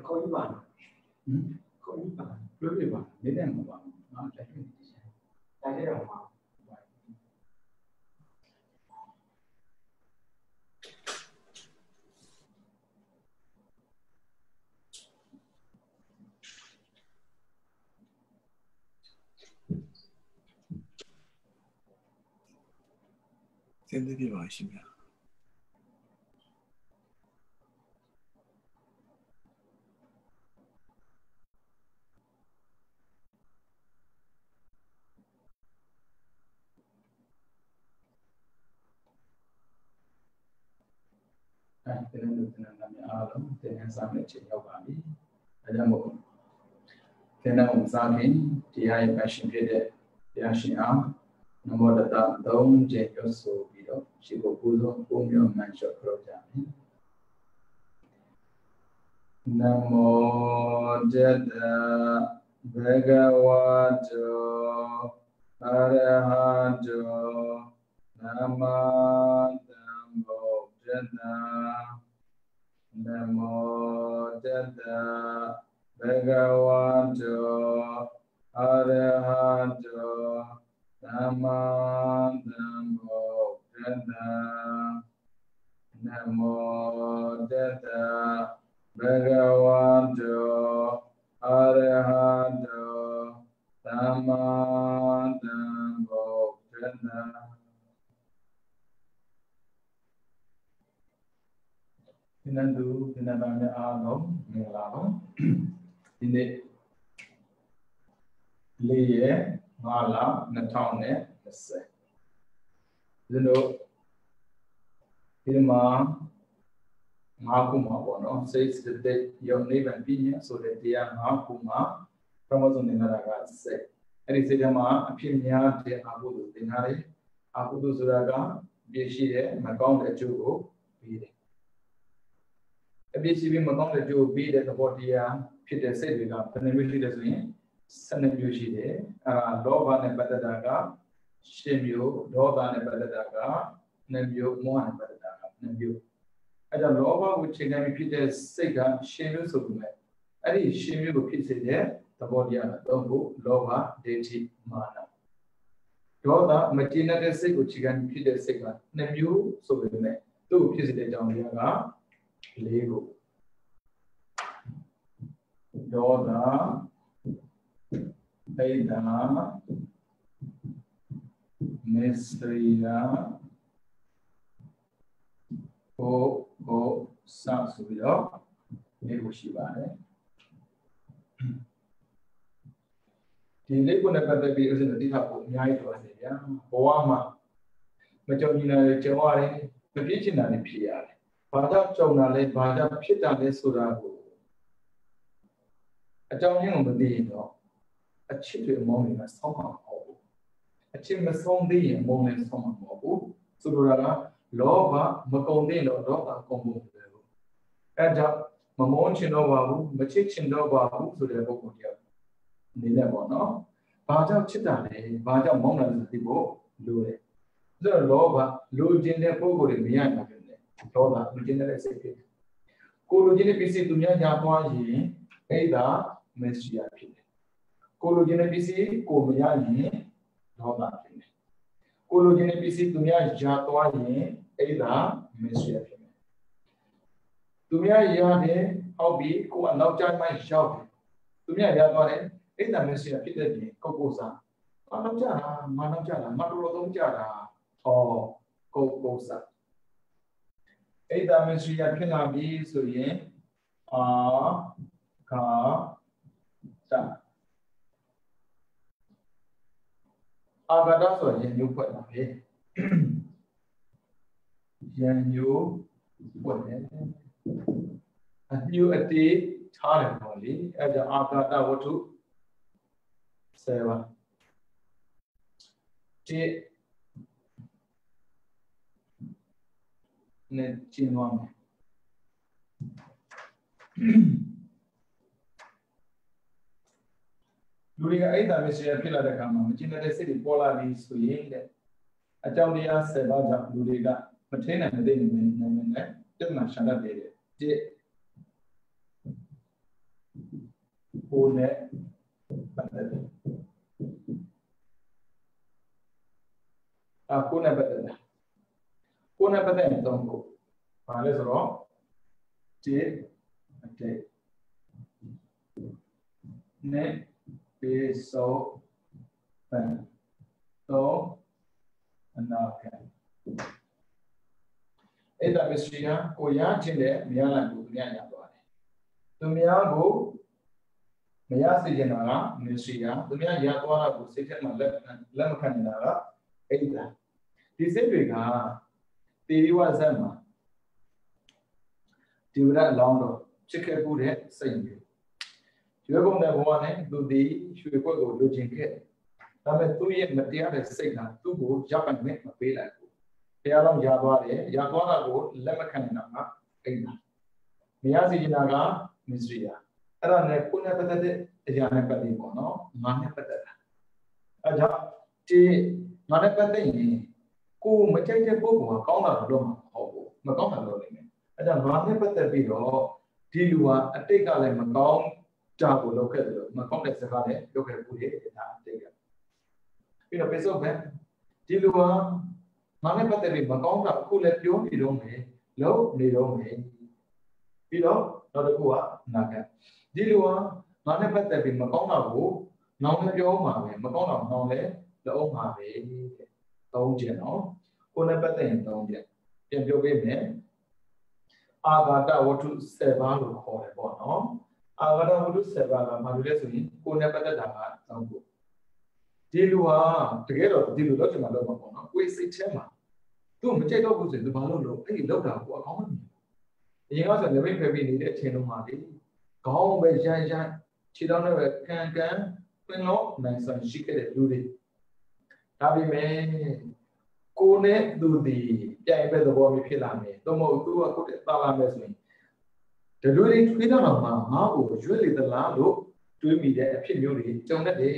Có ý bạn. Có ý bạn. Đối với bạn, đến em một bạn, nó sẽ như thế nào? Tại thế nào mà? Xem thế thì bảo xin nhỉ? Thế nên được thế nên làm lắm, thế nên sao lại chỉ nhau bạn đi, là một thế nên một gia đình thì ai phải xin phép để xin áo, nó một đợt tạm đông trên cơ số bị đó, chỉ có phụ thuộc cùng nhau mà cho project. Nam mô Tassa Bhagavato Arahato Namah Nam mô Tassa Bhagavato Arahato Namah Nam mô Tassa Bhagavato Arahato Sammasambuddhassa. Thì nên tu, thì nên làm nó mình làm thì để lìa mà làm nó thong này là sẽ nên đó thì mà ngã cũng mà bọn nó sẽ để yêu này vẫn bị nhé, so để dia ngã cũng mà Ramadan này là cái sẽ anh sẽ cho mà phim nhà thì abu du thế này abu du ra cái biết gì đấy mà con để chú biết đấy biết gì mà con để chú biết đấy thì bọn dia phim để sẽ được cái nên biết gì đấy rồi sanh biết gì đấy lo ba này bắt đầu cái xem yêu lo ba này bắt đầu cái nên yêu mua này bắt đầu cái nên yêuအဲ့တော့လောဘကိုချိန်တိုင်းဖြစ်တဲ့စိတ်ကရှင်မျိုးဆိုပေမဲ့အဲ့ဒီရှင်မျိုးကိုဖြစ်စေတဲ့သဘောတရားတော့ဘုလောဘဒိဋ္ဌိမာနဒေါသမကျေနပ်တဲ့စိတ်ကိုချိန်တိုင်းဖြစ်တဲ့စိတ်ကနှစ်မျိုးဆိုပေမဲ့သူ့ကိုဖြစ်စေတဲ့အကြောင်းတရားက၄ခုဒေါသဒိဋ္ဌာမစ္စရိယကိုစဆိုပြီးတော့လေးခုရှိပါတယ်ဒီလေးခုနဲ့ပတ်သက်ပြီးဥစဉ်တိထဖို့အများကြီးပြောနေကြဘဝမှာမကြုံညီလာကြုံရတယ်မပြည့်ချင်တာလည်းဖြစ်ရတယ်ဘာကြောင့်ကြုံတာလဲဘာကြောင့်ဖြစ်တာလဲဆိုတာကိုအကြောင်းရင်းကိုမသိရင်တော့အချစ်တွေအမောင်းတွေကဆောင်းမှာမဟုတ်ဘူးအချစ်မဆုံးသေးရင်အမောင်းလည်းဆောင်းမှာမဟုတ်ဘူးဆိုလိုတာကလောဘမကုန်တဲ့တော့ဒေါသကုန်ဖို့ပဲဘူးအဲကြောင့်မမုန်းချင်တော့ပါဘူးမချစ်ချင်တော့ပါဘူးဆိုတဲ့ပုဂ္ဂိုလ်တယောက်နေနဲ့ပေါ့နော်ဘာကြောင့်ချစ်တာလဲဘာကြောင့်မုန်းတာလဲသိဖို့လိုတယ်ဆိုတော့လောဘလိုချင်တဲ့ပုဂ္ဂိုလ်တွေမရနိုင်ဘူးလေဒေါသလိုချင်တဲ့စိတ်ဖြစ်ကိုလိုချင်တဲ့ပစ္စည်းသူများညာသွားရင်အဲ့ဒါမစ္စရိယဖြစ်တယ်ကိုလိုချင်တဲ့ပစ္စည်းကိုမရရင်ဒေါသဖြစ်တယ်ကိုလိုချင်တဲ့ပစ္စည်းသူများယာသွားရင်အဲ့ဒါမစ္စရိယဖြစ်မယ်သူများရတယ်ဟုတ်ပြီကိုအနောက်ကျမှရောက်တယ်သူများယာသွားတယ်အဲ့ဒါမစ္စရိယဖြစ်တဲ့ပြင်ကိုကိုစားအနောက်ကျတာမနောက်ကျတာမတော်တော်သုံးကျတာဟောကိုစားအဲ့ဒါမစ္စရိယဖြစ်လာပြီဆိုရင်ခါစာအာဂတဆိုရင်ညှို့ဖွဲ့တာပဲရန်ညို့ဖွဲ့တယ်အညို့အတေးထားတယ်ပေါ့လေအဲ့ဒါအာဂတဝတ္ထု7ဒီနဲ့ကျင်းသွားမယ်လူတွေကအဲ့ဒါမျိုးဖြစ်လာတဲ့အခါမှာမကျင်တဲ့စိတ်တွေပေါ်လာပြီးဆိုရင်တဲ့အကြောင်းတရား10ပါးကြောင့်လူတွေကမထင်းနိုင်တဲ့နေနဲ့ပြဿနာရှာတတ်တယ်တဲ့ cô nè bắt đầu cô nè bắt đầu tổng cô và lấy số chế chế nè bị số phần số nào cái ấy là mystery ha cô giá trên đấy mình làm của nhà nhà đó tụi mình có mình sẽ chơi nào mystery ha tụi mình nhà đó là của sẽ chơi mà làm cái nào đó ấy là thì sẽ bị cả thì điều gì mà điều đó long đó check cái bút hết xây dựng chuyện công này bọn này tụi đi chuyện của tôi lúc chính cái ta mình tụi em mất tiền để xây dựng tụi bố Japan mình mà phải lại thì alam giá đó đấy giá đó là của làm cái nào đó ấy là mình sẽ chơi nào mystery àအဲ့ဒါနဲ့ကိုယ်နဲ့ပတ်သက်တဲ့အရာနဲ့ပတ်သက်ပေါ့နော်ငါနဲ့ပတ်သက်တာအဲ့ကြောင့်ဒီငါနဲ့ပတ်သက်ရင်ကိုမကြိုက်တဲ့ပုဂ္ဂိုလ်ကကောင်းတာတော့မဟုတ်ဘူးမကောင်းတာတော့လိမ့်မယ်အဲ့ကြောင့်ငါနဲ့ပတ်သက်ပြီးတော့ဒီလူကအတိတ်ကလည်းမကောင်းကြဘူးလုပ်ခဲ့တယ်လို့မကောင်းတဲ့စကားနဲ့လုပ်ခဲ့ဘူးလေဒါအတိတ်ကပြီးတော့ပြေဆုံးပဲဒီလူကငါနဲ့ပတ်သက်ပြီးမကောင်းတာအခုလည်းပြောနေတော့မယ်လုပ်နေတော့မယ်ပြီးတော့နောက်တစ်ခုကနာကဒီလိုကငါနဲ့ပတ်သက်ပြီးမကောင်းတာကိုနောင်လည်းပြောမှာပဲမကောင်းတာနောင်လည်းလုပ်မှာပဲသုံးချက်နော်ကိုယ်နဲ့ပတ်သက်ရင်သုံးချက်ပြန်ပြောပေးမယ်အာဂါတဝတ္ထု7ပါးလို့ခေါ်တယ်ပေါ့နော်အာဂါတဝတ္ထု7ပါးကဘာလို့လဲဆိုရင်ကိုယ်နဲ့ပတ်သက်တာကသုံးခုဒီလိုကတကယ်တော့ဒီလိုလုပ်ချင်မှလုပ်မှာပေါ့နော်ကိုယ်စိတ်ထဲမှာသူ့မကြိုက်တော့ဘူးဆိုရင်သူဘာလို့လုပ်အဲ့ဒီလုပ်တာကိုအကောင်းမမြင်အရင်ကဆိုလည်းဖယ်ပြီးနေတဲ့အချိန်လုံးမှာလေခေါင်းပဲရိုင်းရိုင်းခြေထောက်နဲ့ပဲကန်ပင်လို့နိုင်ဆောင်ရှိခဲ့တဲ့လူတွေဒါပေမဲ့ကိုယ်နဲ့သူဒီပြိုင်ပဲသဘောမျိုးဖြစ်လာမယ်သို့မဟုတ်သူကကိုယ်နဲ့တာလာမယ်ဆိုရင်ဒီလူတွေထွေးတော့မှငါ့ကိုရွေ့လေသလားလို့တွေးမိတဲ့အဖြစ်မျိုးတွေကြုံတတ်တယ်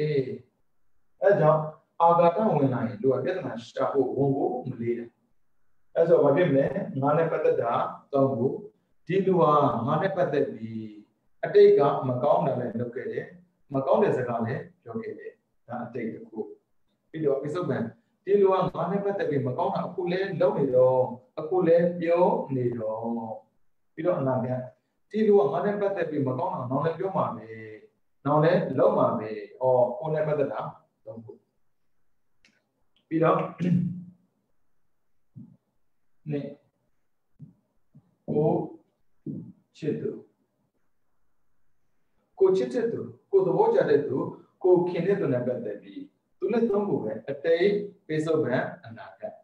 အဲကြောင့်အာဂါတဝင်လာရင်လူကပြဿနာရှာဖို့ဝန်ကိုမလေးတယ်အဲဆိုဘာဖြစ်မလဲငါနဲ့ပတ်သက်တာတောင်းဖို့ဒီလူကငါနဲ့ပတ်သက်ပြီးအတိတ်ကမကောင်းတာလည်းလုပ်ခဲ့တယ်မကောင်းတဲ့စကားလည်းပြောခဲ့တယ်ဒါအတိတ်တစ်ခုပြီးတော့ပြစ္ဆုတ်ပံဒီလူကငါနဲ့ပတ်သက်ပြီးမကောင်းတာအခုလည်းလုပ်နေတော့အခုလည်းပြောနေတော့ပြီးတော့အနာဂတ်ဒီလူကငါနဲ့ပတ်သက်ပြီးမကောင်းတာနောက်လည်းပြောမှာပဲနောက်လည်းလုပ်မှာပဲကိုယ်နဲ့ပတ်သက်တာသုံးခုပြီးတော့နေကိုချစ်သူကိုချစ်တဲ့သူကိုသဘောကျတဲ့သူကိုခင်တဲ့သူနဲ့ပတ်သက်ပြီးသူလည်းသုံးဖို့ပဲအတိတ်ပိဿုပံအနာဂတ်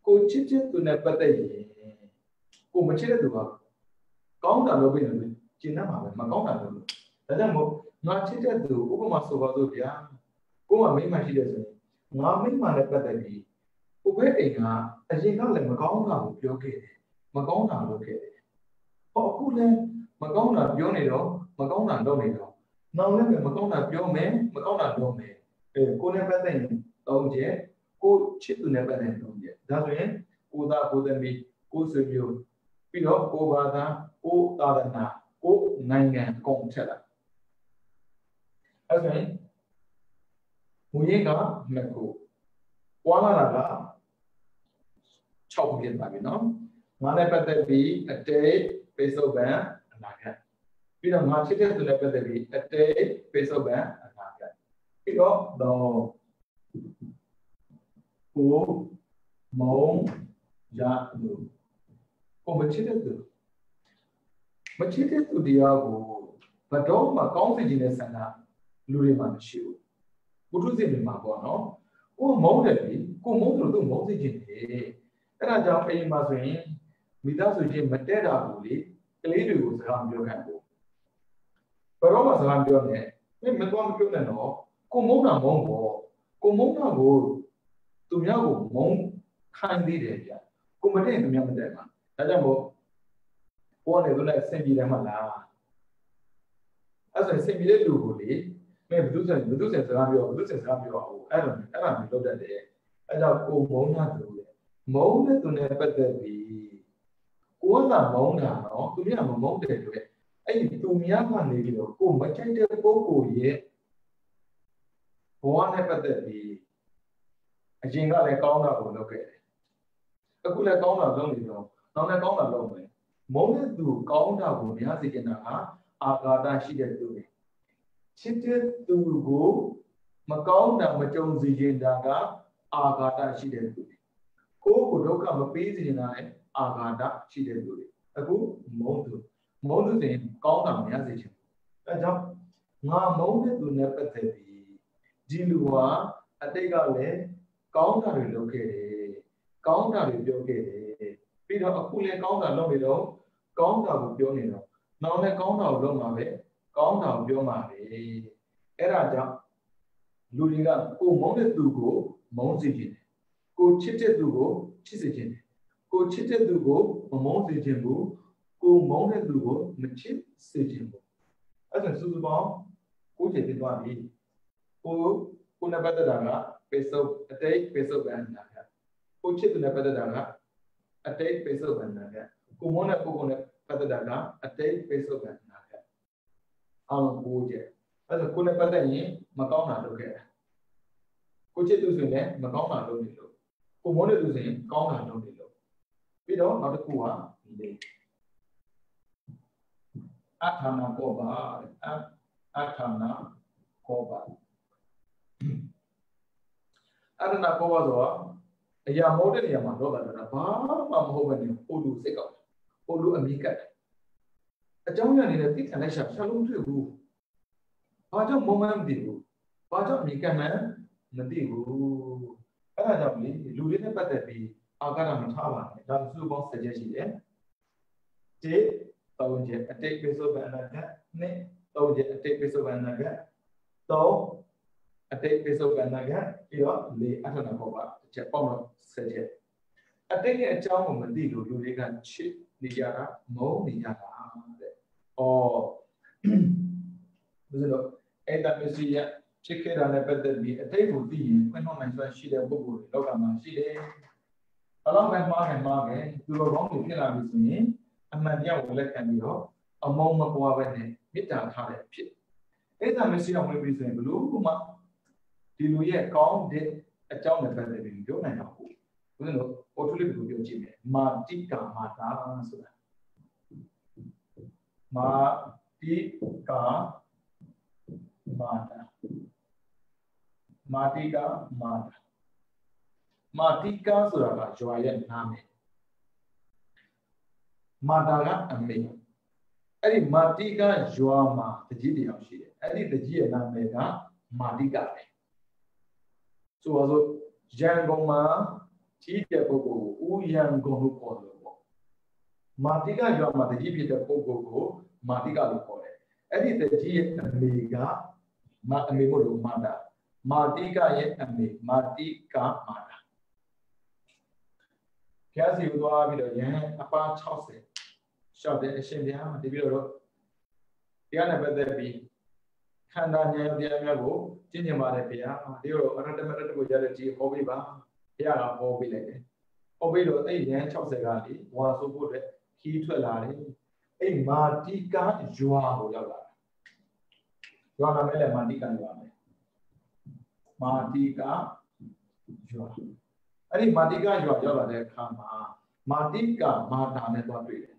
ကိုချစ်တဲ့သူနဲ့ပတ်သက်ရင်ကိုမချစ်တဲ့သူကကောင်းတာလုပ်ပြီးတယ်ကျင်တတ်မှာပဲမကောင်းတာလုပ်လို့ဒါကြောင့်မို့ငါချစ်တဲ့သူဥပမာဆိုပါစို့ဗျာကိုကမိန်းမရှိတဲ့ဆိုရင်ငါမိန်းမနဲ့ပတ်သက်ပြီးကိုဘဲအိမ်ကအရင်ကလည်းမကောင်းတာကိုပြောခဲ့တယ်မကောင်းတာလုပ်ခဲ့တယ်အခုလည်းမကောင်းတာပြောနေတော့မကောင်းတာလုပ်နေတော့နောက်လည်းပဲမကောင်းတာပြောမယ်မကောင်းတာလုပ်မယ်ကိုနဲ့ပတ်သက်ရင်သုံးချက်ကိုချစ်သူနဲ့ပတ်သက်ရင်သုံးချက်ဒါဆိုရင်ကိုသားကိုသမီးကိုဆွေမျိုးပြီးတော့ကိုဘာသာကိုသာသနာကိုနိုင်ငံအကုန်ထက်လာအဲ့ဆိုရင်မူရင်းကနှစ်ခုပွားလာတာက6ခုဖြစ်ပါပြီနော်ငါနဲ့ပတ်သက်ပြီးအတိတ်ပိဿုပံအနာဂတ်ပြီးတော့ငါချစ်တဲ့သူနဲ့ပတ်သက်ပြီးအတိတ်ပိဿုပံအနာဂတ်ပြီးတော့ကိုမုံရသူကိုမချစ်တဲ့သူတရားကိုဘယ်တော့မှကောင်းစေခြင်းနဲ့ဆန္ဒလူတွေမှာမရှိဘူးဘုထုဇင်တွေမှာပေါ့နော်ကိုမုန်းတယ်ပြီကိုမုန်းတယ်လို့သူမုန်းစေခြင်းတယ်အဲ့ဒါကြောင့်အိမ်မှာဆိုရင်မိသားစုချင်းမတည့်တာဘူးလေကလေးတွေကိုစကားပြောခိုင်းဖို့ဘယ်တော့မှစကားပြောနေမတော်မပြောနဲ့တော့ကိုမုန်းတာမုန်းပေါ့ကိုမုန်းတာကိုသူများကိုမုန်းခိုင်းသေးတယ်ဗျကိုမတည့်သူများမတည့်မှာဒါကြောင့်မို့ကိုကနေသူနဲ့ဆင်ပြေတယ်မလားအဲ့ဆိုဆင်ပြေတဲ့လူကိုလေမင်းဘယ်သူစကားပြောအောင်အဲ့ဒါမျိုးလုပ်တတ်တယ်အဲ့ကြောင့်ကိုမုန်းတာသူလေမုန်းတဲ့သူနဲ့ပတ်သက်ပြီးကိုကမုန်းတာနော်သူများမမုန်းတယ်လို့ အဲ့သူများကနေပြီးတော့ကိုမကြိုက်တဲ့ပုဂ္ဂိုလ်ရဲ့ဘဝနဲ့ပတ်သက်ပြီးအရင်ကလည်းကောင်းတာကိုလုပ်ခဲ့တယ်အခုလည်းကောင်းတာလုပ်နေတော့နောက်လည်းကောင်းတာလုပ်မယ်မုန်းတဲ့သူကောင်းတာကိုများစေချင်တာကအာဃာတရှိတဲ့သူတွေချစ်တဲ့သူကိုမကောင်းတာမကြုံစေချင်တာကအာဃာတရှိတဲ့သူတွေကိုဒုက္ခမပေးစေချင်တာလည်းအာဃာတရှိတဲ့သူတွေအခုမုန်းသူဆိုရင်ကောင်းတာမရစေချင်ဘူးအဲကြောင့်ငါမုန်းတဲ့သူနဲ့ပတ်သက်ပြီးဒီလူဟာအတိတ်ကလည်းကောင်းတာတွေလုပ်ခဲ့တယ်ကောင်းတာတွေပြောခဲ့တယ်ပြီးတော့အခုလည်းကောင်းတာလုပ်နေတော့ကောင်းတာကိုပြောနေတော့နောက်လည်းကောင်းတာကိုလုပ်မှာပဲကောင်းတာကိုပြောမှာပဲအဲ့ဒါကြောင့်လူတွေကကိုမုန်းတဲ့သူကိုမုန်းစေခြင်းကိုချစ်တဲ့သူကိုချစ်စေခြင်းကိုချစ်တဲ့သူကိုမမုန်းစေခြင်းဘူးကိုမုန်းတဲ့သူကိုမချစ်စေခြင်းဘူးအဲ့ဒါစုစုပေါင်းကိုချစ်တဲ့သွားပြီကိုနဲ့ပတ်သက်တာကပေစုပ်အတိတ်ပေစုပ်ဗန္နာကကိုချစ်တဲ့ပတ်သက်တာကအတိတ်ပေစုပ်ဗန္နာကကိုမုန်းတဲ့ပုဂ္ဂိုလ်နဲ့ပတ်သက်တာကအတိတ်ပေစုပ်ဗန္နာကအောင်ကိုကျအဲ့ဒါကိုနဲ့ပတ်သက်ရင်မကောင်းတာလုပ်ခဲ့တာကိုချစ်သူဆိုရင်လည်းမကောင်းတာလုပ်နေလို့ကိုမုန်းတဲ့သူဆိုရင်ကောင်းတာလုပ်နေလို့ပြီးတော့နောက်တစ်ခုကအထာနာကောပါအထာနာကောပါအထာနာကောပါဆိုအရာမဟုတ်တဲ့နေရာမှာတော့တာဘာမှမဟုတ်ဘဲနဲ့ဟိုလူစိတ်ကောက်ဟိုလူအမိကတ်အကြောင်းရနေတဲ့သိခံလိုက်ရှာလုံးတွေ့ဘူးဘာကြောင့်မုံမှန်းမသိဘူးဘာကြောင့်အမိကတ်မှန်းမသိဘူးအဲ့ဒါကြောင့်လေလူတွေနဲ့ပတ်သက်ပြီးအာဃာတမထားပါနဲ့ဒါစုပေါင်းဆက်ချက်ရှိတယ်တစ်သုံးချက်အတိတ်ပိစုဗန္နကနှစ်သုံးချက်အတိတ်ပိစုဗန္နကသုံးအတိတ်ပိစုဗန္နကပြီးတော့လေးအထနာဘောပါတစ်ချက်ပေါင်းတော့ဆက်ချက်အတိတ်ရဲ့အကြောင်းကိုမသိလို့လူတွေကချစ်နေကြတာမုန်းနေကြတာတဲ့။အော်ဒါဆိုတော့အဲ့ဒါမျိုးစီရချစ်ခဲ့တာနဲ့ပတ်သက်ပြီးအတိတ်ကိုသိရင်ခွင့်ထုတ်နိုင်စွမ်းရှိတဲ့ပုဂ္ဂိုလ်တွေလောကမှာရှိတယ်။ဘလောက်မှမှားတယ်သူတို့ကောင်းကိုဖြစ်လာပြီဆိုရင်အမှန်တရားကိုလက်ခံပြီးတော့အမုန်းမပွားပဲနဲ့မေတ္တာထားတဲ့ဖြစ်အဲ့ဒါမျိုးစီအောင်ဝင်ပြီးဆိုရင်ဘလို့မှဒီလူရဲ့ကောင်းတဲ့အကြောင်းနဲ့ပတ်သက်ပြီးပြောနိုင်တော့ဘူးဘယ်လိုအော်ထူလေးကိုပြောကြည့်မယ်မာတိကာမာတာဆိုတာမာတိကာမာတာမာတိကာမာတာမာတိကာဆိုတာကရွာရဲ့နာမည်မာတာကအမေအဲ့ဒီမာတိကာရွာမှာတကြီးတရားရှိတယ်အဲ့ဒီတကြီးရဲ့နာမည်ကမာတိကာပဲဆိုတော့ရန်ကုန်မှာကြီးတဲ့ပုဂ္ဂိုလ်ကိုဦးရန်ကုန်လို့ခေါ်တယ်ပေါ့မာတိကရွာမှာတကြီးဖြစ်တဲ့ပုဂ္ဂိုလ်ကိုမာတိကလို့ခေါ်တယ်အဲ့ဒီတကြီးရဲ့အမေကအမေမို့လို့မာတာမာတိကရဲ့အမေမာတိကမာတာကျားစီကိုသွားပြီးတော့ရန်အပါ60ရှောက်တဲ့အရှင်ဘုရားတပြီးတော့တရားနဲ့ပတ်သက်ပြီးခန္ဓာဉာဏ်တရားများကိုကျင့်ကြံပါတယ်ဘုရားဒီလိုအရဟတမတ္တကိုရတဲ့ကြီးဟောပေးပါဘုရားကဟောပေးလိုက်တယ်ဟောပေးတော့အဲ့ဉာဏ်60ကလေဝါဆိုဖို့အတွက်ခီးထွက်လာတယ်အဲ့မာတိကရွာကိုရောက်လာရွာနာမည်လည်းမာတိကရွာမယ်မာတိကရွာအဲ့ဒီမာတိကရွာရောက်လာတဲ့အခါမှာမာတိကမာတာနဲ့သွားတွေ့တယ်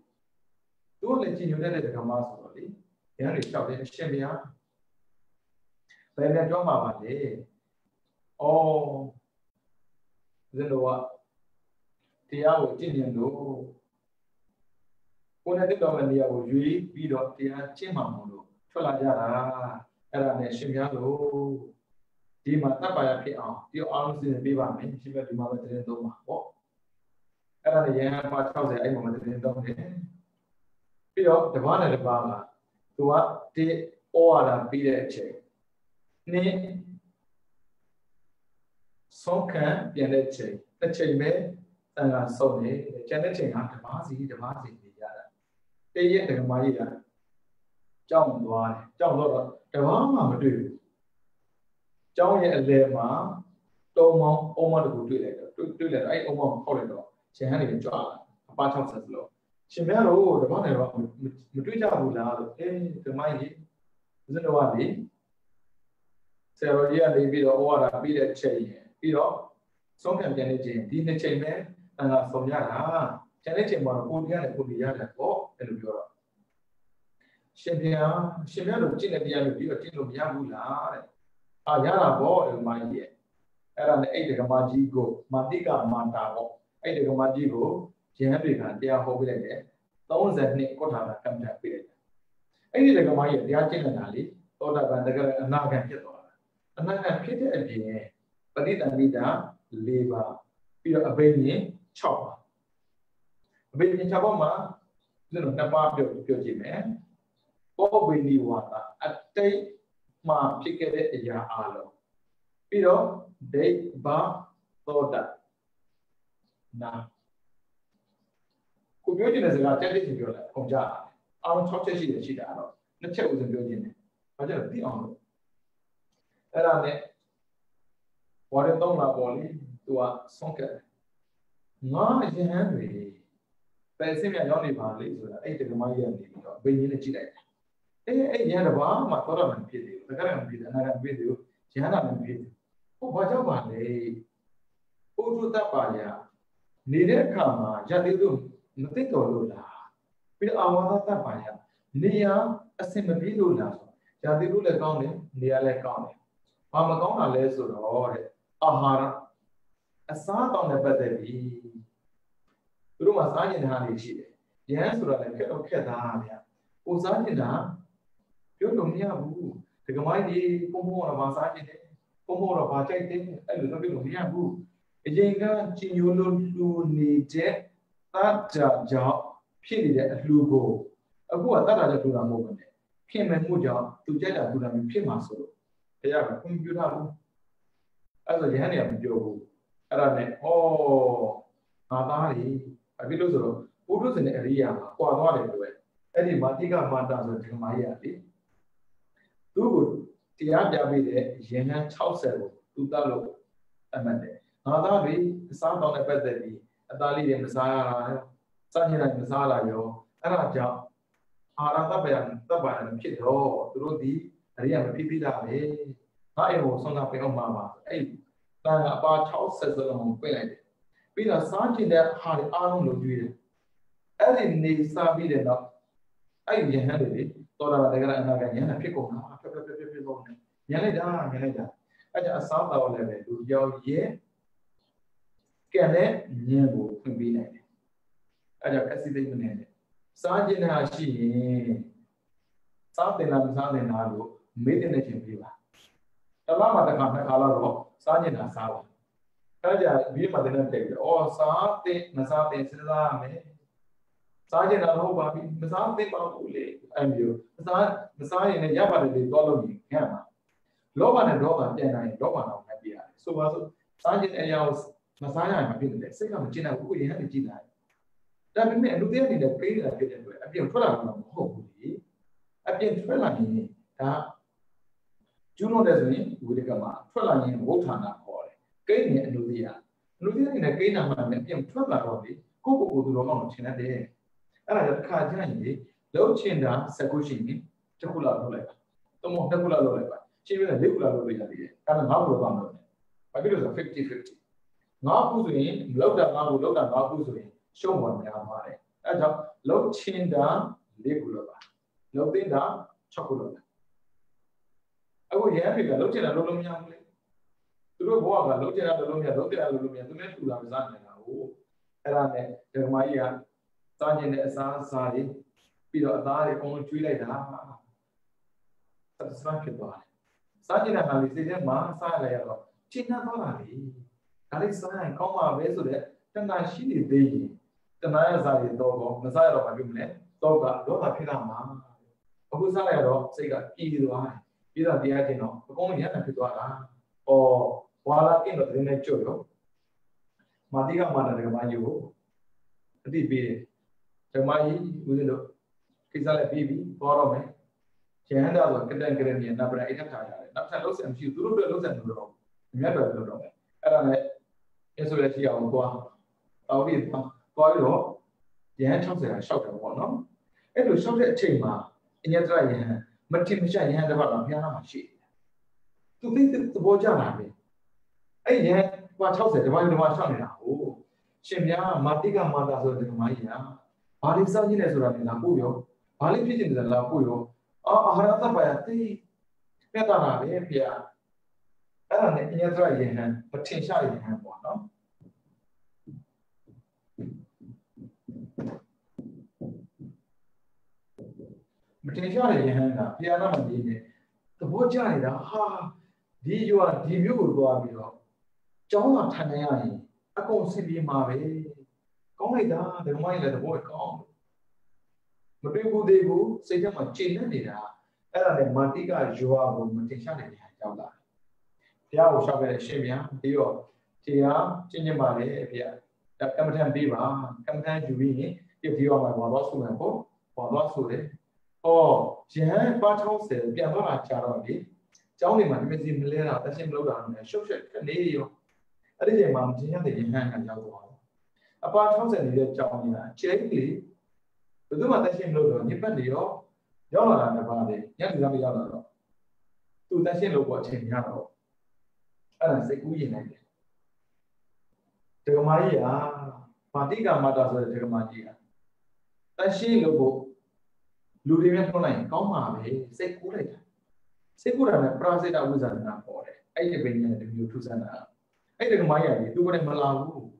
သူကလည်းကြည်ညိုတဲ့ဓမ္မဆိုတော့လေဉာဏ်တွေလျှောက်တယ်အရှင်ဘုရားဘယ်နဲ့ပြောမှာပါလဲ။အော်ဒီလိုကတရားကိုကျင့်ကြံလို့ကိုယ်နဲ့တက်တော်မယ့်နေရာကိုရွေးပြီးတော့တရားကျင့်မှမလို့ထွက်လာကြတာအဲ့ဒါနဲ့ရှင်ပြားလို့ဒီမှာတပ်ပါရဖြစ်အောင်ဒီအားလုံးစဉ်းပေးပါမယ်ရှင်ပြဒီမှာပဲတရင်သုံးပါပေါ့အဲ့ဒါနဲ့ရဟန်းပါ60အဲ့မှာတရင်သုံးတယ်ပြီးတော့တပါးနဲ့တပါးကသူကဒီဩဝါဒပြီးတဲ့အချိန်နေ့ဆုံးခံပြန်တဲ့ချိန်တစ်ချိန်ပဲတန်ခါဆုံးနေကျန်တဲ့ချိန်ကတပါးစီနေကြတာတည့်ရဲ့ဓမ္မကြီးကကြောက်သွားတယ်ကြောက်တော့တပါးမှမတွေ့ဘူးကျောင်းရဲ့အလယ်မှာတုံးမောင်းအုံးမတကူတွေ့လိုက်တော့အဲ့အုံးမောင်းဖောက်လိုက်တော့ရှင်ဟန်နေကြွလာအပါ60စလုံး ရှင်များတို့တပတ်နေတော့မတွေ့ကြဘူးလားလို့ဒီမိုင်းကြီးဦးဇင်းတော်ကလေဆရာတော်ကြီးကနေပြီးတော့ဩဝါဒပြီးတဲ့ချိန်ပြီးတော့ဆုံးဖြတ်ပြန်နေခြင်းဒီနှစ်ချိန်ပဲတန်ခါဆုံးရတာကျန်တဲ့ချိန်မှာတော့ကိုတရားနဲ့ကိုဒီရတယ်ပေါ့အဲ့လိုပြောတော့ရှင်ဘုရားတို့ကျင့်တဲ့တရားမျိုးပြီးတော့ကျင့်လို့မရဘူးလားတဲ့ရတာပေါ့ဒီမိုင်းကြီးရဲ့အဲ့ဒါနဲ့အဲ့ဒီကမာကြီးကိုမာတိကမာတာပေါ့အဲ့ဒီကမာကြီးကိုရဟန်းတွေကတရားဟောပေးလိုက်တယ်32ကောထာတာကမ္မတာပေးလိုက်တယ်အဲ့ဒီကမာကြီးတရားကျင့်နေတာလေသောတာပန်တကယ်အနာဂတ်ဖြစ်သွားတာအနာဂတ်ဖြစ်တဲ့အပြင်ပဋိသန္ဓိတာ4ပါးပြီးတော့အဘိညာဉ်6ပါးအဘိညာဉ်6ပါးမှာကျွန်တော်2ပါးပြောကြည့်မယ်ဘောဝိနိဝါဒအတိတ်မှာဖြစ်ခဲ့တဲ့အရာအလုံးပြီးတော့ဒိဋ္ဌဘာသောတာနာကိုပြောချင်တဲ့စကားတက်တက်ပြောလိုက်ပုံကြအားလုံး6ချက်ရှိတာတော့2ချက်ဦးစင်ပြောခြင်းတယ်ဘာကြောင့်သိအောင်လို့အဲ့ဒါနဲ့ဝါရတော့လာပေါ်လေသူကဆုံးခဲ့ငါအရင်ဟန်တွေပဲစင်းမြရောက်နေပါလေဆိုတာအဲ့ဒီကမကြီးကနေပြီးတော့ဘိန်းကြီးနဲ့ကြည့်လိုက်အဲ့ရန်တဘာမှသောတာပန်ဖြစ်တယ်တကယ်မဖြစ်တယ်အနာဂတ်ဖြစ်တယ်ရဟန္တာမဖြစ်ဘူးဟိုဘာကြောင့်ပါလဲပုထုတ္တပါရနေတဲ့အခါမှာရတဲ့သူမသိတော်လို့လားပြီးတော့အာဝါဒတ္တပါရနေရအစင်မပြေလို့လားဆိုရတဲ့သူလည်းကောင်းတယ်နေရလည်းကောင်းတယ်ဘာမကောင်းတာလဲဆိုတော့တဲ့အာဟာရအစားတောင်းတဲ့ပတ်သက်ပြီးသူတို့မှာစားကျင်တာတွေရှိတယ်ရဟန်းဆိုတာလည်းခက်တော့ခက်သားဗျာကိုစားကျင်တာပြောလို့မရဘူးဒီကမိုင်းဒီပုံပေါ်တော့မစားကျင်တယ်ပုံပေါ်တော့ဘာကြိုက်တယ်အဲ့လိုတော့ပြောလို့မရဘူးအရင်ကကျင်ညိုလို့လူနေတဲ့တတ်ကြကြောင့်ဖြစ်နေတဲ့အလှူကိုအခုကတတ်တာကြောင့်လူတာမဟုတ်ဘူးနဲ့ခင်မဲ့မှုကြောင့်သူကြိုက်တာလူတာမျိုးဖြစ်မှာဆိုလို့တရားကကွန်ပျူတာဘူးအဲ့ဒါရဟန်းတွေကမပြောဘူးအဲ့ဒါနဲ့ငါသားတွေဘာဖြစ်လို့ဆိုတော့ဘုဒ္ဓဇင်ရဲ့အရိယာမှာကွာသွားတယ်လို့ပဲအဲ့ဒီမာတိကမာတာဆိုဒီကမာကြီးကလေသူ့ကိုတရားပြပေးတဲ့ယဟန်60ကိုသူတတ်လို့အမှတ်တယ်ငါသားတွေအစားတောင်းတဲ့ပတ်သက်ပြီးအသားလေးတွေမစားရတာစားချင်တယ်မစားလာရောအဲ့ဒါကြောင့်အာရတပယတပ်ပါရဖြစ်တော့သူတို့ဒီအရိယာမဖြစ်ပြီးတာပဲငါအိမ်ကိုဆုံးတာပြင်အောင်မှာအဲ့တန်အပါ60စလုံးကိုပြင်လိုက်တယ်ပြီးတော့စားချင်တဲ့ဟာတွေအားလုံးလုံးကျွေးတယ်အဲ့ဒီနေစားပြီးတဲ့နောက်အဲ့ဒီယဟန်တွေတော်တာတကယ်အနာဂတ်ယဟန်ဖြစ်ကုန်တာဖြစ်ကုန်တယ်ညလိုက်တာအဲ့ဒါအစားတော်လည်းပဲလူကြောက်ရဲ့ကဲတဲ့ညင်ကိုဖွင့်ပေးနိုင်တယ်အဲ့ဒါအစီအစဉ်မနေနဲ့စားကျင်တာရှိရင်စားတင်လားမစားတင်လားလို့မေးတဲ့ချင်းပေးပါတလားမှာတစ်ခါနှစ်ခါတော့စားကျင်တာစားပါအဲ့ဒါဒီမှာတင်တဲ့တက်ပြီးစားတင်မစားတင်စဉ်းစားရမယ်စားကျင်တာတော့ဘာပြီးမစားတင်ပါဘူးလေအဲ့မျိုးမစားရင်လည်းရပါတယ်လေတော့လို့ညံ့မှာလောဘနဲ့ဒေါသပြန်နိုင်လောဘတော့မပြရတယ်ဆိုပါစို့စားကျင်တဲ့အရာကိုမစားရရင်မဖြစ်တယ်စိတ်ကမကျင်တော့ဘူးရဟန်းကြည့်လိုက်ဒါပေမဲ့အလူသေးအနေနဲ့ပေးနေတာဖြစ်တဲ့အတွက်အပြင်ထွက်လာမှာမဟုတ်ဘူးလေအပြင်ထွက်လာရင်ဒါကျူးလွန်တဲ့ဆိုရင်ဝိရကမှာထွက်လာရင်ဝုဋ္ဌာနာခေါ်တယ်ကိန်းနဲ့အလူသေးအနေနဲ့ကိန်းနာမှာအပြင်ထွက်လာတော့လေကိုသူတော်ကောင်းကိုထင်တတ်တယ်အဲ့ဒါကြောင့်တစ်ခါကျရင်လေလုံးချင်တာစကုရှိရင်တစ်ခုလောက်လုပ်လိုက်ပါသုံးဖို့တစ်ခုလောက်လုပ်လိုက်ပါရှင်းပြတယ်၄ခုလောက်လုပ်လိုက်ရသေးတယ်အဲ့ဒါ၅ခုလောက်လုပ်တယ်ဘာဖြစ်လို့ဆို50-50 5ခုဆိုရင်မလောက်တာ5ခုလောက်တာ5ခုဆိုရင်ရှုံးပေါ်များပါတယ်အဲဒါကြောင့်လုံးချင်တာ4ခုလောက်ပါလုံးသိတာ6ခုလောက်ပါအခုရဟန်းတွေကလုံးချင်တာလုံးလုံးမရဘူးလေသူတို့ဘဝကလုံးချင်တာလုံးလုံးမရလုံးချင်တာလုံးလုံးမရသူလည်းထူတာမစားနိုင်တာဟုတ်အဲ့ဒါနဲ့ဓမ္မကြီးကစားကျင်တဲ့အစားအစာတွေပြီးတော့အသားတွေအကုန်လုံးကျွေးလိုက်တာ satisfaction ဖြစ်သွားတယ်စားကျင်တဲ့ဟာလေးစိတ်ထဲမှာစားလိုက်ရတော့ကျဉ်းသွားတာလေဒါလေးစားရင်ကောင်းပါပဲဆိုတဲ့တဏှာရှိနေသေးရင်တဏှာရစားတွေတော့မစားရတော့ဘာဖြစ်မလဲတော့ကဒေါသဖြစ်လာမှာအခုစားလိုက်ရတော့စိတ်ကပြည်သွားတယ်ပြည်တော့တရားကျင်တော့အကုန်ရဟန်းဖြစ်သွားတာဝါလာကင်းတော့တင်းနဲ့ကြွရောမာတိကမာတာကမကြီးကိုအတိပေးတယ်ဓမ္မကြီးဦးဇင်းတို့ကိစ္စလည်းပြီးပြီပေါ်တော့မယ်ကျန်တာဆိုကတန်ကရဏီနဗရအိထထားရတယ်နောက်ထပ်လုံးစံမရှိဘူးသူတို့လုံးစံလို့တော့မြတ်တော်လို့တော့မယ်အဲ့ဒါနဲ့အဆိုရရှိအောင်သွားတော်ပြီးတော့ Yan Thompson and shout at one. It was shot at Chima in your dry hand, but Tim Shan had about a piano sheet. To think that the boy John yet, what house at the one now? Oh, Shimya, Matica Matas of the Maya. Ali Sajin is running Lapuyo, Ali Pigeon is a Lapuyo, or Harata by a tea. Petana, Pia. And in your dry hand, but Tin Shan in hand one, no? But in hand, piano and the boy Johnny, ha, you are the view will go up. John Tanay, I go see me, Marie. Only that, the mind let the boy come. But people they go, say them a chin and it are. And the Matica Joa will Matishan in Yalla. Pia will shop at Shimia, Dio, Tia, Chinamare, Pia. That come time Biva, come time you be if you are my Wallace or Wallace. Oh, she had part house there, Piano Charlie. Johnny Matimizim Lena, the same low down, show Canadian. I didn't mamma the hand and Yellow. Apart house and the Johnny, Cherry, the Duma the same low down, Nipandio, Yola and the body, young Yellow. To the same low watching Yellow. And I say, we in it. Tegamaria, Patica Matas of Tegamaria. That she logo. Ludian Line, come say good. Segura and Prasida was an for it. I have been in the view to Sana. I think Maya, do what I'm allowed.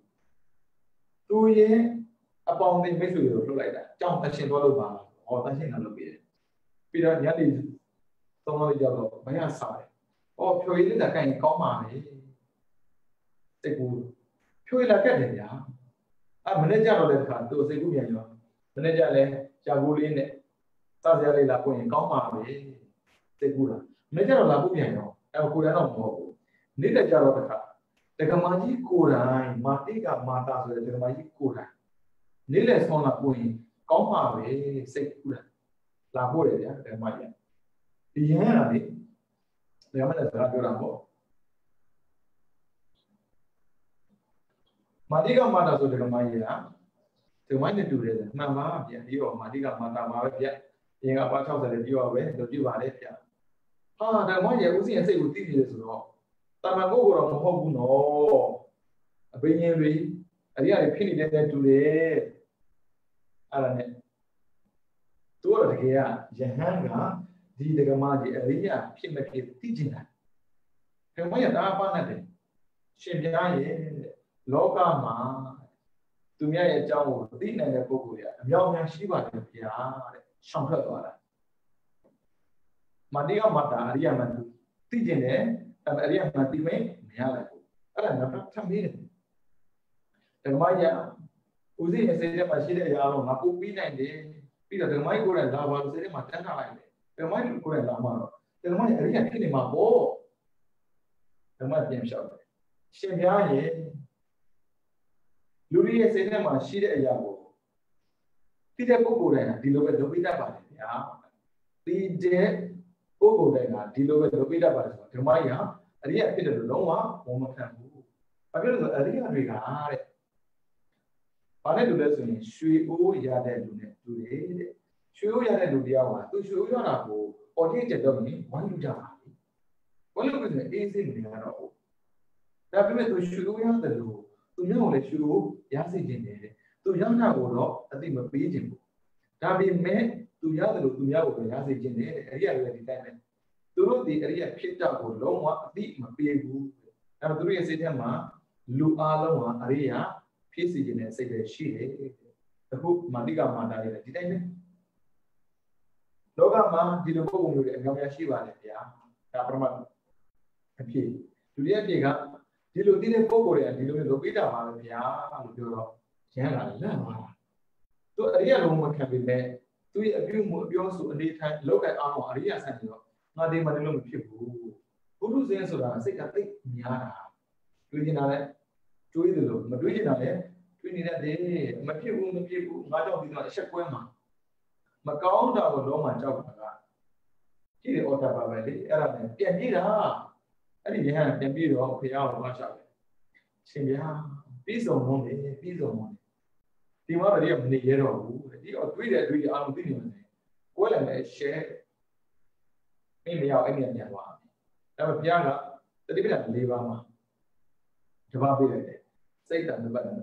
2 years upon the issue like that. John Tashin Walova or Tashin a little bit. Peter Yali, some of the yellow, Maya side. Or Pui the kind of comma. Say good. Pui like it, yeah. A manager of the car, those a good manager, Jagulin. Tazia la point, comma, segura. Major la Bubiano, El Curano, Nita Jarota, the Gamaji Kura, Matica Matas, the Gamaji Kura. Niles on a point, comma, segura. La Boya, the Maya. The Yanadi, the Amanas Raduramo. Matica Matas of the Gamaya, the Maya do it, Mamma, you are Matica Mata. In about how that you are away, the Juvalepia. Ah, the one you see and say with this law. Tamago on home, no. A brilliant a real penny that today. Alanet. Two here, Jahanga, the Gamaji area, Kimaki teaching that. And why are that? Shimya, Loka Ma, to me a jowl, thin and a Pokuya, young Shiva, Shampra. Madia Mata, Ariaman, Tijane, and Ariaman Time, Miala. I don't know, come here. The Maya, Uzi said, Machida Yalo, Napu Pina, Peter, the Maya Gura Lava, said Matana, the Maya Gura Lama, the Maya Arian Kinima Bo. The Maya Jam Shop. Shemia, Luria said, Machida Yabo. Peter Pogura, delivered the Vita. The dead Ogodena, delivered the Vida to Maya, Aria Peter Loma, Woman can move. I will Aria regard. I do listen, Shui O Yada today. Shui Yada do the hour, to show your apple, or did you tell me, one you jump? One of the easy in the arrow. That women to show you the law, to know the shoe, Yasi to Yana Oro, I think a pigeon. That be made. To Yadu to Yago, Yazi Jene, area retirement. To the area picked up or Loma, the Mapibu, and the Ria Sitama, Lualoma, area, Piscine, say that she, the hook Madiga Manda detained. Logama did a boom with a Gamashiva, Taprama. Okay, to the Apiga, Dilu did a Pocoria, Dilu Lopita, Malavia, Jana. So a real woman can be made. To a few also a daytime look at our areas and not the Manilum people. Who do so that say that Miana? Twinale, Twidlo, Madrinale, Twinina day, Mapibu, Mado did not Shakwema. Macau, our Loma Javaga. He ought Valley, Arabian, Pianida. I didn't have the beauty of the hour of Shimia. Peace of money, peace of money. ဒီမှာတော့ဒီကမနေရတော့ဘူးဒီတော့တွေးတယ်အားလုံးသိနေတယ်ကိုယ်လည်းပဲ share မိမရောက်အဲ့ဒီညသွားဒါပေမဲ့ဘုရားကတတိပ္ပံ၄ပါးမှာတပါးပေးလိုက်တယ်စိတ်တန်တပတ်တန်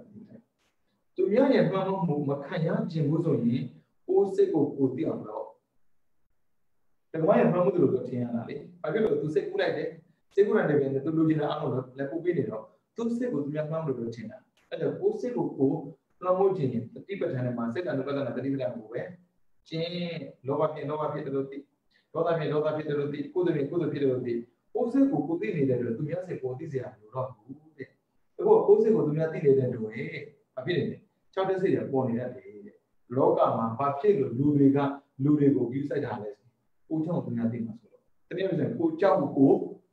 သူများရဲ့မှန်မှုမခံရခြင်းဘူးဆိုရင်ကိုယ်စိတ်ကိုသိအောင်တော့တကွာရဲ့မှန်မှုတို့လို့ထင်ရတာလေဘာဖြစ်လို့သူစိတ်ကူးလိုက်တယ်စိတ်ကူးလိုက်တယ်ပြန်သူလူချင်းအားလုံးလည်းပို့ပေးနေတော့သူစိတ်ကိုသူများမှန်မှုလို့ထင်တာအဲ့တော့ကိုယ်စိတ်ကိုလွှမ်းမိုးခြင်းတတိပ္ပံထဲမှာစိတ်တန်တပတ်တန်တတိပ္ပံကိုပဲကျင်းလောဘဖြစ်တယ်လို့သိဒေါသဖြစ်တယ်လို့သိကုသိုလ်ဖြစ်တယ်လို့သိကိုယ်စိတ်ကိုသိနေတဲ့အတွက်သူများစိတ်ကိုသိစရာမလိုတော့ဘူးတဲ့အခုကိုယ်စိတ်ကိုသူများသိနေတဲ့တို့ရဲ့ဘာဖြစ်နေလဲ၆တက်စိတ်ရပေါ်နေတတ်တယ်တဲ့လောကမှာဘာဖြစ်လို့လူတွေကို view စိုက်တာလဲကိုเจ้าကိုသူများသိမှာဆိုတော့တကယ်လို့ဆိုရင်ကိုเจ้าကို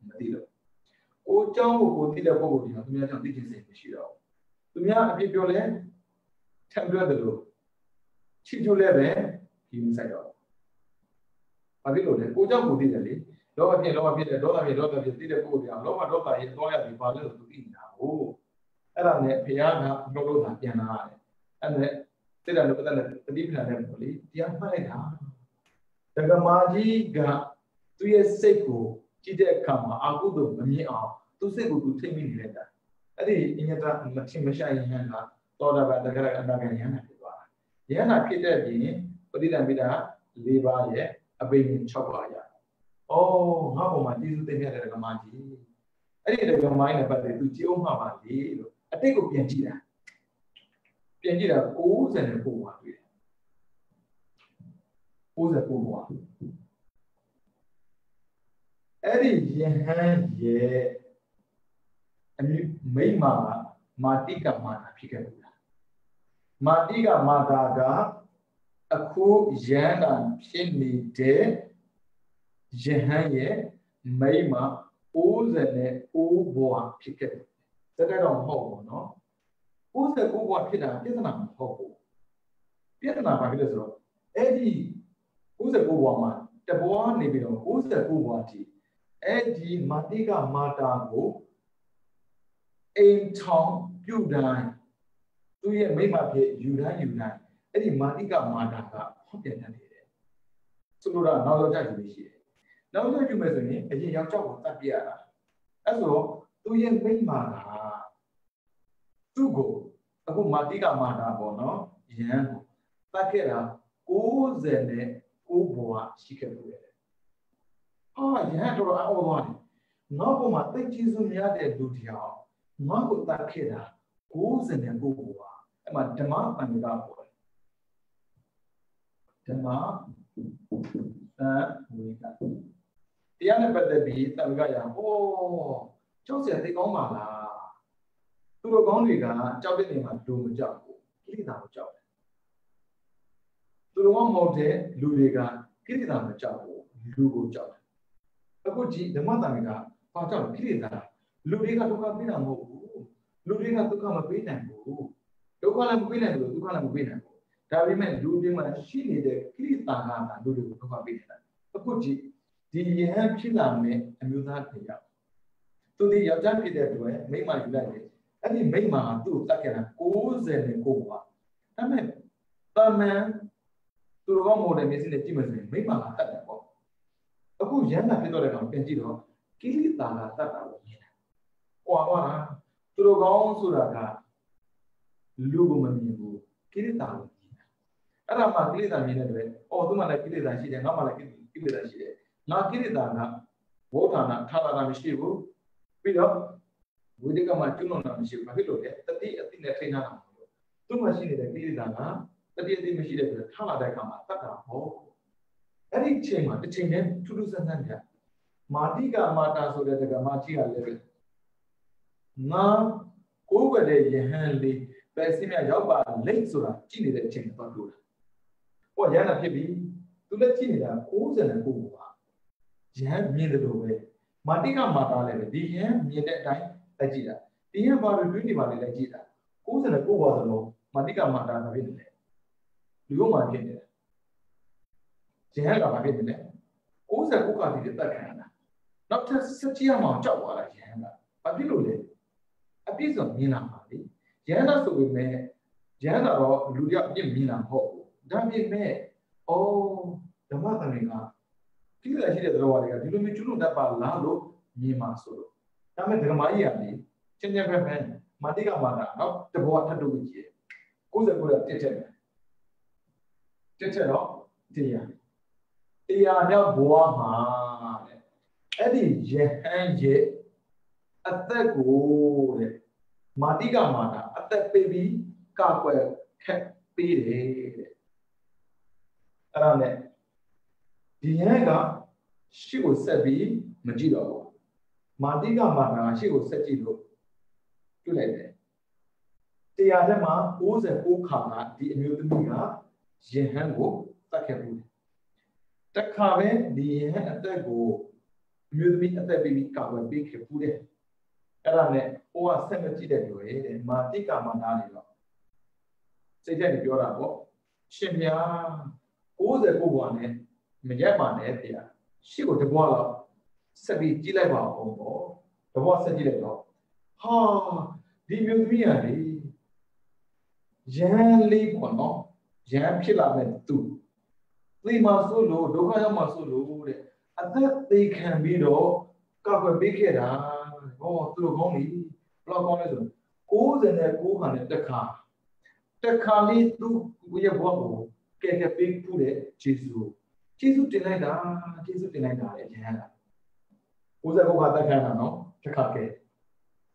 မသိလို့ကိုเจ้าကိုသိတဲ့ပုံကိုဒီမှာသူများကြောင့်သိခြင်းစိတ်မရှိတော့ဘူးသူများအပြစ်ပြောလဲထပ်ပြောတယ်လို့ချစ်ကျိုးလဲပဲ view စိုက်တော့ဘာဖြစ်လို့လဲကိုเจ้าကိုသိတယ်လေလောဘဖြစ်တယ်ဒေါသဖြစ်သိတဲ့ပုံကိုဒီအောင်လောဘဒေါသရဲ့သွားရပြီဘာလဲလို့သူသိနေတာဟုတ်အဲ့ဒါနဲ့ဘုရားကနှုတ်လို့သာပြန်လာရတယ်အဲ့နဲ့စိတ်ဓာတ်နဲ့ပတ်သက်တဲ့တတိပ္ပံနဲ့ပေါ့လေတရားမှတ်လိုက်တာဒကမာကြီးကသူ့ရဲ့စိတ်ကိုကြည့်တဲ့အခါမှာအာဟုတုမမြင်အောင်သူ့စိတ်ကိုသူထိမ့်မိနေလိုက်တာအဲ့ဒီအညတမထင်မရှာရင်ဟန်ကသောတာပန်တဂရအနာဂံယန္တာဖြစ်သွားတာယန္တာဖြစ်တဲ့ပြင်ပဋိသင်္ပိတာ၄ပါးရဲ့အပိဉ္6ပါးရငါ့ပေါ်မှာကျေးဇူးတင်ရတဲ့ဒကမာကြီးအဲ့ဒီဒကမာကြီးနဲ့ပတ်သက်သူကြည့်အောင်မှာပါလေလို့အတိတ်ကိုပြန်ကြည့်တာ69ပါတွေ့တယ်69ပါအဲ့ဒီယဟန်ရဲ့အမိမမာတိကမာတာဖြစ်ခဲ့ဘူးလားမာတိကမာတာကအခုယန္တာဖြစ်နေတဲ့ယဟန်ရဲ့မိမ69ဘဝဖြစ်ခဲ့တယ်တကယ်တော့မဟုတ်ဘူးနော်69ဘဝဖြစ်တာပြဿနာမဟုတ်ဘူးပြဿနာဘာဖြစ်လဲဆိုတော့အဲ့ဒီ69ဘဝမှာတဘဝနေပြီးတော့69ဘဝထိအဲ့ဒီမာတိကမာတာကိုအိမ်ထောင်ပြုတိုင်းသူ့ရဲ့မိမဖြစ်ယူတိုင်းအဲ့ဒီမာတိကမာတာကဟောပြန်တတ်နေတယ်ဆိုလိုတာနောက်တော့ကြည့်လို့ရှိတယ်နောက်တော့ယူမယ်ဆိုရင်အရင်ယောက်ျောက်ကိုတတ်ပြရတာအဲ့ဆိုတော့သူ့ရဲ့မိမကသူ့ကိုအခုမာတိကမာတာပေါ့နော်ယဟန်ကိုတတ်ခဲ့တာ69ဘဝရှိခဲ့လို့ရတယ်ယဟန်တော်အော်သွားတယ်နောက်ဘုံမှာတိတ်ကျေးဇူးများတဲ့လူတရားငါ့ကိုတတ်ခဲ့တာ69ဘဝအဲ့မှာဓမ္မပန္နကပေါ့ဓမ္မဝိကတရားနဲ့ပတ်သက်ပြီးသံဃာရကြောက်စရာသိကောင်းပါလားသူတို့ကောင်းတွေကကြောက်တဲ့နေမှာလူမကြောက်ဘူးကိလေသာကိုကြောက်တယ်သူတို့ကမဟုတ်တဲ့လူတွေကကိလေသာမကြောက်ဘူးလူကိုကြောက်တယ်အခုဒီဓမ္မသံဃာဘာကြောက်ကိလေသာလူတွေကဒုက္ခပေးတာမဟုတ်ဘူးလူတွေကဒုက္ခမပေးနိုင်ဘူးဒုက္ခလည်းမပေးနိုင်ဘူးဒုက္ခလည်းမပေးနိုင်ဘူးဒါပေမဲ့လူတွေမှာရှိနေတဲ့ကိလေသာကလူတွေကိုဒုက္ခပေးနေတာအခုဒီယဟန်ဖြစ်လာမယ့်အမျိုးသားတွေရောက်သူဒီယောက်ျားဖြစ်တဲ့အတွက်မိမယူလိုက်တယ်အဲ့ဒီမိမကသူ့ကိုတတ်ခဲ့တာ69ဘဝဒါပေမဲ့တာမန်သူတို့ကမို့တယ်မျက်စိနဲ့ကြည့်မှဆိုရင်မိမကတတ်တယ်ပေါ့အခုယဟန်ဖြစ်တော့တဲ့ကောင်ပြန်ကြည့်တော့ကိလေသာကတတ်တာကိုမြင်တယ်။ကွာသွားတာသူတို့ကောင်းဆိုတာကလူကိုမမြင်ဘူးကိလေသာကိုမြင်တယ်။အဲ့ဒါမှကိလေသာမြင်တဲ့အတွက်သူမှလည်းကိလေသာရှိတယ်ငါမှလည်းကိလေသာရှိတယ်။ငါကိလေသာကဝဋ္ဌာဏထာတာမရှိဘူးပြီးတော့ဝိတကမှာကျွလွန်တာမရှိဘူးဘာဖြစ်လို့လဲတတိအတိနဲ့ထိန်းထားတာမဟုတ်ဘူး။သူ့မှာရှိနေတဲ့ကိလေသာကတတိအတိမရှိတဲ့အတွက်ထားလာတဲ့အခါမှာတတ်တာဟုတ်။အဲ့ဒီအချိန်မှာတစ်ချိန်တည်းထူးထူးဆန်းဆန်းကြမာတိကမာတာဆိုတဲ့ဒကမာကြီးကလည်းငါကိုယ်ွယ်တဲ့ယဟန်လေးပဲစင်းမြရောက်ပါလိမ့်ဆိုတာကြည့်နေတဲ့အချိန်တော့လို့ဟောယဟန်ဖြစ်ပြီသူလည်းကြည့်နေတာ69ဘဝယဟန်မြင်တယ်လို့ပဲမာတိကမာတာလည်းပဲဒီယဟန်မြင်တဲ့အတိုင်းလက်ကြည့်တာဒီယဟန်ဘာလို့တွေးနေပါလဲလက်ကြည့်တာ69ဘဝဆိုတော့မာတိကမာတာမဖြစ်နေတယ်လူကမှဖြစ်နေတယ်ယဟန်ကမှဖြစ်နေတယ်69ကတည်းကတက်ခံတာနောက်ထပ်ဆက်ကြည့်ရအောင်ကြောက်သွားတာယဟန်ကဘာဖြစ်လို့လဲအပြည့်စုံမြင်လာပါလေယဟန်ဆိုပေမဲ့ယ ရန်တော့လူတယောက်အပြစ်မြင်တာမဟုတ်ဘူးဒါပေမဲ့အော်ဓမ္မတန်တွေကကိလေသာရှိတဲ့သဘောတွေကဒီလိုမျိုးကျွလွန်တတ်ပါလားလို့မြင်မှာဆိုလို့ဒါပေမဲ့ဓမ္မကြီးကနေချင်းချင်းပဲပဲမာတိကမာတာနော်တဘောထပ်ထုတ်ကြည့်69တက်တယ်တက်တော့တရားမြောက်ဘဝမှာတဲ့အဲ့ဒီယဟန်ရဲ့အသက်ကိုတဲ့မာတိကမာတာအသက်ပေးပြီးကောက်ွယ်ခက်ပေးတယ်တဲ့အဲ့ဒါနဲ့ဒီယဟန်ကရှေ့ကိုဆက်ပြီးမကြည့်တော့ဘူးမာတိကမာတာရှေ့ကိုဆက်ကြည့်လို့တွေ့လိုက်တယ်တရားထဲမှာ69ခါကဒီအမျိုးသမီးကယဟန်ကိုတတ်ခဲ့ဘူးတခါပဲဒီယဟန်အသက်ကိုအမျိုးသမီးအသက်ပေးပြီးကောက်ွယ်ပေးခဲ့ဘူးတဲ့အဲ့ဒါနဲ့ဟိုကဆက်မကြည့်တဲ့လူတွေတဲ့မာတိကမာတာတွေတော့စိတ်ထဲပြောတာပေါ့ရှင်ဗျာ69ဘဝနဲ့မရက်ပါနဲ့ဗျာရှေ့ကိုတဘွားတော့ဆက်ပြီးကြည့်လိုက်ပါဦးပေါ့တဘွားဆက်ကြည့်လိုက်တော့ဟာဒီမျိုးသမီးကလေရန်လေးပေါ့နော်ရန်ဖြစ်လာမဲ့သူသိမှဆိုလို့ဒုက္ခရောက်မှဆိုလို့တဲ့အသက်သေးခံပြီးတော့ကောက်ွယ်ပေးခဲ့တာဟောသူတို့ကောင်းပြီဘလောက်ကောင်းလဲဆို69ခါနဲ့တစ်ခါလေးသူ့ရဲ့ဘဝကိုကဲပေးဖို့တဲ့ဂျေစုတင်လိုက်တာလေရဟန်းက69ခါတက်ခံတာနော်တစ်ခါကဲ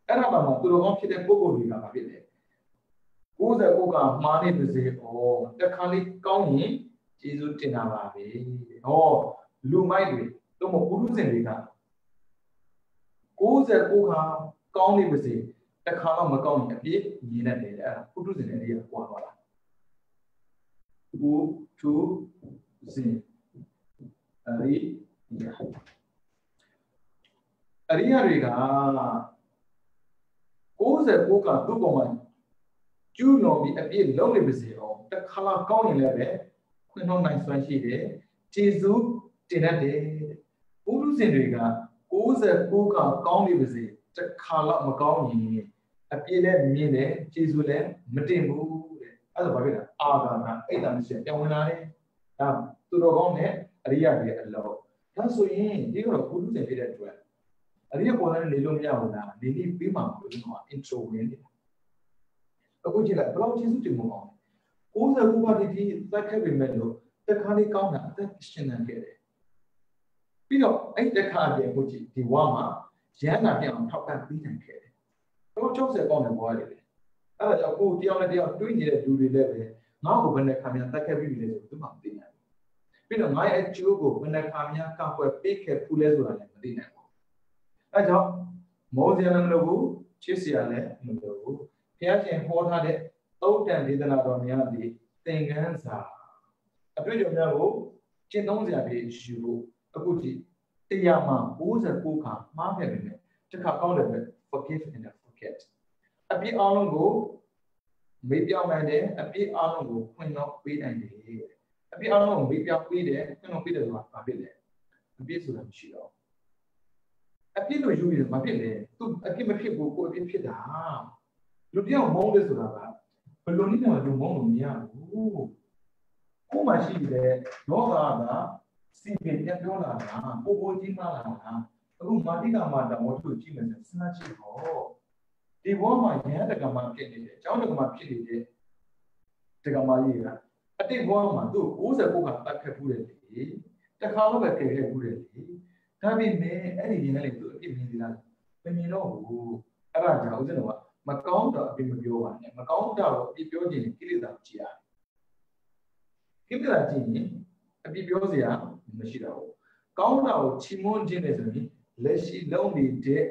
အဲ့ဒါမှသူတို့ကောင်းဖြစ်တဲ့ပုဂ္ဂိုလ်တွေကဘာဖြစ်လဲ69ကမှားနေပါစေဩတစ်ခါလေးကောင်းရင်ဂျေစုတင်တာပါပဲဟောလူမိုက်တွေတို့မပုရုဇဉ်တွေက69ခါကောင်းနေပါစေတစ်ခါတော့မကောင်းရင်အပြည့်မြင်တတ်တယ်အဲ့ဒါပုရုဇဉ်တွေကွာသွားတာပုထုဇဉ်အရိယာတွေက69ကသူ့ပေါ်မှာကျူးလွန်ပြီးအပြည့်လုံးနေပါစေတော့တစ်ခါလောက်ကောင်းရင်လည်းပဲခွင့်တော်နိုင်စွမ်းရှိတယ်ကျေးဇူးတင်တတ်တယ်ပုရုဇဉ်တွေက69ကကောင်းနေပါစေတစ်ခါလောက်မကောင်းရင်အပြည့်လည်းမြင်တယ်ကျေးဇူးလည်းမတင်ဘူးတဲ့အဲ့ဒါဘာဖြစ်လဲအာဂါကအိတ်တမရှိပြောင်းဝင်လာတယ်ဒါသူတော်ကောင်းနဲ့အရိယာတွေအလောဒါဆိုရင်ဒီကတော့ပုရုဇဉ်ဖြစ်တဲ့အတွက်အရိယာပေါ်လာနေလို့မရဘူးလားနေနေပြီးမှဘယ်လို intro ဝင်နေတာအခုကြည့်လိုက်ဘယ်လောက်ကျေးဇူးတင်မအောင်69ပါးဒီသက်ခဲ့ပေမဲ့လို့တစ်ခါလေးကောင်းတာအသက်ရှင်နေခဲ့တယ်ပြီးတော့အဲ့တစ်ခါပြန်ကိုကြည့်ဒီဝါမှာရဟန္တာပြန်အောင်ထောက်ပံ့ပြီးနိုင်ခဲ့တယ်တော့60ကောင်းတယ်ဘွားတွေလေအဲ့ဒါကြောင့်ကိုတယောက်နဲ့တယောက်တွေးနေတဲ့လူတွေလည်းပဲငါ့ကိုဘယ်နဲ့ခါများတက်ခဲ့ပြီလဲဆိုသူမှမသိနိုင်ဘူးပြီးတော့ငါရဲ့အကျိုးကိုဘယ်နဲ့ခါများကောက်ွယ်ပေးခဲ့ဖူးလဲဆိုတာလည်းမသိနိုင်ဘူးအဲ့ကြောင့်မောဇေလည်းမလုပ်ဘူးချစ်စရာလည်းမလုပ်ဘူးဘုရားရှင်ဟောထားတဲ့သုတ်တန်ဒေသနာတော်များသည်သင်ခန်းစာအတွေ့အကြုံများကိုကျင့်သုံးစရာတွေယူဖို့အခုကြည့်တရားမှာ69ခါမှားခဲ့ပြီလေတစ်ခါကောင်းတယ်ပဲ forgive and forget အပြစ်အလုံးကိုမေ့ပြောင်းနိုင်တယ်အပြစ်အလုံးကိုခွင့်တော့ပေးနိုင်တယ်အပြစ်အလုံးကိုမေ့ပြောင်းပေးတယ်ခွင့်တော့ပေးတယ်ဆိုတာဘာဖြစ်လဲအပြစ်ဆိုတာမရှိတော့အပြစ်လို့ယူရင်မဖြစ်လေသူအပြစ်မဖြစ်ဘူးကိုအပြစ်ဖြစ်တာလူတယောက်မုန်းတယ်ဆိုတာကဘယ်လိုနည်းနဲ့လူမုန်းလို့မရဘူးကိုမှရှိတယ်လောကကစီပင်ပြောလာတာပိုကြီးမှလာတာအခုမာတိကမာတာဝတ္ထုကြည့်မယ်ဆိုစဉ်းစားကြည့်တော့ဒီဘောမှာရဟန်းတက္ကမဖြစ်နေတယ်အကြောင်းတက္ကမဖြစ်နေတဲ့တက္ကမကြီးကအတိတ်ဘောမှာသူ့69ခါတတ်ခဲ့ဘူးတယ်လေတခါတော့ပဲကယ်ခဲ့ဘူးတယ်လေဒါပေမဲ့အဲ့ဒီရင်းနဲ့သူအပြစ်မြင်နေတာမမြင်တော့ဘူးအဲ့ဒါကြောင့်ဦးဇင်းတော်ကမကောင်းတော့အပြစ်မပြောပါနဲ့မကောင်းတော့အပြစ်ပြောခြင်းကိလေသာကြည့်ရတယ်ကိလေသာကြည့်ရင်အပြစ်ပြောစရာမရှိတော့ဘူးကောင်းတာကိုချီးမွမ်းခြင်းနဲ့ဆိုရင်လက်ရှိလုံးနေတဲ့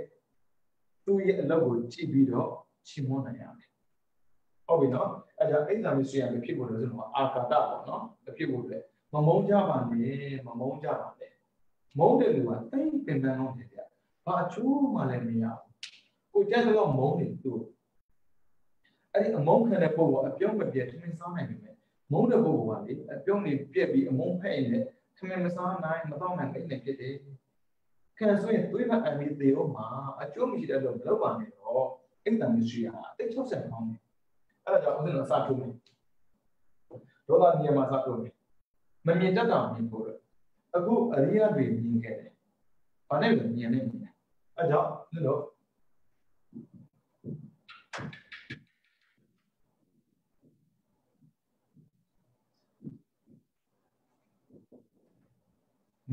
သူ့ရဲ့အလုပ်ကိုကြည့်ပြီးတော့ချီးမွမ်းနိုင်ရတယ်ဟုတ်ပြီနော်အဲ့ဒါအိမ်သာမရှိရမဖြစ်ဖို့လို့ဆိုတော့အာကာတပေါ့နော်မဖြစ်ဖို့လေမမုန်းကြပါနဲ့မမုန်းကြပါနဲ့မုန်းတဲ့လူကတိတ်ပင်ပန်းလုံးနေကြဘာအချိုးမှလည်းမရဘူးကိုကြက်တော့မုန်းနေသူအဲ့ဒီအမုန်းခံတဲ့ပုဂ္ဂိုလ်အပြုံးမပြတ်ထမင်းစားနိုင်ပြီမဲ့မုန်းတဲ့ပုဂ္ဂိုလ်ကလေအပြုံးနေပြက်ပြီးအမုန်းဖက်ရင်လည်းထမင်းမစားနိုင်မတော့နိုင်နေဖြစ်တယ်ခံဆိုရင်တွေးမှအမိသေးအောင်မှာအကျိုးမရှိတဲ့လို့မလုပ်ပါနဲ့တော့အိမ်တန်မရှိရအသက်60ပေါင်း အဲ့ဒါကြောင့်ဦးဇင်းတို့စထုတ်မယ်ဒေါသနေရာမှာစထုတ်မယ်မမြင်တတ်တာမြင်ဖို့တော့အခုအရိယတွေမြင်ခဲ့တယ်ဘာနဲ့လဲမြင်နေမြင်အဲ့ကြောင့်ဦးဇင်းတို့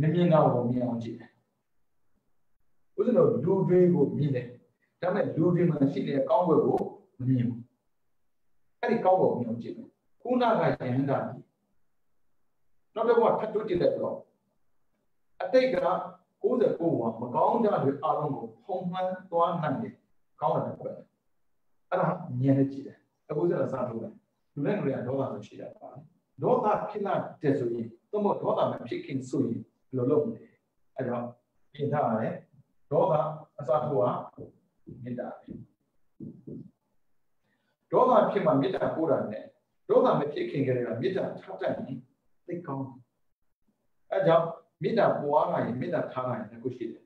မမြင်တော့ဘူးမြင်အောင်ကြည့်တယ်ဦးဇင်းတို့လူတွေကိုမြင်တယ်ဒါပေမဲ့လူတွေမှာရှိတဲ့ကောင်းဘက်ကိုမမြင်ဘူးအဲ့ဒီကောင်းဘက်ကိုမြင်အောင်ကြည့်တယ်ခုနကယဟန္တာကြီးနောက်တစ်ခါထပ်တိုးကြည့်လိုက်တော့အတိတ်က69ဘဝမကောင်းကြတဲ့အာရုံကိုဖုံးမှန်းသွားနိုင်တယ်ကောင်းတယ်ပဲအဲ့ဒါမြင်နေကြည့်တယ်အခုစစထုတ်တယ်လူနဲ့လူတွေကဒေါသဆိုရှိတာပါဒေါသဖြစ်လာတဲ့ဆိုရင်တော့မဒေါသမဖြစ်ခင်ဆိုရင်ဘယ်လိုလုပ်မလဲအဲ့တော့ပြင်ထားရတယ်ဒေါသအစထုတ်ကမေတ္တာဒေါသဖြစ်မှမေတ္တာပို့တာနဲ့ဒေါသမဖြစ်ခင်ကလေးကမေတ္တာထားတတ်ရင်သိကောင်းအဲကြောင့်မေတ္တာပွားလာရင်မေတ္တာထားလာရင်လည်းကိုရှိတယ်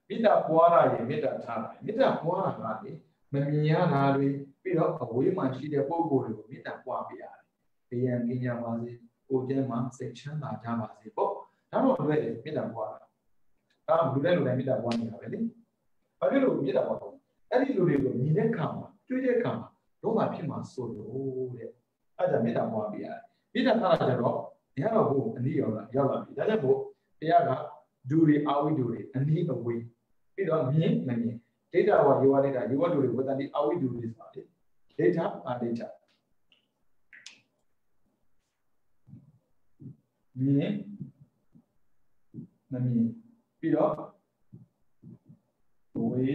မေတ္တာပွားလာရင်မေတ္တာထားလာမေတ္တာပွားလာတာလေမမြင်ရတာတွေပြီးတော့အဝေးမှာရှိတဲ့ပုံကိုယ်တွေကိုမေတ္တာပွားပေးရတယ်။ဘေးရန်ကင်းကြပါစေ၊ကိုယ်ကျမ်းမှာစိတ်ချမ်းသာကြပါစေပေါ့။ဒါတော့တွေ့တယ်မေတ္တာပွားတာ။ဒါလူတိုင်းမေတ္တာပွားနေတာပဲလေ။ဘာဖြစ်လို့မေတ္တာပွားတော့အဲ့ဒီလူတွေကိုမြင်တဲ့အခါမှာတွေ့တဲ့အခါမှာဒေါသဖြစ်မှာစိုးလို့တဲ့။အဲ့ဒါမေတ္တာပွားပေးရတယ်။မေတ္တာထားတာကြတော့ဘုရားတော်ဘုအနည်းရောက်လာပြီ။ဒါကြောင့်မို့ဘုရားကဒူတွေအာဝိဒူတွေအနည်းအဝေးပြီးတော့မြင်မမြင်ဒိဋ္ဌဝါယောဝဒိဋ္ဌယောဝဒူတွေဝတ္တတိအာဝိဒူတွေဆိုတာလေဒိဋ္ဌအာဒိဋ္ဌမြင်မမြင်ပြီးတော့ဝေ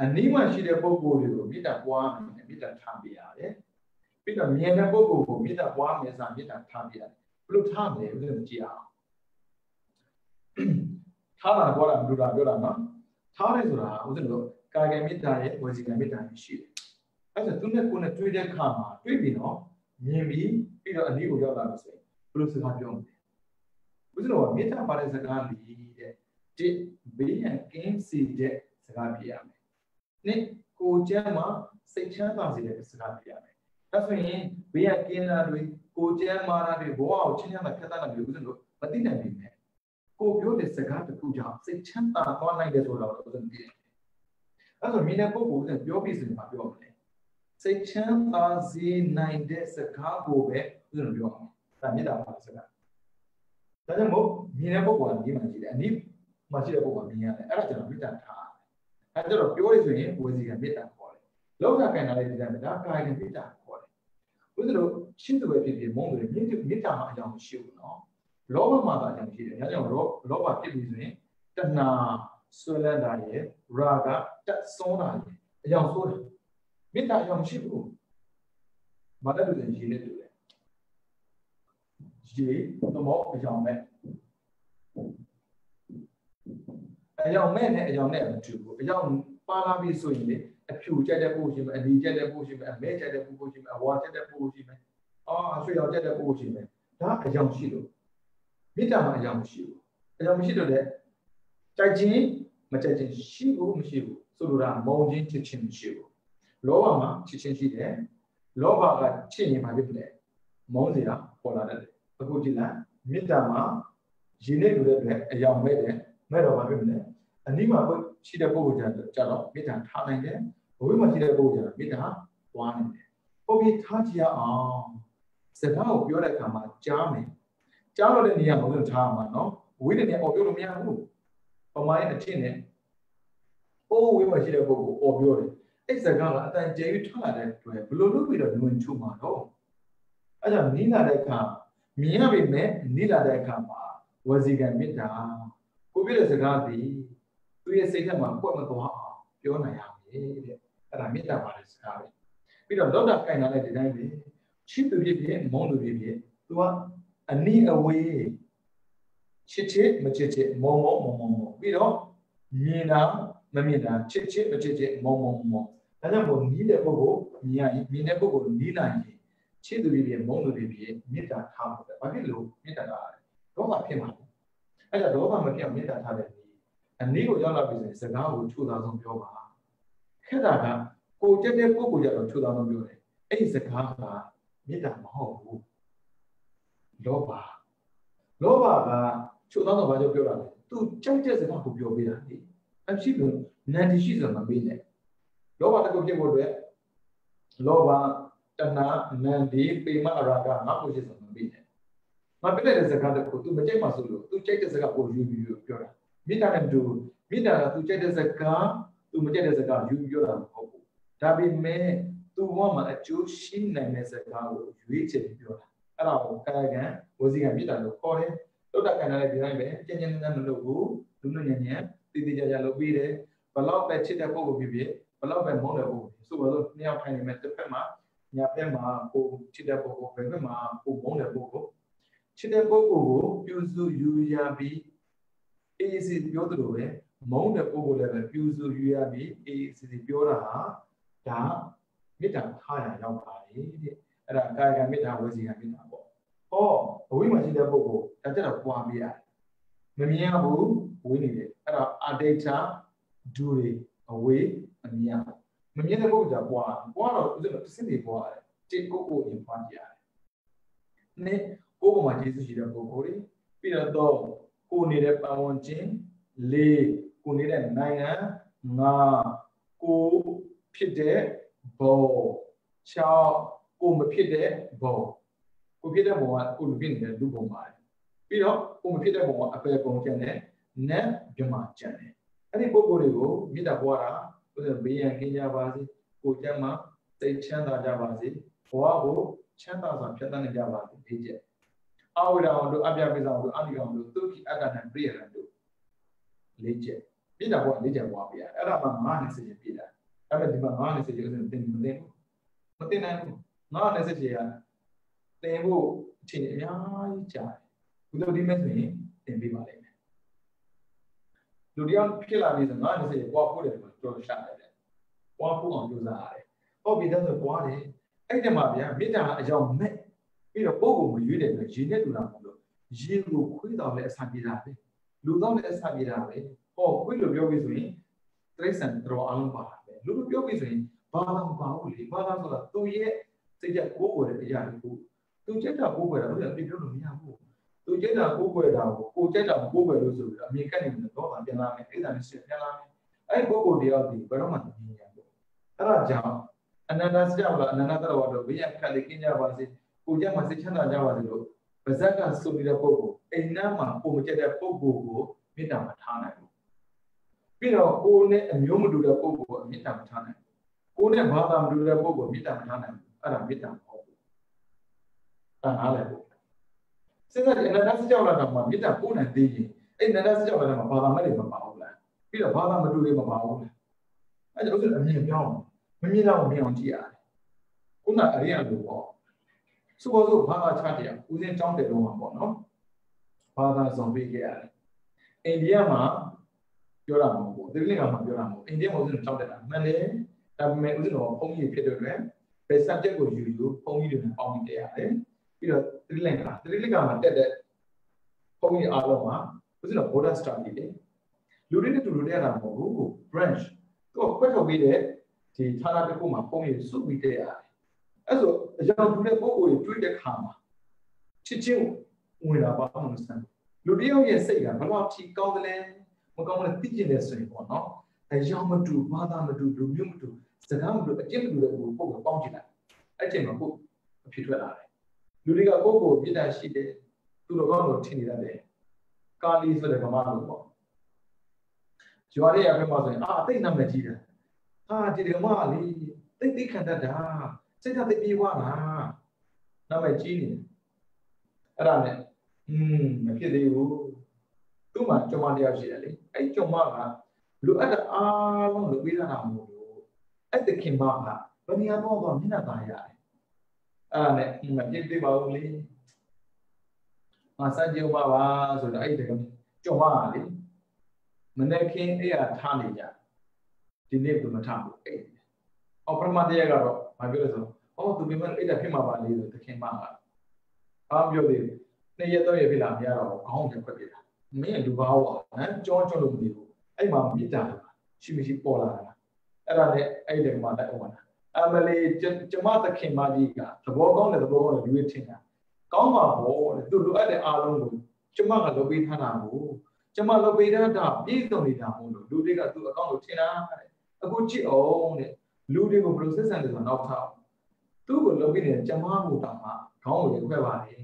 အနည်းမှရှိတဲ့ပုဂ္ဂိုလ်တွေကိုမေတ္တာပွားမယ်မေတ္တာထားပေးရတယ်ပြီးတော့မြင်တဲ့ပုဂ္ဂိုလ်ကိုမေတ္တာပွားမယ်ဆိုတာမေတ္တာထားပေးရတယ်ဘယ်လိုထားမလဲဦးဇင်းကြည့်အောင်ထားတာပေါ်တာဘယ်လိုပြောတာနော်ထားတယ်ဆိုတာဦးဇင်းတို့ကာယမေတ္တာရဲ့ဝစီကမေတ္တာရှိတယ်အဲ့ဒါသူနဲ့ကိုယ်နဲ့တွေ့တဲ့အခါမှာတွေ့ပြီနော်မြင်ပြီးတော့အနည်းကိုရောက်လာလို့ဆိုရင်ဘယ်လိုစကားပြောမလဲဦးဇင်းတို့ကမေတ္တာပါတဲ့စကားလီတဲ့တစ်ဘေးရန်ကင်းစီတဲ့စကားပြရမယ်နှစ်ကိုယ်ကျမ်းမှာစိတ်ချမ်းသာစေတဲ့စကားပြရမယ်ဒါဆိုရင်ဘေးရန်ကင်းတာတွေကိုယ်ကျမ်းမာတာတွေဘဝကိုချမ်းသာဖြတ်သန်းတာတွေဦးဇင်းတို့မသိနိုင်ဘူးနဲ့ကိုပြောတဲ့စကားတစ်ခုကြောင့်စိတ်ချမ်းသာသွားနိုင်တယ်ဆိုတော့ဦးဇင်းသိတယ်အဲဆိုမြင်တဲ့ပုဂ္ဂိုလ်ကပြောပြီးဆိုရင်မပြောဘူးလေစိတ်ချမ်းသာစေနိုင်တဲ့စကားကိုပဲဦးဇင်းပြောအောင်ဒါမေတ္တာပါစကားဒါကြောင့်မို့မြင်တဲ့ပုဂ္ဂိုလ်ကဒီမှာရှိတယ်အနည်းမှရှိတဲ့ပုဂ္ဂိုလ်ကမြင်ရတယ်အဲ့ဒါကျွန်တော်မေတ္တာထားအဲကျတော့ပြောရဆိုရင်ဝစီကမေတ္တာခေါ်တယ်လောကကန်တာလေးဒီတိုင်းဒါကာယကမေတ္တာခေါ်တယ်ဦးဇင်းတို့ရှင်းသူပဲဖြစ်ဖြစ်မုန်းတယ်မေတ္တာမှာအကြောင်းမရှိဘူးနော်လောဘမှာအကြောင်းရှိတယ်ဒါကြောင့်လောဘဖြစ်ပြီဆိုရင်တဏှာဆွဲလန်းတာရဲ့ရာဂတက်ဆုံးတာရဲ့အကြောင်းဆိုးတယ်မေတ္တာအကြောင်းမရှိဘူးဘာလို့လဲရေနဲ့တူတယ်ရေတော့အကြောင်းမဲ့အကြောင်းမဲ့နဲ့အကြောင်းနဲ့မတူဘူးအကြောင်းပါလာပြီဆိုရင်လေအဖြူကြက်တဲ့ပို့ရှိမယ်အနီကြက်တဲ့ပို့ရှိမယ်အမဲကြက်တဲ့ပို့ရှိမယ်အဝါကြက်တဲ့ပို့ရှိမယ်အဆွေရောကြက်တဲ့ပို့ရှိမယ်ဒါအကြောင်းရှိလို့မေတ္တာမှာအကြောင်းမရှိဘူးအကြောင်းမရှိတော့တဲ့ကြိုက်ခြင်းမကြိုက်ခြင်းရှိဘူးမရှိဘူးဆိုလိုတာမုန်းခြင်းချစ်ခြင်းမရှိဘူးလောဘမှာချစ်ခြင်းရှိတယ်လောဘကချစ်ရင်ဘာဖြစ်လဲမုန်းစရာပေါ်လာတယ်အခုကြည့်လိုက်မေတ္တာမှာရေနဲ့တူတဲ့အတွက်အကြောင်းမဲ့တယ်မဲ့တော့ဘာဖြစ်လဲအနိမရှိတဲ့ပုဂ္ဂိုလ်ကြတော့မေတ္တာထားနိုင်တယ်ဘဝမှာရှိတဲ့ပုဂ္ဂိုလ်ကြတော့မေတ္တာပွားနိုင်တယ်ပုံပြီးထားကြအောင်စကားကိုပြောတဲ့အခါမှာကြားမယ်ကြားလို့တဲ့နေရာမှာလို့ထားမှာနော်ဝိနည်းနဲ့អော်ပြောလို့မရဘူးပမာရဲ့အထင်နဲ့အိုးဝိမှာရှိတဲ့ပုဂ္ဂိုလ်អော်ပြောတယ်အဲ့စကားကအတန်ကျဲပြီးထွက်လာတဲ့အတွက်ဘယ်လိုလုပ်ပြီးတော့ညွှန်ချုပ်မှာတော့အဲ့ကြောင့်နီးလာတဲ့အခါမြင်ရပေမဲ့နီးလာတဲ့အခါမှာဝစီကံမေတ္တာကိုပြတဲ့စကားဒီသူရဲ့စိတ်ထဲမှာပွက်မသွားအောင်ပြောနိုင်ရမယ်တဲ့အဲ့ဒါမေတ္တာပါတဲ့စကားပဲပြီးတော့လောကကိုင်လာတဲ့ဒီတိုင်းပဲချစ်သူဖြစ်ဖြစ်မုန်းသူဖြစ်ဖြစ်သူကအနည်းအဝေးချစ်ချစ်မချစ်ချစ်မုံပြီးတော့မြင်တာမမြင်တာချစ်ချစ်မချစ်ချစ်မုံဒါကြောင့်မို့နီးတဲ့ပုဂ္ဂိုလ်မြင်ရရင်မြင်တဲ့ပုဂ္ဂိုလ်နီးနိုင်ရင် ချစ်သူဖြစ်ဖြစ်မုန်းသူဖြစ်ဖြစ်မေတ္တာထားမှာပဲဘာဖြစ်လို့မေတ္တာထားတယ်ဒေါသဖြစ်မှာအဲ့ဒါဒေါသမဖြစ်အောင်မေတ္တာထားတယ်အနည်းကိုရောက်လာပြီဆိုရင်စကားကိုချိုးသားဆုံးပြောပါခက်တာကကိုကြက်တဲ့ပုဂ္ဂိုလ်ကြတော့ချိုးသားဆုံးပြောတယ်အဲ့ဒီစကားကမေတ္တာမဟုတ်ဘူးလောဘကချိုးသားဆုံးဘာကြောင့်ပြောတာလဲသူကြိုက်တဲ့စကားကိုပြောပေးတာလေအဖြစ်လို့နန္ဒီရှိဆိုမှပေးတယ်လောဘတကူဖြစ်ဖို့အတွက်လောဘတဏှာနန္ဒီပေမအရာကငါ့ကိုရှိဆိုမှပေးတယ်ငါပြတဲ့စကားတခုသူမကြိုက်မှဆိုလို့သူကြိုက်တဲ့စကားကိုယူပြီးပြောတာမေတ္တာနဲ့တူမေတ္တာကသူကြိုက်တဲ့စကားသူမကြိုက်တဲ့စကားယူပြောတာမဟုတ်ဘူးဒါပေမဲ့သူဘဝမှာအကျိုးရှိနိုင်တဲ့စကားကိုရွေးချယ်ပြီးပြောတာအဲ့ဒါကိုကာယကံဝစီကံမေတ္တာလို့ခေါ်တယ်လောကကံလည်းဒီတိုင်းပဲကျဉ်းကျဉ်းနဲ့မလုပ်ဘူးလူနဲ့ညံ့ညံ့တည်တည်ကြကြလုပ်ပြီးတယ်ဘလောက်ပဲချစ်တဲ့ပုဂ္ဂိုလ်ဖြစ်ဖြစ်ဘလောက်ပဲမုန်းတဲ့ပုဂ္ဂိုလ်ဆိုတော့နှစ်ယောက်ထိုင်နေမဲ့တစ်ဖက်မှာညာဘက်မှာကိုချစ်တဲ့ပုဂ္ဂိုလ်ဘယ်ဘက်မှာကိုမုန်းတဲ့ပုဂ္ဂိုလ်ချစ်တဲ့ပုဂ္ဂိုလ်ကိုပြုစုယူရပြီးအေးစီပြောသလိုပဲမုန်းတဲ့ပုဂ္ဂိုလ်လည်းပဲပြုစုယူရပြီးအေးစီပြောတာဟာဒါမေတ္တာထားရရောက်ပါတယ်တဲ့အဲ့ဒါကာယကံမေတ္တာဝစီကံမေတ္တာပေါ့ဟောအဝိမှာရှိတဲ့ပုဂ္ဂိုလ်ဒါကြတော့ပွားပြရတယ်မမြင်ရဘူးဝိနေတယ်အဲ့ဒါအတိတ်ချဒူတွေအဝေးအမြင်မမြင်တဲ့ပုဂ္ဂိုလ်ကပွားတော့ဥစ္စာတစ်စင်းတွေပွားတယ်တိတ်ကိုရင်ပွားကြရတယ်နှစ်ကိုယ်ပေါ်မှာကျေးဇူးရှိတဲ့ပုဂ္ဂိုလ်တွေပြီးတော့ကိုနေတဲ့ပတ်ဝန်းကျင်လေးကိုနေတဲ့နိုင်ငံငါကိုဖြစ်တဲ့ဘုံ6ကိုမဖြစ်တဲ့ဘုံကိုဖြစ်တဲ့ဘုံကကိုလူဖြစ်နေတဲ့လူဘုံပါတယ်ပြီးတော့ကိုမဖြစ်တဲ့ဘုံကအပယ်ဘုံကျန်တယ်နတ်မြမကျန်တယ်အဲ့ဒီပုဂ္ဂိုလ်တွေကိုမေတ္တာပွားတာဥစ္စာဘေးရန်ကင်းကြပါစေကိုကျမ်းမှာစိတ်ချမ်းသာကြပါစေဘဝကိုချမ်းသာစွာဖြတ်သန်းနိုင်ကြပါစေဒီချက်အဝိဒါဝတို့အပြပိဆောင်တို့အနိကောင်တို့သုခိအတ္တနဲ့ပြည့်ရံတို့၄ချက်မေတ္တာပွား၄ချက်ပွားပြရအဲ့ဒါမှ920ချက်ပြည့်တာအဲ့ဒါဒီမှာ920ချက်ဥစ္စာသင်မသိနိုင်ဘူး920ချက်ကသင်ဖို့အချိန်အများကြီးကြာတယ်ဘုလိုဒီမဲ့ဆိုရင်သင်ပေးပါလိမ့်မယ်လူတယောက်ဖြစ်လာပြီဆို920ချက်ပွားဖို့တယ်ဆိုတော့ရှာတယ်ပွားဖို့အောင်ကြိုးစားရတယ်ဟုတ်ပြီဒါဆိုပွားတယ်အဲ့ဒီမှာဗျာမေတ္တာအကြောင်းမဲ့ပြီးတော့ပုံကိုမရွေးတယ်ဆိုရေနဲ့တူတာမဟုတ်လို့ရေကိုခွေးတော်လည်းအဆန်ပြေတာပဲလူတော်လည်းအဆန်ပြေတာပဲဟောခွေးလို့ပြောပြီးဆိုရင်တိရစ္ဆာန်တော်အလုံးပါပဲလူလို့ပြောပြီးဆိုရင်ဘာသာမပါဘူးလေဘာသာဆိုတာသူရဲ့စိတ်ကြကိုးကွယ်တဲ့အရာတွေကိုသူကြက်တာကိုးကွယ်တာလို့ပြပြောလို့မရဘူးသူကြက်တာကိုးကွယ်တာကိုကြက်တာကိုးကွယ်လို့ဆိုပြီးအမြင်ကတ်နေတယ်တော့ပြန်လာမယ်အိဒါနဲ့ဆက်ပြန်လာမယ်အဲ့ပုဂ္ဂိုလ်တယောက်ဒီဘယ်တော့မှမမြင်ရဘူးအဲ့ဒါကြောင့်အနန္တစကြောင့်လားအနန္တတရဝတော်ဘေးရခက်လေးကင်းကြပါစေကိုကြက်မှာစိတ်ချမ်းသာကြပါစေလို့ပါဇက်ကဆိုနေတဲ့ပုဂ္ဂိုလ်အိမ်နားမှာပုံမကျတဲ့ပုဂ္ဂိုလ်ကိုမေတ္တာမထားနိုင်ဘူးပြီးတော့ကိုယ်နဲ့အမျိုးမတူတဲ့ပုဂ္ဂိုလ်ကိုမေတ္တာမထားနိုင်ဘူးကိုယ်နဲ့ဘာသာမတူတဲ့ပုဂ္ဂိုလ်မေတ္တာမထားနိုင်ဘူးအဲ့ဒါမေတ္တာမဟုတ်ဘူးအဲ့ဒါလည်းပေါ့စဉ်းစားကြည့်အနန္တစကြောင့်လားတော့မေတ္တာပို့နိုင်သေးရင်အဲ့အနန္တစကြောင့်လည်းဘာသာမဲ့တွေမပါဘူးလားပြီးတော့ဘာသာမတူတွေမပါဘူးလားအဲ့ဒါဥစ္စာအမြင်ပြောင်းမမြင်တော့မြင်အောင်ကြည့်ရတယ်ခုနအရိယာလိုပေါ့ဆိုတော့ဘာသာချတရားဦးစင်းကြောင်းတယ်တော့မှာပေါ့နော်ဘာသာဆောင်ပေးခဲ့ရတယ်အိန္ဒိယမှာပြောတာမဟုတ်ဘူးသီရိလင်္ကာမှာပြောတာမဟုတ်အိန္ဒိယမှာဦးစင်းကြောင်းတယ်တာမှန်တယ်ဒါပေမဲ့ဦးစင်းတော့ဘုန်းကြီးဖြစ်တဲ့အတွက်ဘယ် subject ကိုယူဘုန်းကြီးတွေနဲ့ပေါင်းပြီးတက်ရတယ်ပြီးတော့သီရိလင်္ကာမှာတက်တဲ့ဘုန်းကြီးအားလုံးမှာဦးစင်းတော့ Buddha study လေလူတွေနဲ့တူတူတက်ရတာမဟုတ်ဘူး branch တော့ခွဲထုတ်ပြီးတဲ့ဒီဌာနတစ်ခုမှာဘုန်းကြီးစုပြီးတက်ရတယ်အဲ့ဆိုအကြောင်းတူတဲ့ပုဂ္ဂိုလ်တွေတွေ့တဲ့ခါမှာချစ်ချင်းဝင်လာပါမှမစမ်းလူတယောက်ရဲ့စိတ်ကဘယ်လောက်ထိကောင်းတယ်လဲမကောင်းဘူးလဲသိကျင်တယ်ဆိုရင်ပေါ့နော်အကြောင်းမတူဘာသာမတူလူမျိုးမတူစကားမတူအကျင့်မတူတဲ့ပုဂ္ဂိုလ်ကိုပေါင်းကြည့်လိုက်အဲ့ချိန်မှာကိုယ်အဖြစ်ထွက်လာတယ်လူတွေကကိုယ့်ကိုပြစ်တာရှိတယ်သူတို့ကောင်းလို့ထင်နေတယ်ကာလီဆိုတဲ့ဗမာလိုပေါ့ကျွားရရဖက်မှာဆိုရင်အသိနာမည်ကြီးတယ်ဒီဓမ္မလေးသိခံတတ်တာစိတ်ဓာတ်သိပြေးသွားတာနာမည်ကြီးနေအဲ့ဒါနဲ့မဖြစ်သေးဘူးသူ့မှာကြုံမတရားရှိတယ်လေအဲ့ကြုံမကလူအပ်တဲ့အားလုံးလူပေးတာမဟုတ်ဘူးအဲ့တခင်မကဘယ်နေရာတော့မျက်နှာသာရတယ်အဲ့ဒါနဲ့မဖြစ်သေးပါဘူးလေစကြဝဠာပါဆိုတော့အဲ့ဒီကကြုံမကလေမနေ့ခင်းအဲ့ရထားနေကြဒီနေ့ဘယ်မှာထားဘူးအဲ့ပရမတရားကတော့ဘာပြောလဲဆို哦，သူပြင်မဲ့အဲ့ဒါဖြစ်မှာပါလေဆိုတခင်မကအားပြောသေးတယ်နှစ်ရက်တော့ရဖြစ်လာမရတော့ခေါင်းနဲ့ခွက်ပြတာမင်းလူဘာဝဟမ်ကြောလို့မသိဘူးအဲ့မှာမြစ်တာရှိမရှိပေါ်လာတာအဲ့ဒါနဲ့အဲ့ဒီမှာတက်အောင်တာအမလီကျမသခင်မကြီးကသဘောကောင်းတဲ့သဘောကောင်းတဲ့လူတွေထင်တာကောင်းပါဘောတဲ့သူလိုအပ်တဲ့အားလုံးကိုကျမကလုပ်ပေးထားတာကိုကျမလုပ်ပေးထားတာပြည့်စုံနေတာမို့လို့လူတွေကသူ့အကောင့်ကိုထင်တာတဲ့အခုကြည့်အောင်တဲ့လူတွေကိုဘယ်လိုဆက်ဆံတယ်ဆိုတော့နောက်ထားသူ့ကိုလုပ်ပေးနေတဲ့ကျမကိုတောင်မှခေါင်းကိုခွဲပါတယ်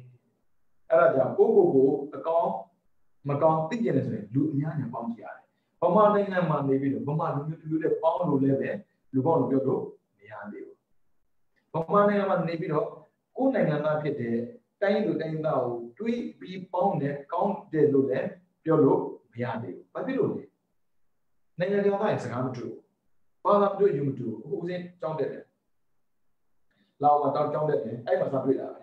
အဲ့ဒါကြောင့်ကိုအကောင့်မကောင်းသိကျင်တယ်ဆိုရင်လူအများကြီးပေါင်းကြရတယ်ဗမာနိုင်ငံမှာနေပြီးတော့ဗမာလူမျိုးတူတဲ့ပေါင်းလို့လည်းပဲလူပေါင်းလို့ပြောလို့မရသေးဘူးဗမာနိုင်ငံမှာနေပြီးတော့ကိုယ်နိုင်ငံသားဖြစ်တဲ့တိုင်းလူတိုင်းသားကိုတွေးပြီးပေါင်းတဲ့ကောင်းတယ်လို့လည်းပြောလို့မရသေးဘူးဘာဖြစ်လို့လဲနိုင်ငံတော်သားရဲ့စကားမတူဘာသာမတူယူမတူအခုဦးစင်းကြောင်းတက်တယ်လာအောင်တောင်းကြောင်းတက်တယ်အဲ့မှာစတွေ့တာပဲ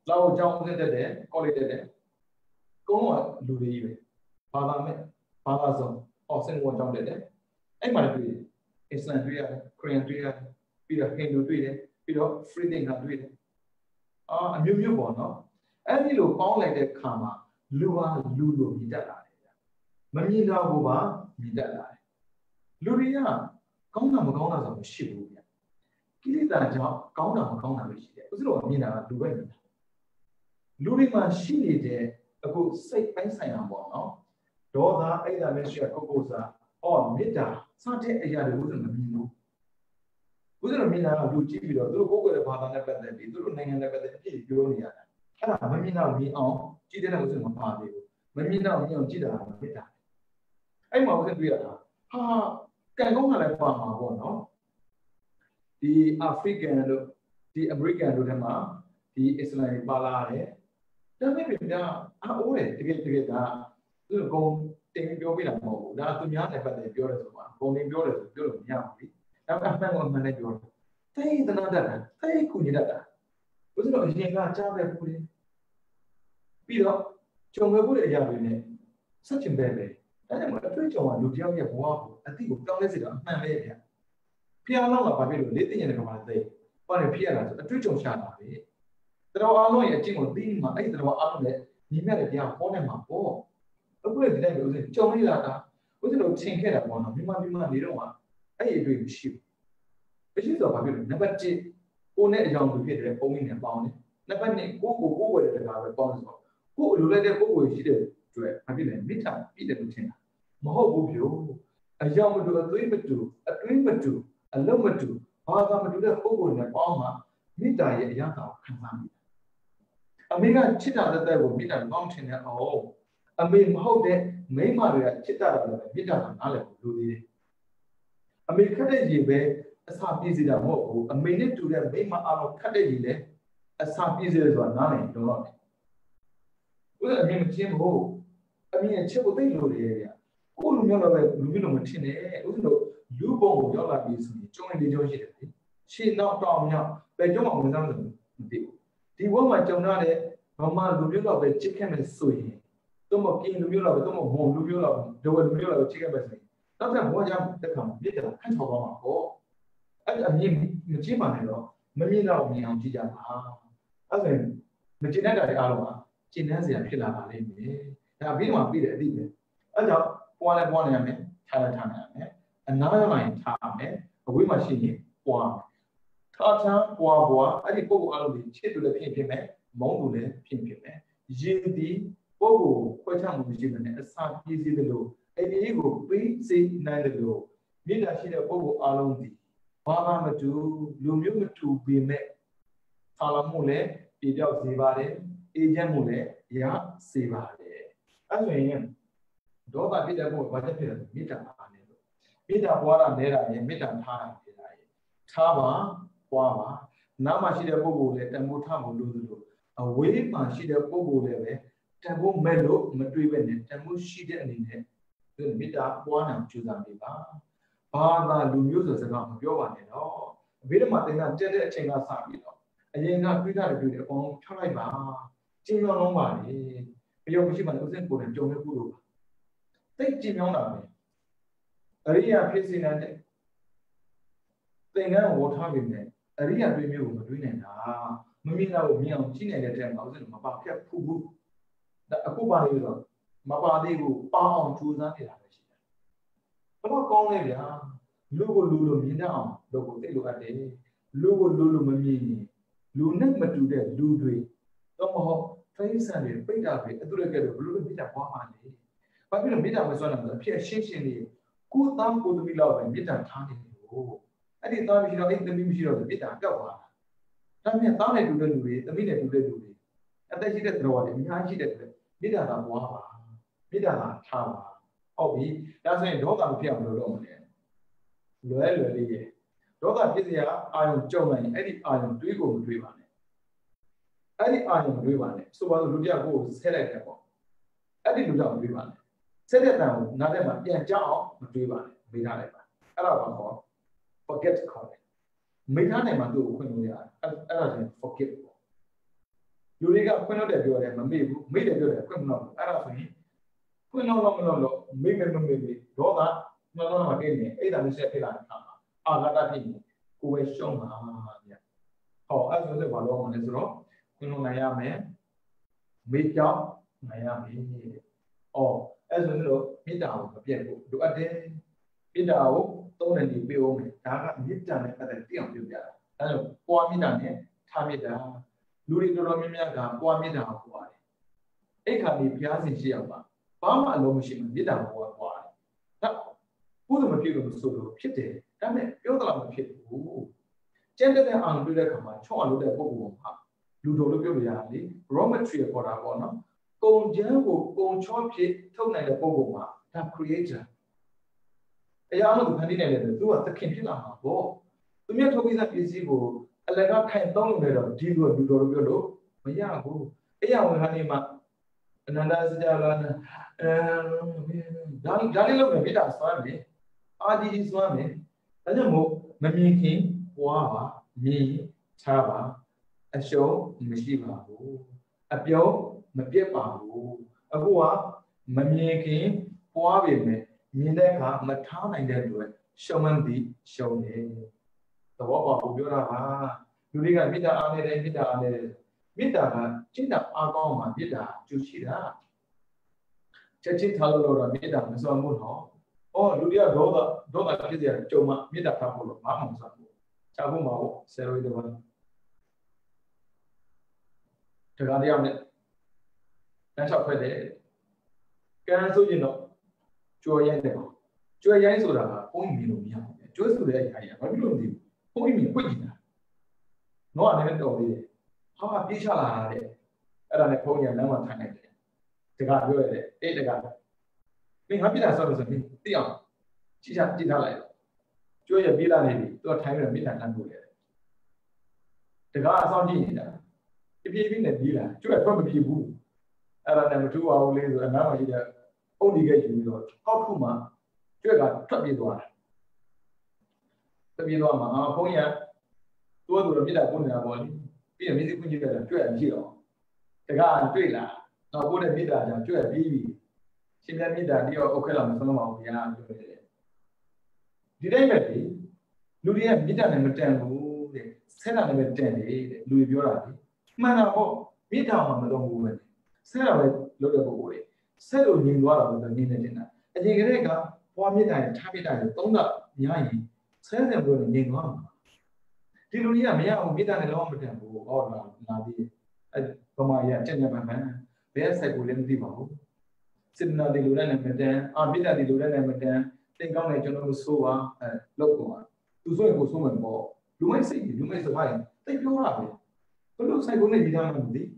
လာအောင်ကြောင်းဦးစင်းတက်တယ်ကောလိပ်တက်တယ်ကုန်းကလူတွေကြီးပဲဘာသာမဲ့ဘာသာစုံအော်စင်ဝန်ကြောင်းတက်တယ်အဲ့မှာတွေ့တယ်အစ္စလမ်တွေ့ရတယ်ခရစ်ယာန်တွေ့ရတယ်ပြီးတော့ဟိန္ဒူတွေ့တယ်ပြီးတော့ဖရီဒင်ကတွေ့တယ်အမျိုးမျိုးပေါ့နော်အဲ့ဒီလိုပေါင်းလိုက်တဲ့ခါမှာလူဟာလူလိုမြည်တတ်လာတယ်မမြင်တော့ဘူးပါမြည်တတ်လာတယ်လူတွေကကောင်းတာမကောင်းတာဆိုမရှိဘူးဗျကိလေသာကြောင့်ကောင်းတာမကောင်းတာပဲရှိတယ်ဥစ္စာတော့မြင်တာကလူပဲမြင်တာလူတွေမှာရှိနေတဲ့အခုစိတ်ပိုင်းဆိုင်ရာပေါ့နော်ဒေါသအဲ့ဒါမျိုးရှိတဲ့ပုဂ္ဂိုလ်စားမေတ္တာစတဲ့အရာတွေဥစ္စာမမြင်ဘူးဥစ္စာမြင်တာကလူကြည့်ပြီးတော့သူတို့ကိုယ်ကိုယ်ရဲ့ဘာသာနဲ့ပတ်သက်ပြီးသူတို့နိုင်ငံနဲ့ပတ်သက်အပြည့်ပြောနေရတယ်အဲ့ဒါမမြင်တော့မြင်အောင်ကြည့်တဲ့ဥစ္စာမပါသေးဘူးမမြင်တော့မြင်အောင်ကြည့်တာကမေတ္တာအဲ့မှာဥစ္စာတွေ့ရတာဟာကံကောင်းတာလည်းပါမှာပေါ့နော်ဒီအာဖရိကန်တို့ဒီအမေရိကန်တို့ထဲမှာဒီအစ္စလာမ်ပါလာတယ်ဒါပေမဲ့ဗျာအိုးတယ်တကယ်ဒါသူကဂုံတင်ပြောပြတာမဟုတ်ဘူးဒါသူများနဲ့ပတ်သက်ပြောတယ်ဆိုတော့ဂုံတင်ပြောတယ်ဆိုပြောလို့မရဘူးလေဒါပေမဲ့အမှန်နဲ့ပြောတယ်တိတ်သနာတတ်တာတိတ်ကူညီတတ်တာဘုရားတော်အရင်ကကြားပဲဘူးလေပြီးတော့ကြုံခဲ့မှုတဲ့အရာတွေနဲ့ဆက်ချင်ပဲပဲဒါကြောင့်အတွေ့အကြုံကလူတယောက်ရဲ့ဘဝကိုအတိကိုပြောင်းလဲစေတာအမှန်ပဲဗျာဖျားလောင်းကဘာဖြစ်လို့လေးသိဉာဏ်နဲ့ကမှသိဘာလဲဖြစ်ရတာဆိုအတွေ့အကြုံရှာတာပဲတော်အားလုံးရဲ့အကျင့်ကိုသိမှအဲ့ဒီတော်အားလုံးနဲ့ညီမြတဲ့တရားဟောနေမှာပေါ့အခုလည်းဒီတိုင်းပဲဦးစင်ကြုံလိုက်တာဦးစင်တို့ထင်ခဲ့တာပေါ့နော်မြန်မာနေတော့အဲ့ဒီအတွေ့မရှိဘူးမရှိတော့ဘာဖြစ်လို့နံပါတ်1ကိုနဲ့အကြောင်းသူဖြစ်တဲ့ပုံရင်းနဲ့ပေါင်းတယ်နံပါတ်2ကိုဝယ်တဲ့တရားပဲပေါင်းဆိုတော့ကိုလိုလိုက်တဲ့ကိုယ်ရှိတဲ့တွေ့ဘာဖြစ်လဲမိထပြည့်တယ်လို့ထင်တာမဟုတ်ဘူးပြိုအကြောင်းမတူအသွေးမတူအတွင်းမတူအလုံးမတူဘာသာမတူတဲ့ပုံကိုနဲ့ပေါင်းမှမိတာရဲ့အရာသာခံစားမိအမေကချစ်တာတဲ့ကိုမိတာကောင်းထင်တဲ့အောင်အမေမဟုတ်တဲ့မိန်းမတွေကချစ်တာလည်းမိတာကနားလည်လို့လူသေးတယ်အမေခက်တဲ့ရေပဲအစာပြည့်စည်တာမဟုတ်ဘူးအမေနဲ့တူတဲ့မိန်းမအားလုံးခက်တဲ့ရေလည်းအစာပြည့်စည်တယ်ဆိုတာနားလည်တော့တယ်ဦးအမေမချင်းဘူးအမေချစ်ဖို့သိလို့ရတယ်ဗျကိုလူမျိုးတော့ပဲလူမျိုးတော့မထင်နဲ့ဦးတို့လူပုံကိုရောက်လာပြီးဆိုရင်ကျုံနေကြရှိတယ်လေရှင်းတော့တောင်းမြောက်ပဲကျုံမှဝင်စားလို့မသိဘူးဒီဘဝမှာကြုံရတဲ့ဗမာလူမျိုးတော့ပဲချစ်ခဲ့မယ်ဆိုရင်တော့မကင်းလူမျိုးတော့ပဲတော့မုံလူမျိုးတော့ဒဝလူမျိုးတော့ချစ်ခဲ့မယ်ဆိုရင်တော့ဘဝကြောင့်တက်ခါမှာပြစ်တယ်ခန့်ချော်သွားမှာပေါ့အဲ့အမြင်မကြည့်ပါနဲ့တော့မမြင်တော့မြင်အောင်ကြည့်ကြပါအဲ့ဆိုရင်မကျင်တတ်တာတွေအားလုံးကကျင်တတ်စရာဖြစ်လာပါလိမ့်မယ်ဒါပြီးတော့ပြီးတယ်အတိပဲအဲ့ကြောင့်ပွားနေရမယ်ထားနေရမယ်အနားရရင်ထားမယ်အဝေးမှာရှိရင်ပွားမယ်ထားပွားအဲ့ဒီပုံအားလုံးတွေချစ်သူလည်းဖြစ်မယ်မုန်းသူလည်းဖြစ်မယ်ရည်ဒီပုံကိုခွဲခြားမှုမရှိဘဲနဲ့အစာပြည့်စည်တယ်လို့အဲ့ဒီကိုပြီးစေနိုင်တယ်လို့မိတာရှိတဲ့ပုံကိုအားလုံးဒီဘာမှမတူလူမျိုးမတူပေမဲ့ဆာလမှုလည်းပြပြောက်စေပါတယ်အေဂျင့်မှုလည်းရစေပါတယ်အဲ့ဆိုရင်ဒေါသဖြစ်တဲ့ဘုရားဘာဖြစ်ဖြစ်လဲမေတ္တာအားနေလို့မေတ္တာပွားတာနဲတာရင်မေတ္တာထားတာဖြစ်လာရင်ထားပါပွားပါနားမှာရှိတဲ့ပုဂ္ဂိုလ်လည်းတန်ဖိုးထားဖို့လိုသလိုအဝေးမှာရှိတဲ့ပုဂ္ဂိုလ်လည်းပဲတန်ဖိုးမဲ့လို့မတွေးပဲနဲ့တန်ဖိုးရှိတဲ့အနေနဲ့မေတ္တာပွားနိုင်ကြိုးစားနေပါဘာသာလူမျိုးဆိုစကားမပြောပါနဲ့တော့အဘိဓမ္မာသင်္ကတက်တဲ့အချိန်ကစပြီးတော့အရင်ကတွေးတာတွေအကုန်ဖြောက်လိုက်ပါကျင်းလုံးပါလေဘယုံမရှိမှလည်းဥစဉ်ကိုယ်နဲ့ကြုံရခုလို့ပါသိကျင်းမြောင်းတာပဲအရိယာဖြစ်စေတဲ့သင်္ကန်းဝေါ်ထားပြီနဲ့ Area doing you doing it now. Mamina will mean on China that I was in Mapa kept Pubu. The Akuba is on Mapa, they will pound to that. But not calling it, Lugo Lulu Mina, local they look at it. Lugo Lulu Mamini, Lunak Matude, Ludwig. Somehow, face and it, wait up it, do get a blue bit of one. But we don't meet up with one of the peer shishing. Good time could be love and bit of time. I did not know the mission of the bit of go on. Tell me a time to do it, the minute to do it. And then she did throw it, and she did bit of water, bit of tower. Oh, that's why don't appear on the room. Well, don't appear iron German, any iron do go to one. Any iron do one. So while Ludia goes, select them. I didn't do one. Set it down, not a man, yeah, job, do one. We not ever. Forget call it. Metanema do when we are forgetful. You rig up when other do them, made a good criminal, Arafini. When no longer maybe, Roda, no again, 8 and 7 Agatha, who was shown. Oh, as was a balloon is wrong. Kunayame, make up Miami. Oh, as we know, meet out of Piero, do a day. Midao, don't any bill, Tara, Middan at the Tian Yuga. And Quamidan, Tamida, Louis Doromia, Quamida, why? A can be Piazzi Giava, Bama alone machine, Midam, why? Who the material so pity, damn it, you're the pit. Gender the unreader command, Chon with the book, Ludoviali, Rometry for Avona, go Jango, go chop it, tone the Bogoma, that creator. A young candidate do at the Kintina. Oh, the mere topics that is evil, a lega kind of deal with Dudoro, a young, a young honeyman, another Dalilo Vidas family, Adi is one, and the move, Mamiki, Wawa, me, Chava, a show, Mishiva, a pio, Mapiapa, a Goa, Mamiki, Wabi. Mineka, Matana in that way, Shaman be shown the Wapa Ubura, Uriga Vida Ane, Vida Ane, Vida, China Agoma, Vida, Jushida. Chachin Talora, Vida, Mazamuno, or Ludia Doda Kidia, Joma, Vida Papo, Mamma Chabuma, Sarah the one. Tagadiam, that's how I did. Can so you know. Joy and the Joy Yansoda, only me, just to the idea, but we don't do only me, quick. No one ever told me. How a bitch are they? And I told you never time. The guy go there, ate the guy. Being happy that sort of me, Dion. She had dinner like Joy a villa lady, to a time of midnight and go there. The guy saw me. If you been a villa, Joy probably woo. And I never 2 hours later, and now I only get you how Kuma, Jega, Tabidua. Tabidua, Ponya, two of the Mida Puna body, be a music when you get a 12 kilo. The guy and Twila, now put a Mida and 12 baby. She let me that dear Okelam, some of the young. Did I met Ludia Mida and Matambu, Sarah never 10, Louis Biorati. Manabo, Mida on the long woman. Sarah looked away. Settle in water with the Nina. And the Grega, 4 midnight, Tabita, don't up, Yai, sell them with the Ningon. Did you hear me out midnight along with them? Or Nadi, Pomaya, Gentleman, where's I will empty Bahu? Sidna de Luran and Medan, Abida de Luran and Medan, think on a general Sova, local. To so go so much more. You might say, you may survive. Take your rabbit. But looks like only the young lady.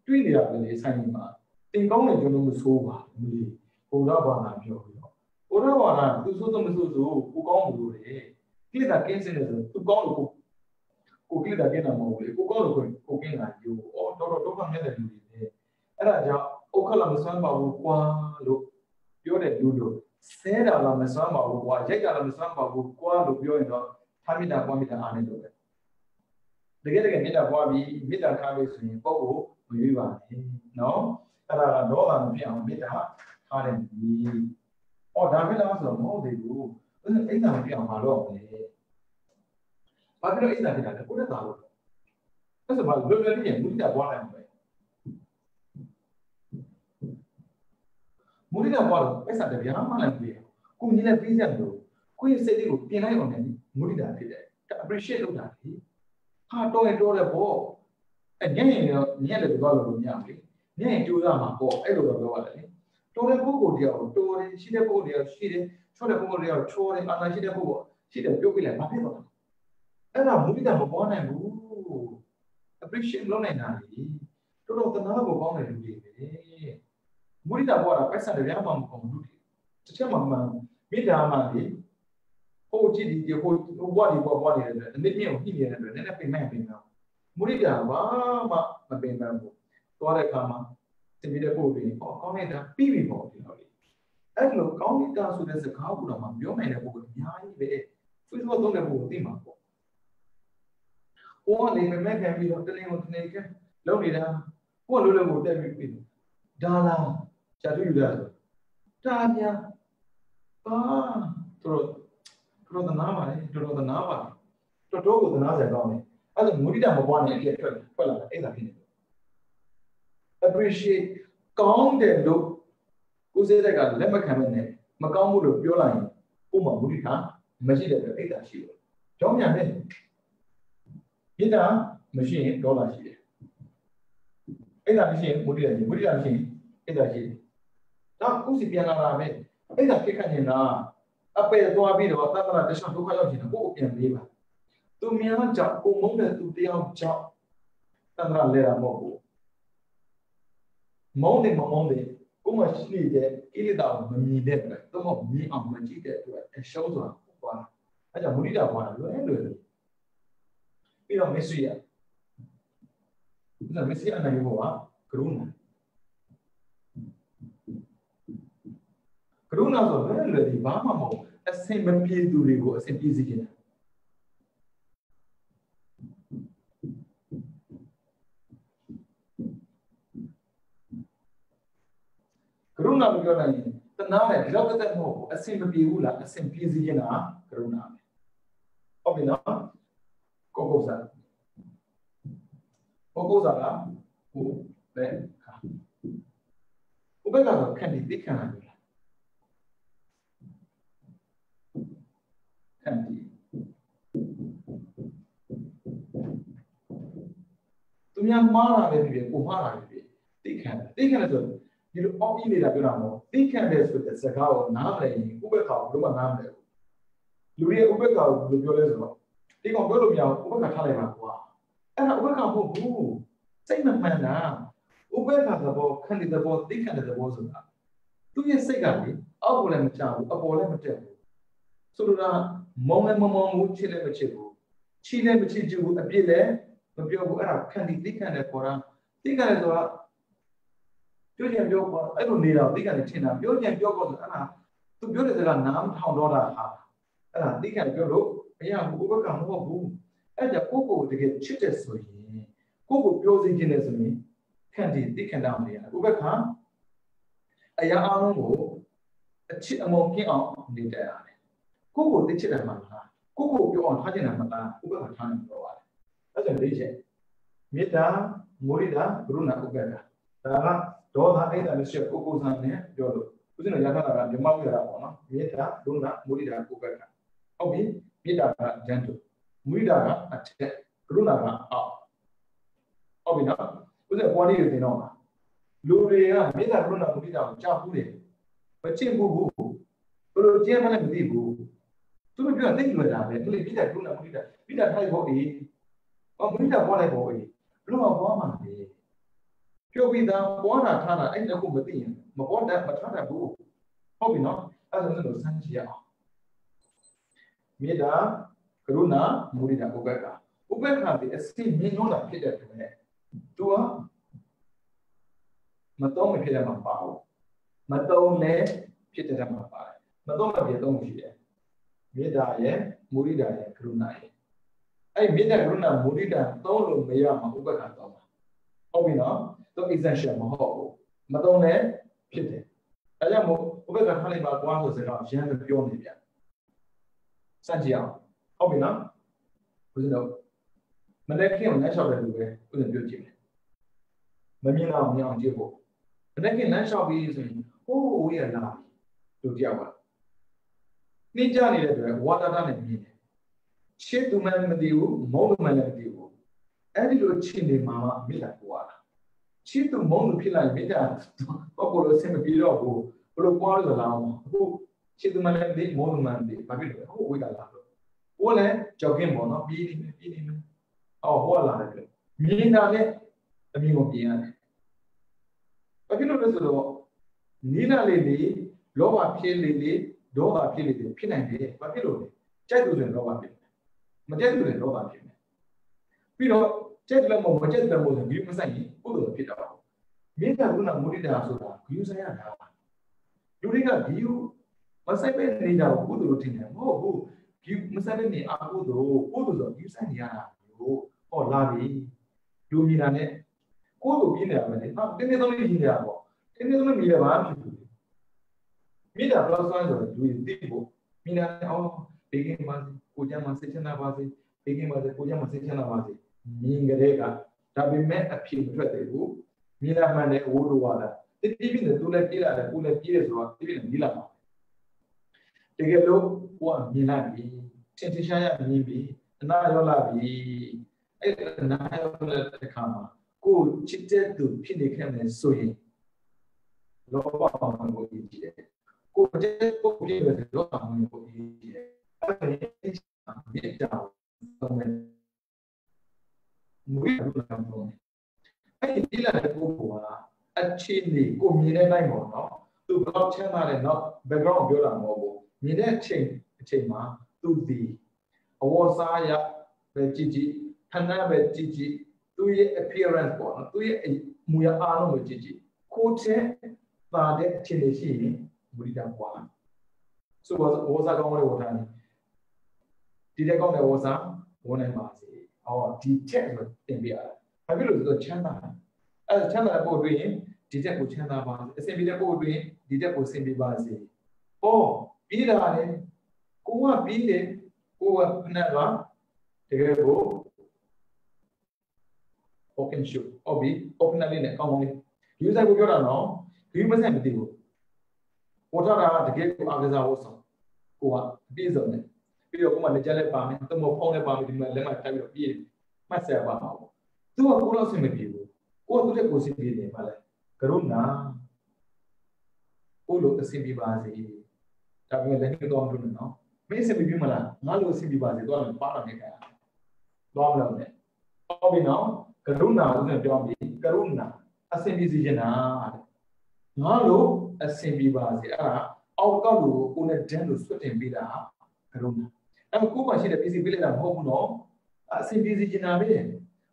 Doing the other signing man. Think only you know Sova, me, Orabana, Orabana, who so them who gone to it. Clear against it to go to clear again a mole, who go to cooking at you, or Dora Mother. And I just Okala Masamba would look, you're the Ludo. Said Ala Masamba would watch, Jagala Masamba would go to you and Tamida Wamita Anado. The getting a Mida Wabi, Mida Carries in Bobo, no? Dollar and Mida, Harden, or Davila, more they do. Ain't not be on my law. ဘာဖြစ်လို့အိတ်သာဖြစ်တာလဲကိုယ့်နဲ့သာလို့အဲ့ဆိုဘာလွယ်လွယ်လေးရင်မုဒိတာပွားနိုင်မှာပဲမုဒိတာပွားလို့အိတ်စာတရားမှလည်းပြည့်ကိုကြီးလည်းပြီးရတယ်လို့ကိုယ့်ရဲ့စိတ်လေးကိုပြင်လိုက်အောင်လည်းမုဒိတာဖြစ်တယ်ဒါ appreciate လုပ်တာလေဟာတော့ရင်တော့တယ်ပေါ့ညံ့ရင်တော့ညံ့တယ်ပြောလို့မရဘူးလေညံ့ရင်ကြိုးစားမှာပေါ့အဲ့လိုတော့ပြောရတယ်လေတော်တဲ့ပုဂ္ဂိုလ်တရားကိုတော်တယ်ရှိတဲ့ပုဂ္ဂိုလ်တရားရှိတယ်ချောတဲ့ပုဂ္ဂိုလ်တရားချောတယ်အာဏာရှိတဲ့ပုဂ္ဂိုလ်ရှိတယ်ပြုတ်ပြလိုက်ဘာဖြစ်သွားလဲအဲ့ဒါမုဒိတာမပေါ်နိုင်ဘူး appreciate လုပ်နိုင်တာလေတော်တော်သနာကိုကောင်းတဲ့လူတွေပဲမုဒိတာပေါ်တာပိုက်ဆံတရားမှမကောင်းဘူးတစ်ချက်မှမှမေတ္တာမှလေဟိုကြည့်ဒီဟိုဘွားဒီဘွားနေတယ်တနည်းနည်းကိုညှိနေတယ်နည်းနည်းပြင်နိုင်ပြင်တော့မုဒိတာဘာမှမပင်ပန်းဘူးသွားတဲ့အခါမှာသင်ပြီးတဲ့ပို့ပြီးကောင်းနေတာပြီးပြီပေါ့ဒီလိုလေအဲ့လိုကောင်းနေတာဆိုတဲ့စကားကတော့မှပြောနိုင်တဲ့ပုဂ္ဂိုလ်အများကြီးပဲ Facebook သုံးတဲ့ပုဂ္ဂိုလ်သိမှာပေါ့ကိုကလည်းမခံပြီးတော့တလင်းကိုတနေကလုံးနေတာကိုကလိုလိုကိုတက်ပြီးပြီဒါလားရှားတူယူတာဆိုတာများပါတော်သနာပါလေတော်သနာပါတော်ကိုသနာစရာကောင်းတယ်အဲ့ဒါမုဒိတာမပွားနေအပြည့်ထွက်လာတယ်အဲ့ဒါဖြစ်နေတယ် appreciate ကောင်းတယ်လို့ကိုယ်စိတ်ကလက်မခံမဲ့နဲ့မကောင်းဘူးလို့ပြောလိုက်ရင်ကိုယ်မှာမုဒိတာမရှိတဲ့အတွက်အဲ့ဒါရှိတယ်ကြောင်းမြန်နဲ့မေတ္တာမရှိရင်ဒေါသရှိတယ်အဲ့ဒါမရှိရင်မုဒိတာရှိမုဒိတာမရှိရင်အဲ့ဒါရှိတယ်ဒါကိုယ်စီပြန်လာတာပဲအဲ့ဒါဖြစ်ခန့်နေတာအပေသွားပြီးတော့သတ္တနာတခြားဒုက္ခရောက်နေတာကိုယ်ပြန်လေးပါသူများကြောင့်ကိုမုန်းတဲ့သူတယောက်ကြောင့်သတ္တနာလဲတာမဟုတ်ဘူးမုန်းတယ်မမုန်းတယ်ကိုမရှိနေတဲ့ကိလေသာကိုမမြင်တဲ့အတွက်သို့မဟုတ်မြင်အောင်မကြည့်တဲ့အတွက်အရှုံးဆိုတာပွားအဲကြောင့်မုဒိတာပွားတာလွယ်ပြီးတော့မစ္စရိယမစ္စရိယနိုင်ဘောကကရုဏာဆိုလွယ်ဒီဘာမှမဟုတ်အစင်မပြေသူတွေကိုအစင်ပြေစေခြင်းကရုဏာပြောလိုက်ရင်တနာနဲ့ဒီလောက်တက်မဟုတ်ဘူးအစင်မပြေဘူးလားအစင်ပြေစေခြင်းကကရုဏာပဲဟုတ်ပြီနော်ကိုကုစားကဟိုပဲခါဟိုဘက်ကတော့ခံပြီးသိခံနိုင်တယ်ခံပြီးသူများမှားတာပဲဖြစ်ကိုမှားတာပဲဖြစ်သိခံတယ်ဆိုဒီလိုအောက်ကြီးနေတာပြောတာမဟုတ်သိခံတယ်ဆိုတဲ့စကားကိုနားမလည်ရင်ဥပ္ပခါကိုဘယ်လိုမှနားမလည်ဘူးလူတွေဥပ္ပခါကိုဘယ်လိုပြောလဲဆိုတော့ဒီကောင်ပြောလို့မရဘူးဥပ္ပခါထားလိုက်ပါကွာအဲ့ဒါဥပ္ပခါမဟုတ်ဘူးစိတ်မမှန်တာဥပ္ပခါသဘောခံတဲ့သဘောသိခံတဲ့သဘောဆိုတာသူရဲ့စိတ်ကလေအောက်ကိုလည်းမချဘူးအပေါ်လည်းမတက်ဘူးဆိုလိုတာမုံလည်းမမုံဘူးချစ်လည်းမချစ်ဘူးချီလည်းမချစ်ဘူးအပြစ်လည်းမပြောဘူးအဲ့ဒါခံဒီသိခံတဲ့ခေါ်တာသိခံတယ်ဆိုတာပြောချင်ပြောပေါ့အဲ့လိုနေတာသိခံတယ်ထင်တာပြောချင်ပြောပေါ့ဆိုအဲ့ဒါသူပြောတဲ့စကားနားမထောင်တော့တာဟာအဲ့ဒါသိခံပြောလို့မရဘူးဥပ္ပခါမဟုတ်ဘူးအဲ့ဒါကိုကိုတကယ်ချစ်တဲ့ဆိုရင်ကိုကိုပြောစီခြင်းနဲ့ဆိုရင်ခံဒီသိခံတာမရဘူးဥပ္ပခါအရာအလုံးကိုအချစ်အမုန်းကင်းအောင်နေတတ်ရတယ်ကိုကိုသိချစ်တယ်မှာလားကိုကိုပြောအောင်ထားချင်တယ်မှာလားဥပ္ပခါထားနေတော့ပါတယ်အဲ့ဒါလေးချက်မေတ္တာမုဒိတာကရုဏာဥပ္ပခါဒါကဒေါသအိတ်တာမရှိကိုကိုဆန်နဲ့ပြောလို့ဦးဇင်းတို့ရထားတာကဓမ္မဝိရတာပေါ့နော်မေတ္တာကရုဏာမုဒိတာဥပ္ပခါဟုတ်ပြီမေတ္တာကဂျန်တုမုဒိတာကအထက်ကရုဏာကအောက်ဟုတ်ပြီနော်ဦးဇင်းပေါ်နေရတင်တော့မှာလူတွေကမေတ္တာကရုဏာမုဒိတာကိုကြားဘူးတယ်မချစ်ဘူးဘယ်လိုကျင်းမှလည်းမသိဘူးသူတို့ပြောသိလွယ်တာပဲသူလေးမေတ္တာကရုဏာမုဒိတာမေတ္တာထိုက်ဖို့အေးမုဒိတာပေါ်လိုက်ဖို့အေးဘယ်လိုမှပေါ်မှာလဲပြောပြီးသားပေါ်တာထားတာအဲ့ဒါကိုမသိရင်မပေါ်တတ်မထားတတ်ဘူးဟုတ်ပြီနော်အဲ့ဒါဆိုလို့စမ်းကြည့်ရအောင်မေတ္တာကရုဏာမုဒိတာဥပ္ပခါဒီအစိမြင့်ညွှန်းတာဖြစ်တဲ့အတွက်သူကမတော့မဖြစ်တဲ့မှာပါဘူးမတော့လည်းဖြစ်တဲ့မှာပါတယ်မတော့မဖြစ်တော့ရှိတယ်မေတ္တာရဲ့မုဒိတာရဲ့ကရုဏာရဲ့အဲ့မေတ္တာကရုဏာမုဒိတာသုံးလို့မရမှာဥပ္ပခါတော့မှာဟုတ်ပြီနော်တော့ essential မဟုတ်ဘူးမတော့လည်းဖြစ်တယ်ဒါကြောင့်မို့ဥပ္ပခါထားလိုက်ပါကွာဆိုစကားရမ်းပြောနေပြန်စကြည့်အောင်ဟုတ်ပြီနော် ဦးဇင်းတို့မနေ့ကလမ်းလျှောက်တဲ့လူပဲဦးဇင်းပြောကြည့်မယ်မမြင်တော့မြင်အောင်ကြည့်ဖို့မနေ့ကလမ်းလျှောက်ပြီးဆိုရင်ဟိုးအိုးရလာလူတယောက်ကနှင်းကြနေတဲ့အတွက်ဝါတာတာနဲ့မြင်တယ်ရှစ်သူမှလည်းမသိဘူးမုံသူမှလည်းမသိဘူးအဲ့ဒီလိုချင်းနေမှာမိလာကွာရှစ်သူမုံသူဖြစ်လာရင်မိတာပေါ့ကိုလို့ဆင်မပြေတော့ဘူးဘလို့ပွားလို့လာအောင်အခုရှစ်သူမှလည်းမသိမုံသူမှလည်းမသိဘာဖြစ်လို့ဟိုဝိကလာလို့ဟိုလည်းကြောက်ကင်းပေါ့နော်ပြေးနေမယ်အော်ဟိုလာတယ်မြင်တာနဲ့အမြင်ကိုပြင်ရတယ်ဘာဖြစ်လို့လဲဆိုတော့နိနာလေးလေးလောဘဖြစ်လေးလေးဒေါသဖြစ်လေးလေးဖြစ်နိုင်တယ်ဘာဖြစ်လို့လဲကြိုက်လို့ဆိုရင်လောဘဖြစ်တယ်မကြိုက်လို့လည်းဒေါသဖြစ်တယ်ပြီးတော့ကြိုက်တယ်မဟုတ်မကြိုက်တယ်မဟုတ်ဆိုပြီးမဆိုင်ရင်ကုသိုလ်ဖြစ်တော့မေတ္တာကရုဏာမုဒိတာဆိုတာဂရုစိုက်ရတာလူတွေကဒီမဆိုင်ပဲနေကြဘူးကုသိုလ်ထင်တယ်မဟုတ်ဘူးဒီမဆိုင်ပဲနေအကုသိုလ်ဆိုဂရုစိုက်နေရတာလို့ဟောလာပြီလူမြင်တာနဲ့ကိုယ်ကိုပြင်းနေရမယ်လေဟာတင်းတင်းသုံးလေးမြင်နေတာပေါ့တင်းတင်းသုံးလေးမြင်ရပါဖြစ်ဘူးမိတာဘလောက်ဆိုရင်ဆိုလူသိဖို့မြင်တာအော်ဘေကင်းပါစေကိုကြမ်းမှာစိတ်ချမ်းသာပါစေဘေကင်းပါစေကိုကြမ်းမှာစိတ်ချမ်းသာပါစေမြင်ကြတဲ့ကဒါပေမဲ့အဖြစ်မထွက်သေးဘူးမြင်တာမှန်တယ်ဝိုးလို့ပါလားတိတိပြင်းတယ်သူလည်းပြေးလာတယ်ကိုလည်းပြေးတယ်ဆိုတော့တိတိနဲ့မြည်လာပါတကယ်လို့ကိုကမြင်လိုက်ပြီထင်ထင်ရှားရှားမြင်ပြီအနာရောလာပြီအဲ့အနာရောလာတဲ့ခါမှာကိုချစ်တဲ့သူဖြစ်နေခဲ့မယ်ဆိုရင်လောဘမှန်ကိုကြည့်တယ်ကိုတဲ့ကိုပြည့်တယ်လောဘမှန်ကိုကြည့်တယ်အဲ့ဒါမြေတောင်ဆုံးမယ်မွေးလို့တော့အဲ့ဒီလာတဲ့ကိုကအချင်းလေးကိုမြင်တဲ့နိုင်ပေါ့နော်သူဘလောက်ချမ်းသာတဲ့နော် background ပြောတာမဟုတ်ဘူးမြင်တဲ့အချိန်မှာသူဒီအဝစားရပဲကြည့်ခဏပဲကြည့်သူရဲ့ appearance ပေါ့နော်သူရဲ့မူရအားလုံးကိုကြည့်ကိုတဲ့ပါတဲ့အချင်းလေးရှိရင်မူရိတာပွားဆိုတော့ဝစားကောင်းတဲ့ဝထားနေဒီတဲ့ကောင်းတဲ့ဝစားဝန်နိုင်ပါစေဟောဒီချက်ဆိုတင်ပြရတယ်ဘာဖြစ်လို့လဲဆိုတော့ချမ်းသာအဲ့ချမ်းသာတဲ့ပို့တွေ့ရင်ဒီချက်ကိုချမ်းသာပါစေအစင်ပြေတဲ့ပို့တွေ့ရင်ဒီချက်ကိုစင်ပြေပါစေဟောပြီးတာလေကိုကပြီးတယ်ကိုကဖဏကတကယ်ကို open show ဟုတ်ပြီ open လေးနဲ့ကောင်းကောင်းလေး user ကိုပြောတာနော်ဒီမဆိုင်မသိဘူးပေါ်ထားတာတကယ်ကိုအားကစားဖို့ဆောင်ကိုကအပြည့်စုံတယ်ပြီးတော့ကိုမလက်ချက်လည်းပါမယ်သူ့မဖုန်းလည်းပါမယ်ဒီမှာလက်မှတ်တိုက်ပြီးတော့ပြည့်မှတ်ဆက်ပါမှာပေါ့သူကကိုတော့ဆင်မပြေဘူးကိုကသူ့တဲ့ကိုဆင်ပြေတယ်ပါလေကရုဏာကိုလိုအဆင်ပြေပါစေဒါပေမဲ့လည်းညတော့မလို့နော်မင်းအဆင်ပြေမလားငါလိုအဆင်ပြေပါစေတော့လည်းပါလာနေကြတာတော့မလို့နဲ့ဟုတ်ပြီနော်ကရုဏာဦးဇင်းပြောပြီးကရုဏာအဆင်ပြေစေချင်တာငါလိုအဆင်ပြေပါစေအဲ့ဒါအောက်ကောက်လို့ကိုနဲ့ဒန်းလို့ဆွတ်တင်ပေးတာကရုဏာအဲ့ကိုမှရှိတဲ့ပစ္စည်းပေးလိုက်တာမဟုတ်ဘူးနော်အဆင်ပြေစေချင်တာပဲ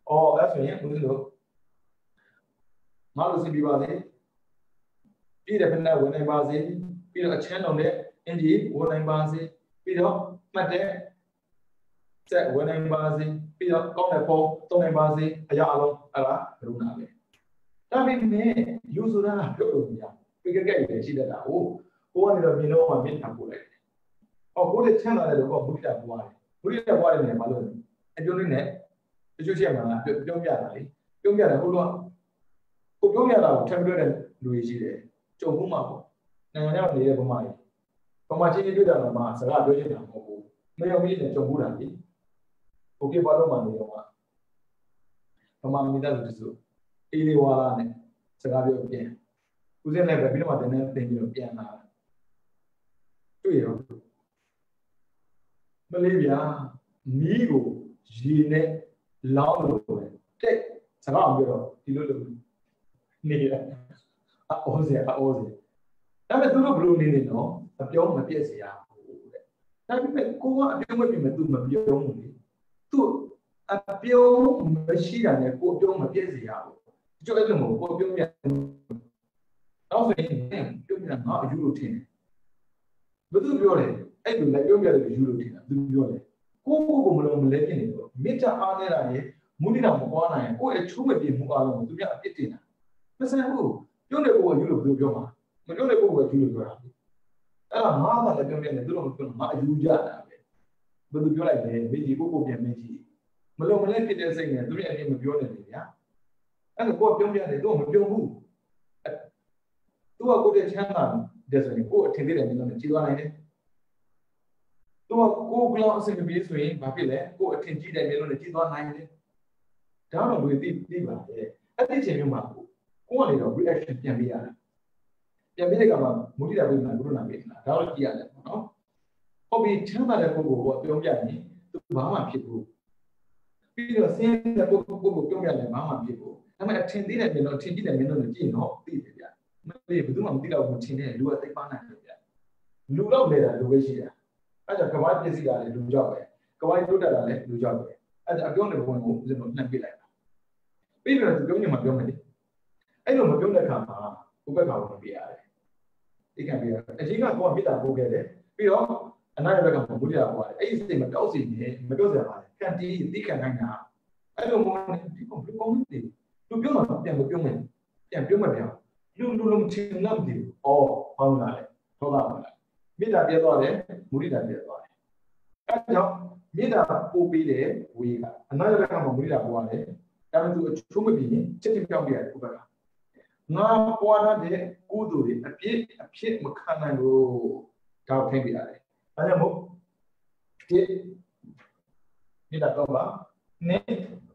အော်အဲ့ဆိုရင်ဦးဇင်းတို့ငါလိုအဆင်ပြေပါစေပြည်တဲ့ဖက်နဲ့ဝင်နိုင်ပါစေပြီးတော့အချမ်းတော်နဲ့အင်ဂျီဝင်နိုင်ပါစေပြီးတော့မှတ်တဲ့ဆက်ဝင်နိုင်ပါစေပြီးတော့ကောင်းတဲ့ပုံသုံးနိုင်ပါစေအရာအလုံးအဲ့ဒါကရုဏာပဲဒါပေမဲ့လူဆိုတာပြောလို့မရပြီးကြက်ရဲ့ရှိတတ်တာကိုကနေတော့မြင်တော့မှမြင်တာပို့လိုက်တယ်။အော်ကိုယ်တည်းချမ်းသာတယ်လို့ကမုဒိတာပွားတယ်။မုဒိတာပွားတယ်နဲ့ဘာလို့လဲ။အကျိုးလေးနဲ့တချို့ချက်မှာပြုံးပြတာလေ။ပြုံးပြတာဟိုတော့ကိုပြုံးရတာကိုထပ်ပြတဲ့လူကြီးရှိတယ်။ကြုံမှုမှာပေါ့။နိုင်ငံခြားနေတဲ့ဗမာကြီး။ဗမာချင်းတွေ့တာမှစကားပြောချင်တာမဟုတ်ဘူး။မယုံမီးနဲ့ကြုံမှုတာလေ။ဟိုပြပါတော့မှနေတော့ဗမာမိသားစုတစုအေးလေးဝါလာနဲ့စကားပြောပြန်။ဦးစင်းလည်းပဲပြီးတော့မှတင်ပြီးတော့ပြန်လာတွေ့ရောမလေးဗျာမီးကိုရေနဲ့လောင်းလို့ပဲတဲ့စကားအောင်ပြောတော့ဒီလိုလုပ်နေရအော်စရာဒါပေမဲ့သူတို့ဘလို့နေနေနော်အပြောမပြည့်စရာဟုတ်တဲ့ဒါပေမဲ့ကိုကအပြောမပြည့်မဲ့သူမပြောဘူးလေသူအပြောမရှိတာနဲ့ကိုပြောမပြည့်စရာဘူးကြိုးအဲ့လိုမဟုတ်ကိုပြောပြနောက်ဆိုရင်ပြောပြတာငါအယူလို့ထင်တယ်ဘယ်သူပြောလဲအဲ့လိုလည်းပြောပြတယ်ယူလို့ထင်တာသူပြောတယ်ကိုမလုံးမလဲဖြစ်နေတော့မေတ္တာအားနေတာရေမုဒိတာမပွားနိုင်ရင်ကိုယ့်ရဲ့ချိုးမပြင်းမှုအားလုံးကိုသူများအပြစ်တင်တာမဆန်ဘူးပြောနေကိုကယူလို့ဘယ်လိုပြောမှာမပြောနေကိုကယူလို့ပြောတာအဲ့ဒါငါကလည်းပြောပြနေသူတို့မပြောငါအယူကြတာပဲဘယ်သူပြောလိုက်လဲမေကြီးကိုပြန်မေကြီး မလုံမလဲဖြစ်တဲ့စိတ်နဲ့သူရဲ့အပြင်မပြောနိုင်ဘူးဗျာအဲ့ဒါကိုပြောပြတယ်သူကမပြောဘူးသူကကိုယ်တည်းချမ်းသာတယ်ဆိုရင်ကိုယ်အထင်သေးတယ်မျိုးနဲ့ကြည်သွားနိုင်တယ်သူကကိုယ်ကလောက်အဆင်ပြေဆိုရင်ဘာဖြစ်လဲကိုယ်အထင်ကြီးတယ်မျိုးနဲ့ကြည်သွားနိုင်တယ်ဒါတော့လူသိပါလေအဲ့ဒီချိန်မျိုးမှာကိုယ်ကနေတော့ reaction ပြန်ပေးရတယ်ပြန်ပေးတဲ့ကမှမူတိတာပေးမှဘုရားနာပေးတာဒါတော့ကြည့်ရတယ်နော်ဟုတ်ပြီချမ်းသာတဲ့ပုဂ္ဂိုလ်ကပြောပြရင်သူဘာမှဖြစ်ဘူးပြီးတော့ဆင်းရဲတဲ့ပုဂ္ဂိုလ်ပြောပြတယ်ဘာမှဖြစ်ဘူးဒါပေမဲ့အထင်သေးတယ်မျိုးတော့ထင်ကြည့်တယ်မျိုးတော့ကြည့်တော့သိတယ်ဗျာမသိဘယ်သူမှမသိတော့ဘူးထင်တယ်လူကသိပါနိုင်တယ်ဗျာလူတော့နေတာလူပဲရှိတာအဲ့ဒါကဘာပစ္စည်းကလည်းလူကြောက်ပဲကဘာတိုးတက်တာလည်းလူကြောက်ပဲအဲ့ဒါအပြောတဲ့ဘုံကိုဦးဇင်းတို့နှံ့ပြလိုက်တာပြီးတော့သူပြောနေမှာပြောမယ်လေအဲ့လိုမပြောတဲ့အခါမှာဥပ္ပခါဝင်ပြရတယ်ဒီကံပြရအရင်ကတော့မေတ္တာပို့ခဲ့တယ်ပြီးတော့အနာရဘက်ကမူရပွားတယ်အဲ့ဒီစိတ်မတောက်စီနေမတောက်စရာပါလေကံတီးသိခံနိုင်တာအဲ့လိုမျိုးဒီကောင်ဘယ်ကောင်းလဲလူပြောမှပြန်မပြောမယ်ပြန်ပြောမှပြန်လူလုံးချင်းလောက်တယ်အော်ဟောင်းလာတယ်ထောတာပါလားမေတ္တာပြသွားတယ်မူရိတာပြသွားတယ်အဲ့ကြောင့်မေတ္တာပို့ပေးတယ်ဝေးကအနာရဘက်ကမူရိတာပွားတယ်ဒါပေမဲ့သူအချိုးမပြင်းချက်ချင်းပြောင်းပြရတယ်ဥပ္ပကငါပွားတဲ့ကုသိုလ်တွေအဖြစ်မခံနိုင်လို့တောက်ထည့်ပြရတယ်ဒါကြောင့်မို့ဒီမေတ္တာတော့ပါနဲ့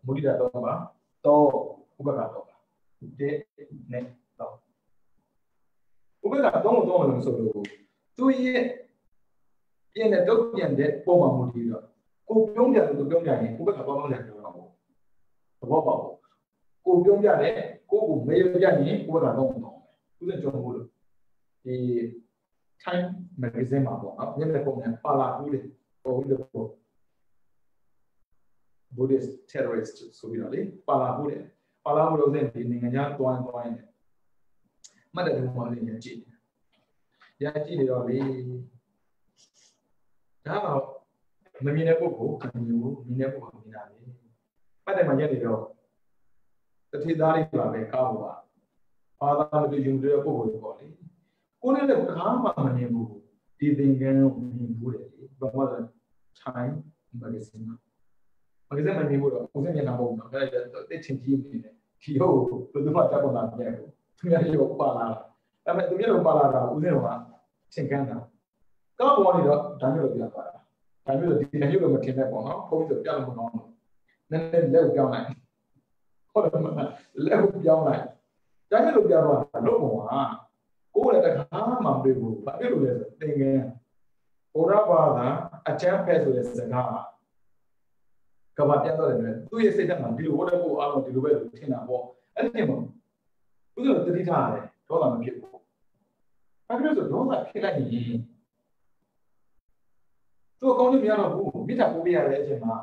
မူရိတာတော့ပါတော့ဥပ္ပကတော့ပါဒီနဲ့တော့ဥပ္ပကတော့လို့ဆိုလို့သူရဲ့ပြည့်တဲ့တော့ပြန်တဲ့ပုံမှန်မူတည်တော့ကိုပြုံးကြတယ်သူပြုံးကြရင်ဥပ္ပကတော့တယ်ပြောတော့ဘောပေါ့ကိုပြုံးကြတယ်ကိုမေးရကြရင်ဥပ္ပကတော့မယ်သူလည်းကြောင်းဘူးလို့ဒီ Time magazine မှာပေါ့နော်မျက်နှာပုံနဲ့ပါလာဘူးလေဟိုလို Buddhist terrorist ဆိုပြီးတော့လေပါလာဘူးလို့ဆိုရင်ဒီနိုင်ငံခြားတွိုင်းနေမှတ်တယ်ဘုံလေးကြည့်နေတော့လေဒါတော့မမြင်တဲ့ပုဂ္ဂိုလ်အမြင်ကိုမြင်တဲ့ပုဂ္ဂိုလ်မြင်တာလေမှတ်တယ်မှာရက်နေတော့တထေသားလေးပါပဲကားပေါ်ပါဘာသာမတူယူတဲ့ပုဂ္ဂိုလ်ပေါ့လေကိုယ်နဲ့လည်းဘာမှမမြင်ဘူးဒီသင်္ကန်းကိုမြင်ဘူးလေဘာမှလည်း Time magazine မကစားမနေဘူးတော့ကိုယ်စမျက်နှာပုံတော့အဲ့ဒါတက်ချင်းကြီးနေတယ်ဒီဟုတ်ဘယ်သူမှတက်ပေါ်လာမပြဘူးသူများရောပါလာဒါပေမဲ့သူများရောပါလာတာဦးစင်းကသင်္ကန်းတာကောက်ပေါ်နေတော့ဒါမျိုးလိုပြပါတာဒါမျိုးလိုဒီမျိုးလိုမထင်တဲ့ပေါ့နော်ဘုန်းကြီးဆိုပြလို့မကောင်းဘူးနည်းနည်းလက်ကိုပြောင်းလိုက်ဟုတ်တယ်မလားလက်ကိုပြောင်းလိုက်ဒါမျိုးလိုပြတော့လို့ပုံကကိုယ်လည်းတခါမှမတွေ့ဘူးဘာဖြစ်လို့လဲဆိုသင်္ကန်းဘုရားဘာသာအချမ်းဖက်ဆိုတဲ့စကားကဘာပြန်တော့တယ်သူရဲ့စိတ်ထဲမှာဒီလိုဝတ်တဲ့ကိုအားလုံးဒီလိုပဲထင်တာပေါ့အဲ့ဒီမှာသူတို့တတိထားတယ်ဒေါသမဖြစ်ဘူးဘာဖြစ်လို့ဆိုဒေါသဖြစ်လိုက်ရင်သူအကောင်းကြီးမရတော့ဘူးမိသားပိုးပေးရတဲ့အချိန်မှာ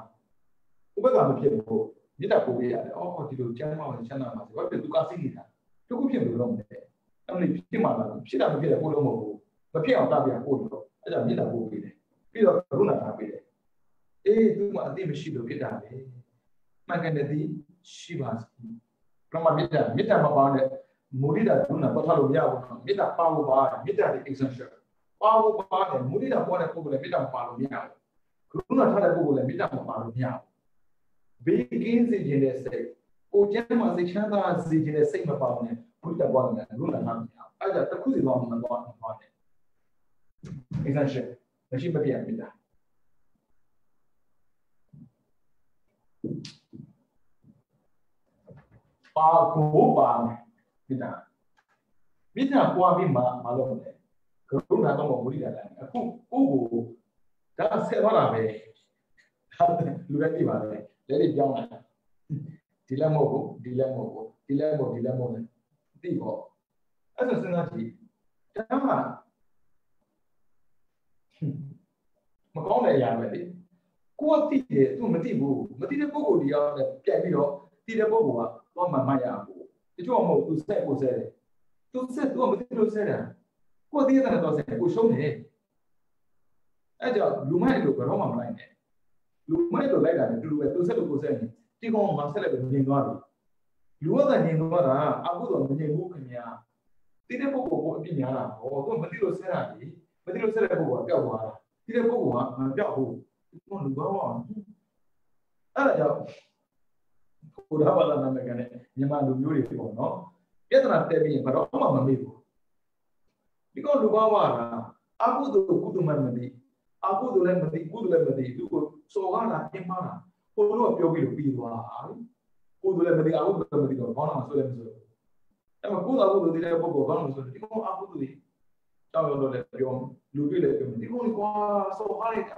ဥပက္ခမဖြစ်ဘူးမိသားပိုးပေးရတယ်အော်ဒီလိုကျမ်းမာဝင်ချမ်းသာပါစေဘာဖြစ်သူကစိတ်နေတာတခုဖြစ်လို့လုံးတယ်အဲ့လိုဖြစ်မှလာဖြစ်တာမဖြစ်တယ်ကိုလုံးမဟုတ်ဘူးမဖြစ်အောင်တားပြပို့လို့အဲ့ဒါမိသားပိုးပေးတယ်ပြီးတော့ဘုနာထားပေးတယ်အေးသူမှအသိမရှိလို့ဖြစ်တာပဲမှန်ကန်တဲ့သိရှိပါစေဘယ်မှာမေတ္တာမပါတဲ့မူရိတာဘုနာပတ်ထားလို့မရဘူးနော်မေတ္တာပါဖို့ပါမေတ္တာရဲ့ essential ပါဖို့ပါတယ်မူရိတာပေါ်တဲ့ပုဂ္ဂိုလ်လည်းမေတ္တာမပါလို့မရဘူးဘုနာထားတဲ့ပုဂ္ဂိုလ်လည်းမေတ္တာမပါလို့မရဘူးဘေးကင်းစေခြင်းတဲ့စိတ်ကိုကျမ်းမှာစိတ်ချမ်းသာစေခြင်းတဲ့စိတ်မပါဘူးနဲ့ဘုရားပေါ်တယ်ဘုနာထားမရဘူးအဲ့ဒါတစ်ခုစီတော့မသွားတယ် essential မရှိမပြတ်မေတ္တာပါကိုပါမေတ္တာပွားပြီးမှမလုပ်နဲ့ကရုဏာတော့မူရိတာလည်းအခုကိုဒါဆက်သွားတာပဲလူတွေပြပါလေလက်တွေပြောင်းလာဒီလက်မဟုတ်ဘူးဒီလက်မဟုတ်ဘူးဒီလက်မဟုတ်သိပေါ့အဲ့ဒါစဉ်းစားကြည့်ဒါမှမကောင်းတဲ့အရာပဲလေကိုယ်သိတယ်သူမသိဘူးမသိတဲ့ပုဂ္ဂိုလ်တရားနဲ့ပြန်ပြီးတော့သိတဲ့ပုဂ္ဂိုလ်ကတော့မှရဘူးတချို့မဟုတ်သူဆက်ကိုဆက်တယ်သူဆက်သူမသိလို့ဆက်တာကိုသိတဲ့တော့ဆက်ကိုရှုံးတယ်အဲ့ကြောင့်လူမိုက်လို့ဘယ်တော့မှမလိုက်နဲ့လူမိုက်လို့လိုက်တာလည်းတူတူပဲသူဆက်လို့ကိုဆက်နေဒီကောင်ကဆက်လိုက်ပြီးငြိမ်သွားပြီလူကငြိမ်သွားတာအခုတော့မငြိမ်ဘူးခင်ဗျာသိတဲ့ပုဂ္ဂိုလ်ကိုအပြစ်များတာဟောသူမသိလို့ဆက်တာလေမသိလို့ဆက်တဲ့ပုဂ္ဂိုလ်ကပျောက်သွားတာသိတဲ့ပုဂ္ဂိုလ်ကမပျောက်ဘူးဒီကောင်လူကောင်း အဲ့ဒါကြောင့်ဘုရားဘာသာနာမည်ကနေမြန်မာလူမျိုးတွေပေါ့နော်ပြဿနာတက်ပြီးရင်ဘာတော့မှမမေ့ဘူးဒီကောင်လူဘာဝတာအကုသိုလ်ကုသိုလ်မှမသိအကုသိုလ်လည်းမသိကုသိုလ်လည်းမသိသူကိုစော်ကားတာအင်းမာတာဘုရားကပြောပြီးလို့ပြီးသွားကုသိုလ်လည်းမသိအကုသိုလ်လည်းမသိတော့ဘာမှမဆိုလည်းမဆိုအဲ့မှာကုသိုလ်အကုသိုလ်တဲ့ပုဂ္ဂိုလ်ဘာမှမဆိုဒီကောင်အကုသိုလ်တွေတောင်းရတော့လည်းပြောလူတွေ့လည်းပြောဒီကောင်ကွာစော်ကားလိုက်တာ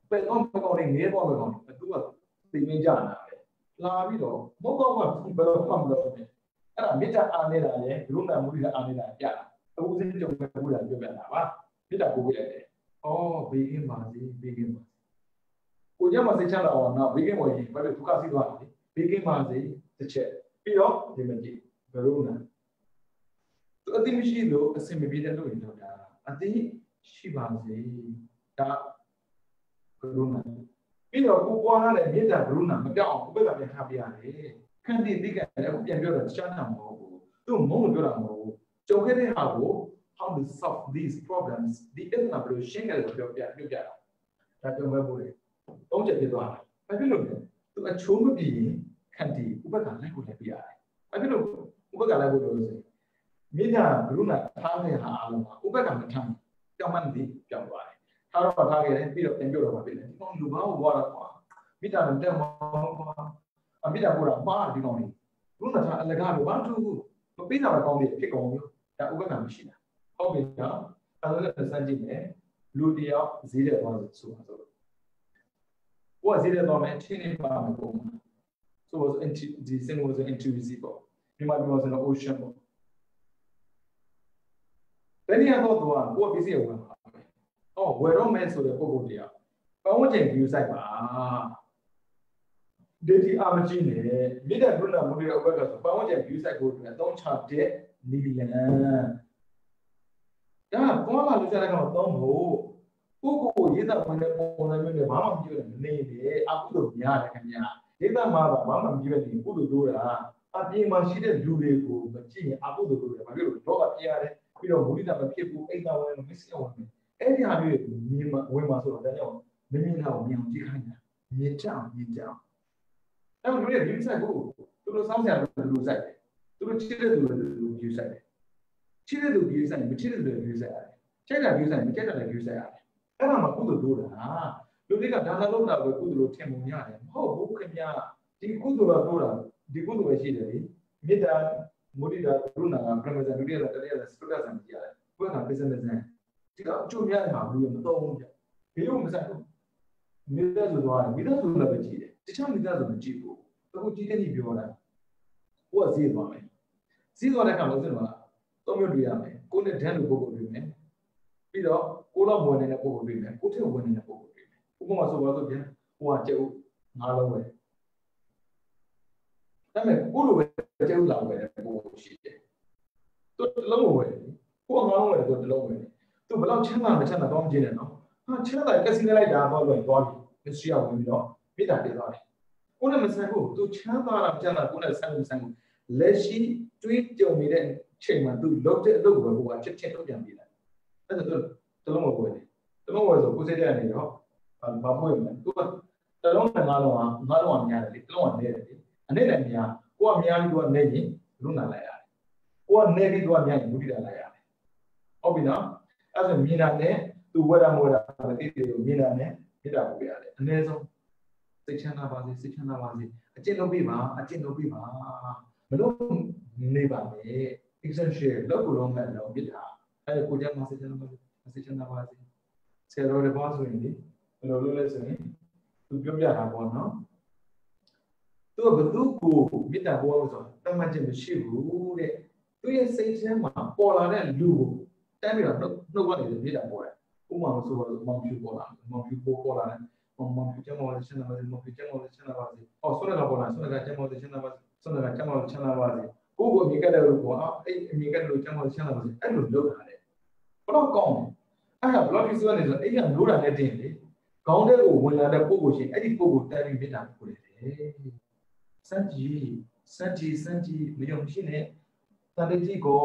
ပဲတော့မကောင်းနေငဲပေါ့မကောင်းသူကသိမင်းကြတာပဲလာပြီးတော့မဟုတ်တော့ဘယ်တော့မှမလုပ်နဲ့အဲ့ဒါမေတ္တာအားနေတာလေဘုရုဏမုဒိတာအားနေတာပြတာအခုစကြုံပဲဘုရားပြောပြတာပါမေတ္တာပို့ပြလိုက်တယ်ဩဘေးကင်းပါစေဘေးကင်းပါကိုကြမှာစိတ်ချလာအောင်နော်ဘေးကင်းပေါ်ရင်ဘာလို့ဒုက္ခစီးသွားတယ်ဘေးကင်းပါစေတစ်ချက်ပြီးတော့ဒီမကြည့်ဘရုဏသူအတိမရှိလို့အစင်မပြေတဲ့လို့ရင်တော့ဒါအတိရှိပါစေဒါဘရုဏပြီးတော့ကိုပွားရတဲ့မေတ္တာဘရုဏမပြောက်အောင်ကိုဘက်ကပြန်ထားပြရတယ်ခန္တီတိကလည်းအခုပြန်ပြောတော့ရှားတာမဟုတ်ဘူးသူမုန်းလို့ပြောတာမဟုတ်ဘူးကြုံခဲ့တဲ့ဟာကို how to solve these problems ဒီအဲ့ဒါဘယ်လိုရှင်းကြလဲပြောပြတာဒါကြုံမဲ့ဖို့လေသုံးချက်ပြသွားတာဘာဖြစ်လို့လဲသူအချိုးမပြီးရင်ခန္တီဥပက္ခလိုက်ဖို့လည်းပြရတယ်ဘာဖြစ်လို့ဥပက္ခလိုက်ဖို့လို့ဆိုမေတ္တာဘရုဏထားတဲ့ဟာအလုံးမှာဥပက္ခမထမ်းကြောင်မှန်ပြီးပြောင်းသွားတယ်ထားတော့ထားခဲ့တယ်ပြီးတော့ပြန်ပြောတော့ပါပြီလေဒီကောင်လူဘာကိုဝါတာကွာမေတ္တာနဲ့တက်မှာကွာအမေတ္တာကိုတော့မှားဒီကောင်လေးဘုရားထားအလကားလို့ဘာတူဘူးမပေးတာကောင်းတယ်ဖြစ်ကုန်ပြီဒါဥပက္ခမရှိတာဟုတ်ပြီနော်အဲ့ဒါလည်းစမ်းကြည့်မယ်လူတယောက်ဈေးတဲ့သွားဆိုပါဆိုဘုရားဈေးတဲ့သွားမယ်ချင်းနေပါမယ်ပုံမှာ so was the thing was invisible ဒီမှာပြောဆိုတော့ ocean ပေါ့ဘယ်နေရာတော့သွားကိုယ်ပစ္စည်းဝင်ပါမယ်အော်ဝယ်တော့မယ်ဆိုတဲ့ပုံပုံတရားပတ်ဝန်းကျင် view site ပါဒေတီအာမကြီးနဲ့မြေတဲ့ဘုရားမူရဲ့ဥပက္ခဆိုပတ်ဝန်းကျင် view site ကိုအသုံးချတဲ့နီလန်ဒါပေါ်လာလို့ကြားတဲ့ကောင်သုံးဖို့ကိုရေးတာဝင်တဲ့ပုံစံမျိုးနဲ့ဘာမှမကြည့်ရနေတယ်အကုသိုလ်များတယ်ခင်ဗျာရေးတာမှာဘာမှမကြည့်ရနေကုသိုလ်တို့တာအပြင်မှာရှိတဲ့လူတွေကိုမကြည့်ရင်အကုသိုလ်တို့တယ်ဘာဖြစ်လို့လောကပြရတယ်ပြီးတော့မူလိတာမဖြစ်ဘူးအိမ်သာဝင်မစ္စည်းဝင်အဲ့ဒီဟာမျိုးတွေမြင်ဝင်မှာဆိုတော့ဒါကြောင့်မမြင်တာကိုမြင်အောင်ကြည့်ခိုင်းတာမြင်ကြအောင်အဲ့လိုမျိုးရဲ့ view site ကိုသူတို့စောင့်ကြတယ်သူတို့ site တယ်သူတို့ချစ်တဲ့သူတို့ view site တယ်ချစ်တဲ့သူ view site မချစ်တဲ့သူ view site ရတယ်ချစ်တဲ့ view site မချစ်တဲ့ view site ရတယ်အဲ့ဒါမှကုသိုလ်တို့တာလူတွေကဒါသာလို့တာပဲကုသိုလ်လို့ထင်ပုံရတယ်မဟုတ်ဘူးခင်ဗျာဒီကုသိုလ်တို့တာဒီကုသိုလ်ပဲရှိတယ်လေမေတ္တာမုဒိတာကရုဏာကပရမဇန်ဒုတိယတတိယစတုတ္တဇန်ကြီးရတယ်ဘုရားကပစ္စမဇန်ဒီကအကျိုးများမှာဘူးမတော်ဘူးကြဘယ်လိုမဆိုင်ဘူးမေတ္တာဆိုတော့မေတ္တာဆိုလည်းပဲကြည့်တယ်တခြားမေတ္တာဆိုမကြည့်ဘူးအခုကြည့်တဲ့ညီပြောတာဘုရားဈေးသွားမယ်ဈေးသွားတဲ့အခါမှာဆိုတော့သုံးမျိုးတွေ့ရမယ်ကိုယ်နဲ့ဒန်းလိုပုဂ္ဂိုလ်တွေ့မယ်ပြီးတော့ကိုယ်တော့ဝင်နေတဲ့ပုဂ္ဂိုလ်တွေ့မယ်ကိုယ်ထက်ဝင်နေတဲ့ပုဂ္ဂိုလ်တွေ့မယ်ဥပမာဆိုပါတော့ပြန်ဟိုကကျုပ်ငါးလုံးပဲဒါပေမဲ့ကိုယ်လိုပဲကျုပ်လာပဲပုဂ္ဂိုလ်ရှိတယ်သူတစ်လုံးဝယ်ကိုယ်ငါးလုံးဝယ်သူတစ်လုံးဝယ်သူဘယ်လောက်ချမ်းသာမချမ်းသာတော့မကြည့်နဲ့နော်ဟာချမ်းသာကစီးလိုက်တာတော့လွယ်သွားပြီမစ္စရိယဝင်ပြီးတော့မိတာပြေးသွားတယ်ကိုယ်နဲ့မဆန်ဘူးသူချမ်းသာတာချမ်းသာကိုယ်နဲ့ဆန်ဘူးလက်ရှိတွေးကြုံနေတဲ့အချိန်မှာသူလုပ်တဲ့အလုပ်ကိုဟိုကချက်ချင်းထုတ်ပြန်ပြတယ်အဲ့ဒါသူတလုံးဝယ်တယ်တလုံးဝယ်ဆိုကိုယ်စိတ်ထဲကနေတော့ဘာပို့ရမလဲသူကတလုံးနဲ့ငါးလုံးကများတယ်လေတလုံးကနေတယ်လေအနေနဲ့များကိုကများပြီးသူကနေရင်လူနာလိုက်ရတယ်ကိုကနေပြီးသူကများရင်မူတိတာလိုက်ရတယ်ဟုတ်ပြီနော်အဲ့ဒါမြင်တာနဲ့သူဝယ်တာမဝယ်တာမသိသေးဘူးမြင်တာနဲ့ပြတာပို့ရတယ်အနည်းဆုံးစိတ်ချမ်းသာပါစေစိတ်ချမ်းသာပါစေအကျင့်လုပ်ပြီးပါမလို့နေပါနဲ့ essential လောက်ကိုလုံးမဲ့တော့ပြတာအဲ့ကိုကြမ်းမစိတ်ချမ်းသာပါစေစိတ်ချမ်းသာပါစေဆရာတော်တွေပါဆိုရင်ဒီဘယ်လိုလုပ်လဲဆိုရင်သူပြောပြတာပေါ့နော်သူကဘသူကိုမေတ္တာပို့လို့ဆိုတော့တမန်ချက်မရှိဘူးတဲ့သူရဲ့စိတ်ထဲမှာပေါ်လာတဲ့လူကိုတန်းပြီးတော့နှုတ်ကနေမေတ္တာပို့တယ်ဥပမာဆိုတော့မောင်ဖြူပေါ်လာမောင်ဖြူပေါ်လာတယ်မောင်ဖြူကျမ်းမောရှင်းလာပါစေမောင်ဖြူကျမ်းမောရှင်းလာပါစေဟောဆွမ်းကပေါ်လာဆွမ်းကကျမ်းမောရှင်းလာပါစေဆွမ်းကကျမ်းမောရှင်းလာပါစေကိုကိုအမိကတဲ့လူကအဲ့အမိကတဲ့လူကျမ်းမောရှင်းလာပါစေအဲ့လိုလုပ်တာလေဘလို့ကောင်းအဲ့ဒါဘလို့ဖြစ်သွားနေဆိုအဲ့ကနိုးတာနဲ့တင်လေခေါင်းထဲကိုဝင်လာတဲ့ပုံကိုရှင်အဲ့ဒီပုံကိုတန်းပြီးမေတ္တာပို့တယ်စัจကြီးမယုံရှိနဲ့တန်တိကို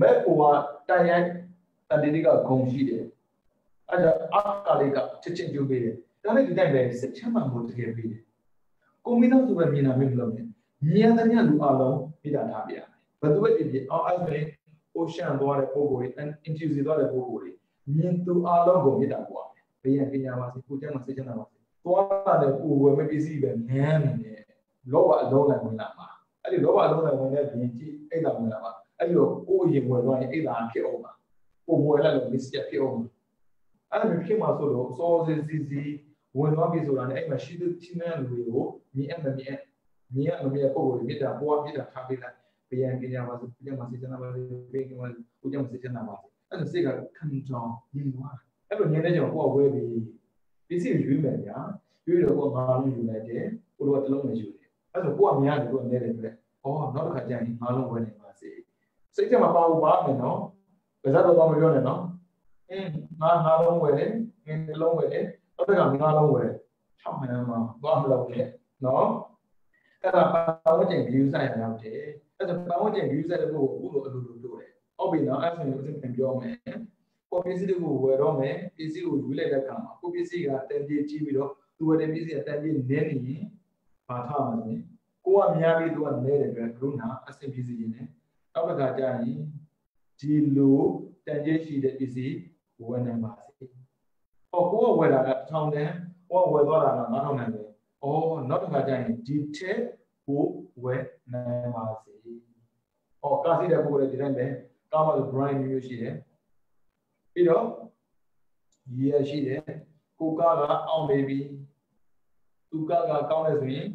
မဲ့ပေါ်ကတန်ရိုက်တန်တိကဂုံရှိတယ်အဲ့ဒါအာကာလေးကချက်ချင်းကျိုးပေးတယ်ဒါနဲ့ဒီတိုင်းပဲစစ်ချမ်းမှမတကယ်ပေးတယ် ကိုမိသားစုပဲမြင်တာမျိုးမလုပ်နဲ့မြင်တဲ့ညလူအလုံးမိတာထားပြရမယ်ဘယ်သူပဲဖြစ်ဖြစ်အော်အဲ့ဆိုရင် ocean သွားတဲ့ပုံကိုယ်တွေ intuitive သွားတဲ့ပုံကိုယ်တွေမြင်သူအလုံးကိုမိတာပွားတယ်ဘယ်ရန်ပညာပါစေကိုကျမ်းမှာစိတ်ချမ်းသာပါစေသွားတဲ့ကိုယ်ဝယ်မဲ့ပစ္စည်းပဲငမ်းနေတယ်လောဘအလုံးလိုက်ဝင်လာမှာအဲ့ဒီလောဘအလုံးလိုက်ဝင်တဲ့ပြင်ကြည့်အိတ်တာဝင်လာမှာအဲ့လိုကိုယ်ရင်ဝယ်သွားရင်အိတ်တာဖြစ်အောင်ပါကိုယ်ဝယ်လိုက်လို့ mistake ဖြစ်အောင်အဲ့လိုဖြစ်မှာဆိုတော့စောစီဝင်သွားပြီဆိုတာနဲ့အဲ့မှာရှိတဲ့ချင်းတဲ့လူတွေကိုမြင်အပ်မမြင်ပုံကိုမြစ်တာပေါ်မြစ်တာထားပေးလိုက်ဘယ်ရန်ကြပါစေပြန်မစေချင်တာပါဘေးကမှကိုကြောင့်စေချင်တာပါအဲ့ဒါစိတ်ကခံကြောင်းညီသွားအဲ့လိုညနေကျတော့ကိုကဝဲပြီးပစ္စည်းရွေးမယ်ညာရွေးတော့ကိုငါလုံးယူလိုက်တယ်ကိုတော့တစ်လုံးနဲ့ယူတယ်အဲ့ဆိုကိုကများတယ်ကိုကနေတယ်ပြဩနောက်တစ်ခါကျရင်ငါလုံးဝယ်နေပါစေစိတ်ထဲမှာပါဘူးပါမယ်နော်ဒါဆိုတော့မပြောနဲ့နော်ငါလုံးဝယ်တယ်ငင်းတစ်လုံးဝယ်တယ်နောက်တစ်ခါငါလုံးဝယ်6မှန်မှာသွားမလို့လေနော်အဲ့ဒါပတ်ဝန်းကျင် view ဆိုင်ရအောင်တယ်အဲ့ဒါပတ်ဝန်းကျင် view ဆိုင်တဲ့ကိုအခုလိုအလိုလိုလုပ်တယ်ဟုတ်ပြီနော်အဲ့ဒါဆိုရင်ပြောမယ်ကိုပစ္စည်းတွေကိုဝယ်တော့မယ်ပစ္စည်းကိုယူလိုက်တဲ့အခါမှာကိုပစ္စည်းကတန်ပြေးကြီးပြီးတော့သူဝယ်တဲ့ပစ္စည်းကတန်ပြေးနည်းနေရင်ဘာထားမှာလဲကိုကများပြီးသူကနည်းတယ်ပဲကရုဏာအဆင်ပြေစေရင်လည်းနောက်တစ်ခါကျရင်ဒီလိုတန်ပြေးရှိတဲ့ပစ္စည်းဝယ်နိုင်ပါစေဟောကိုကဝယ်တာက1000တန်ကိုကဝယ်သွားတာက9000တန်ပဲနောက်တစ်ခါကျရင်ဒီထက်ကိုဝယ်နိုင်ပါစေကားစီးတဲ့ပုဂ္ဂိုလ်တွေဒီတိုင်းပဲကားမှာဆို brand မျိုးရှိတယ်ပြီးတော့ရရှိတယ်ကိုကားကအောင်နေပြီသူကားကကောင်းတယ်ဆိုရင်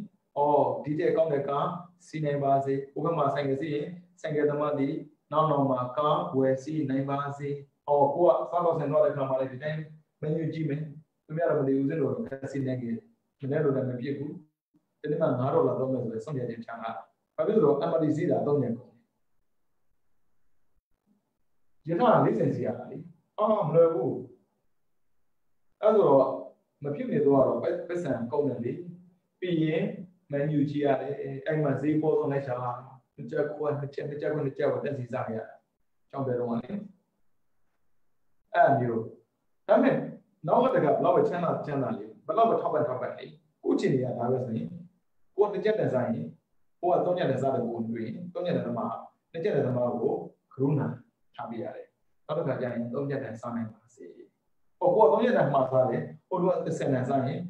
ဒီတဲ့ကောင်းတဲ့ကားစီးနိုင်ပါစေဟိုဘက်မှာဆိုင်ကစီးရင်ဆိုင်ကသမားဒီနောက်မှာကားဝယ်စီးနိုင်ပါစေကိုကစားတော့ဆန်တော့တဲ့ခါမှာလည်းဒီတိုင်းမင်းကြီးကြည့်မယ်သူများတော့မသိဘူးစလို့ခက်စီးနေကြတယ်မနေ့လိုလည်းမပြည့်ဘူးဒီနေ့မှ$9တော့မယ်ဆိုရင်ဆုံးဖြတ်ချက်ချမ်းသာဘာဖြစ်လို့ MRT စီးတာ3ရက်ကုန်ရထားလေးစင်စီရတာလေမလွယ်ဘူးအဲ့ဆိုတော့မဖြစ်နေတော့ပတ်စံကုန်တယ်လေပြီးရင်မန်ယူကြည့်ရတယ်အဲ့မှာဈေးပေါ်ဆုံးလိုက်ရှာတစ်ချက်ကွာတစ်ချက်တက်စီစားရကြောင်းတယ်တော့လေအဲ့မျိုးဒါပေမဲ့နောက်တစ်ခါဘလောက်ပဲချမ်းသာလေဘလောက်ပဲထောက်ပံ့လေကိုချင်နေရတာပဲဆိုရင်ကိုတစ်ချက်တက်စားရင်ကိုက3ချက်တက်စားတယ်ကိုတွေ့ရင်3ချက်တက်သမား2ချက်တက်သမားကိုကရုဏာထားပြရတယ်နောက်တစ်ခါကျရင်3ချက်တက်စားနိုင်ပါစေကိုက3ချက်တက်မှာစားတယ်ဟိုက10တက်စားရင်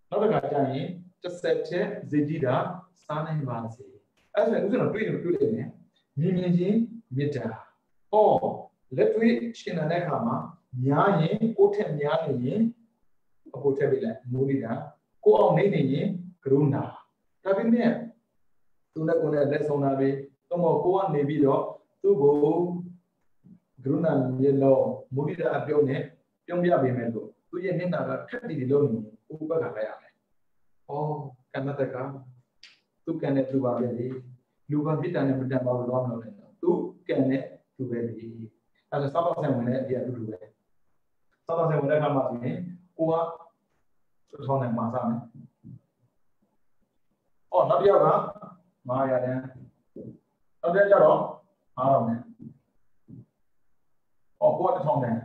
နောက်တစ်ခါကျရင်10ချက်ဇေဂျီတာစားနိုင်ပါစေအဲ့ဆိုရင်ဦးဇင်းတို့တွေ့နေတယ်မြင်ချင်းမေတ္တာလက်တွေ့ရှင်းတဲ့အခါမှာများရင်ကိုထက်များနေရင်အဖို့ထက်ပြီလေမူနေတာကိုအောင်နေနေရင်ကရုဏာဒါပေမဲ့သူနဲ့ကိုနဲ့လက်ဆောင်တာပဲတော့ကိုကနေပြီးတော့သူ့ကိုကရုဏာမြေလို့မူနေတာအပြုံးနဲ့ပြုံးပြပေးမယ်လို့သူရဲ့မျက်နှာကခက်တီလုံးနေဥပ္ပခါလိုက်ရမယ်ကမ္မတကသူကနဲ့သူပါပဲလေလူကပြစ်တာနဲ့မတန်ပါဘူးတော့မလို့လေသူကနဲ့သူပဲလေအဲ့ဒါစောက်ဆိုင်ဝင်တဲ့အပြည့်အတူပဲစောက်ဆိုင်ဝင်တဲ့အခါမှာဆိုရင်ကိုကထောင်းနိုင်မှာစားမယ်နောက်တစ်ယောက်က900တန်းနောက်တစ်ယောက်ကျတော့9000တန်းကိုက1000တန်း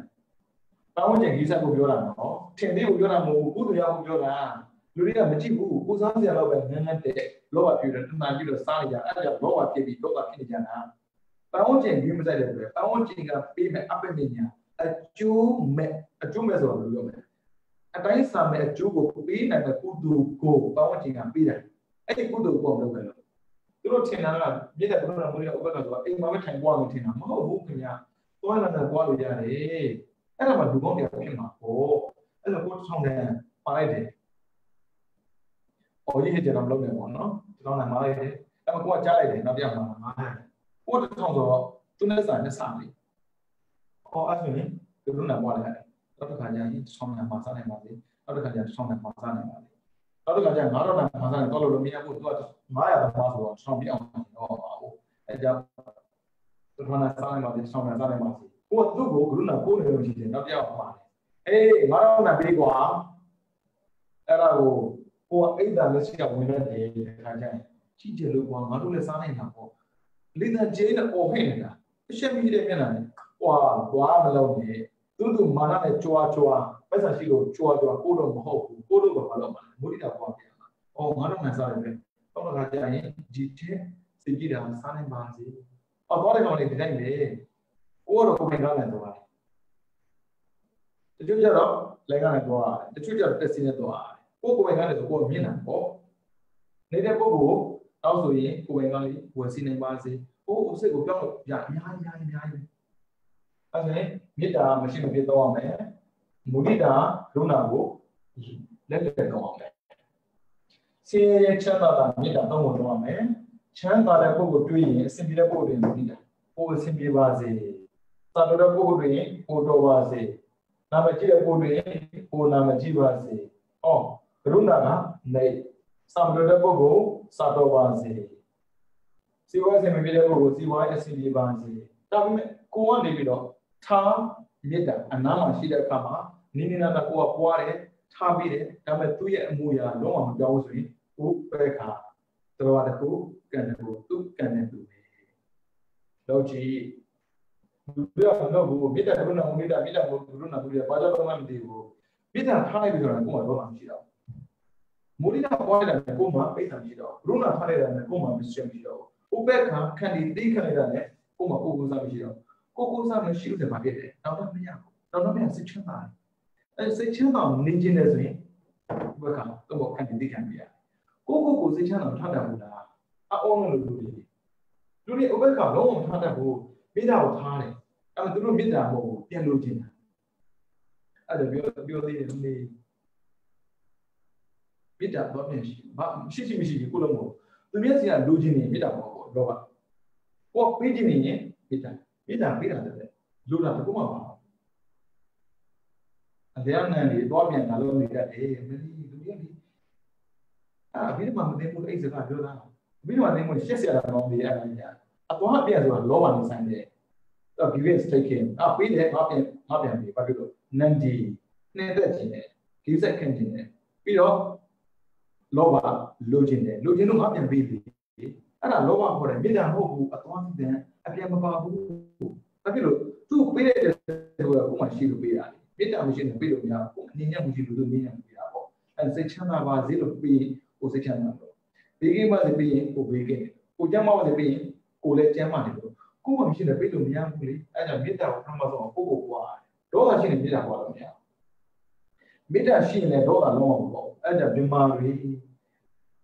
တောင်းကျင်ကြီးဆက်ကိုပြောတာနော်ထင်သေးကိုပြောတာမဟုတ်ဘူးကုသရာကိုပြောတာလူတွေကမကြည့်ဘူးကိုစားစရာတော့ပဲနည်းနည်းတဲ့လောဘပြည့်တယ်တဏှာပြည့်လို့စားနေကြအဲ့ဒါကြောင့်လောဘပြည့်ပြီးလောဘဖြစ်နေကြတာတောင်းကျင်ကြီးမဆိုင်တဲ့အတွက်တောင်းကျင်ကပေးမဲ့အပ္ပမညာအကျိုးမဲ့ဆိုတော့ပြောမယ်အတိုင်းစာမဲ့အကျိုးကိုပေးနိုင်တဲ့ကုသိုလ်ကိုတောင်းကျင်ကပေးတယ်အဲ့ဒီကုသိုလ်ကိုလုပ်တယ်လို့သူတို့ထင်တာကမြစ်တဲ့ဘုရားမွေးတဲ့ဥပ္ပကဆိုတာအိမ်မှာပဲထိုင်ပွားလို့ထင်တာမဟုတ်ဘူးခင်ဗျာသွားလာပွားလို့ရတယ်အဲ့ဒါမှလူကောင်းတရားဖြစ်မှာပေါ့အဲ့လိုကိုထောင်းတယ်ပါလိုက်တယ်ကြီးဟစ်ကြတော့မလုပ်နဲ့ပေါ့နော်ထောင်းတယ်မှာလိုက်တယ်အဲ့မှာကိုကကြားလိုက်တယ်နောက်ပြမှာ900ကိုထောင်းဆိုတော့သူနဲ့ဆိုင်နဲ့စားလိအဲ့ဆိုရင်သူတို့နာပွားလိုက်တယ်နောက်တစ်ခါကျရင်ထောင်းတယ်မှာစားနိုင်ပါလေနောက်တစ်ခါကျထောင်းတယ်မှာစားနိုင်ပါလေနောက်တစ်ခါကျ9000တန်းမှာစားရင်တော့လို့မရဘူးသူက900တန်းမှာဆိုတော့ထောင်းပြအောင်တော့ပါဘူးအဲ့ကြောင့်သူကစားနိုင်ပါလေထောင်းတယ်စားနိုင်ပါစေကိုကသူ့ကိုကရုဏာပို့နေလို့ရှိတယ်နောက်တစ်ယောက်ပါတယ်9000တန်းပေးကွာအဲ့ဒါကိုအိတ်တာလက်ရှိကဝင်နေတယ်ခါကျရင်ကြီးကျယ်လို့ကွာငါတို့လည်းစားနိုင်တာပေါ့လေသာကျင်းနဲ့အော်ဟိနေတာအရှက်မိတဲ့မျက်နှာနဲ့ကွာမလုံးနဲ့သူမာနနဲ့ကြွားပတ်စံရှိလို့ကြွားကိုတော့မဟုတ်ဘူးကိုတော့ဘာလို့မှမူရိတာပွားပြန်လာ Oh, mana masalah ni? Kalau kerja ni, jite segi dah sana bahasa. Oh, boleh kalau ni tidak ni, orang kau mengalah tu lah. Tujuh jam, lengan tu lah. Tujuh jam tesinya tu lah. Kau mengalah tu, kau mina. Oh, ni dia kau, tahu sih, kau mengalah, kau sini bahasa. Oh, usai kau bilang, ya. Asal ni dah mesin kita tu amai, mudi dah runa kau, lelaki tu amai. Si channel ni dah tahu tu amai. Channel dah kau tu ini, sendiri kau tu ni dah. Kau sendiri bahasa. Satu dah kau tu ini, kau tu bahasa. Nama ciri kau tu ini, kau nama ciri bahasa. Oh, runa kan? Naik. Satu dah kau satu bahasa. Si bahasa ni kau si bahasa sendiri bahasa. Tapi kau ni bila Tha mita anama sida kama nini na ko apware tha bi de da me tu ye amu ya long ma pyaw so yin u pe kha tawa ta ko kan ko tu kan ne tu lo ji lu ya no bu mita ko na mita ko na bu ya ba ja lo ma mti ko mita tha lai bi so na ko ma lo ma shi da murida pwa da ko ma pe sa shi da ru na tha lai da ko ma mi shi da u pe kha kan di ti khan da ne ko ma ko sa mi shi da Kau sama sih udah pakai deh, tahun ni sekian tahun. Sekian tahun ni jenis ni, bukan, tu bukan ini kan dia. Kau sekian tahun thada buda, orang dulu ni bukan orang thada bu, beda thada. Kami dulu beda bu, yang lu jenis. Ada biar ni beda tu ni, sih, kulo mu. Tu biasa yang lu jenis beda bu, doa. Kau pergi ni beda. Beda tu, luar tu kumah. Ada yang ni, dua yang kalau ni dah, mesti dunia ni. Bila mana demo itu sekarang jual. Bila mana demo siapa yang orang dia ni ya. Atau apa yang jual, lawan misalnya. Tak gives taken. Bila apa yang dia, apa tu, nanti, nanti ni, kita kan ni. Bila lawan, lojin tu apa yang beli. Ada lawan orang, bila aku atau apa yang apa yang bawa. Tapi tu pilih tu aku masih pilih ani. Beda masih pilih ni aku. Ni yang masih dulu ni yang pilih aku. Dan sekian apa zero pilih, aku sekian apa. Pilih mana pilih, aku pilih. Aku jam mana pilih, aku le jam mana tu. Aku masih pilih ni yang pilih. Ada beda aku nama tu aku buat. Doa sih ni beda buat ni. Beda sih ni doa lama. Ada bimari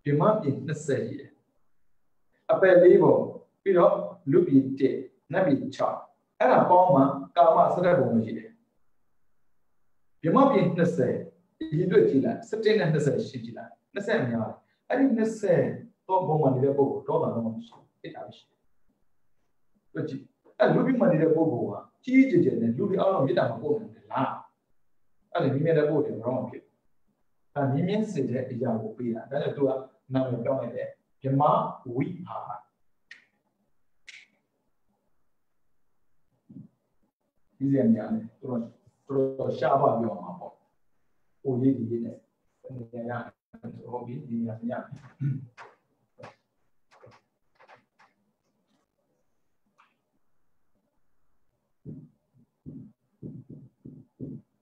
ni sahih. Apa level? Pilih lupi je, nabi cak. Ada kaum kama sedar bom je. Bima bin nase, hidup cila, setiap nase cila, nase ni apa? Ada nase, tu bom mandi dia bobo, tu dah nama mesti, itu habis. Betul. Lubi mandi dia bobo, ciri je ni, lubi orang kita bobo ni lah. Ada ni dia bobo dia orang kita. Ni saja yang bobo ya. Dan itu nama orang dia, bima wiha. Ini yang terus siapa yang apa? Oh ini yang hobi ini yang.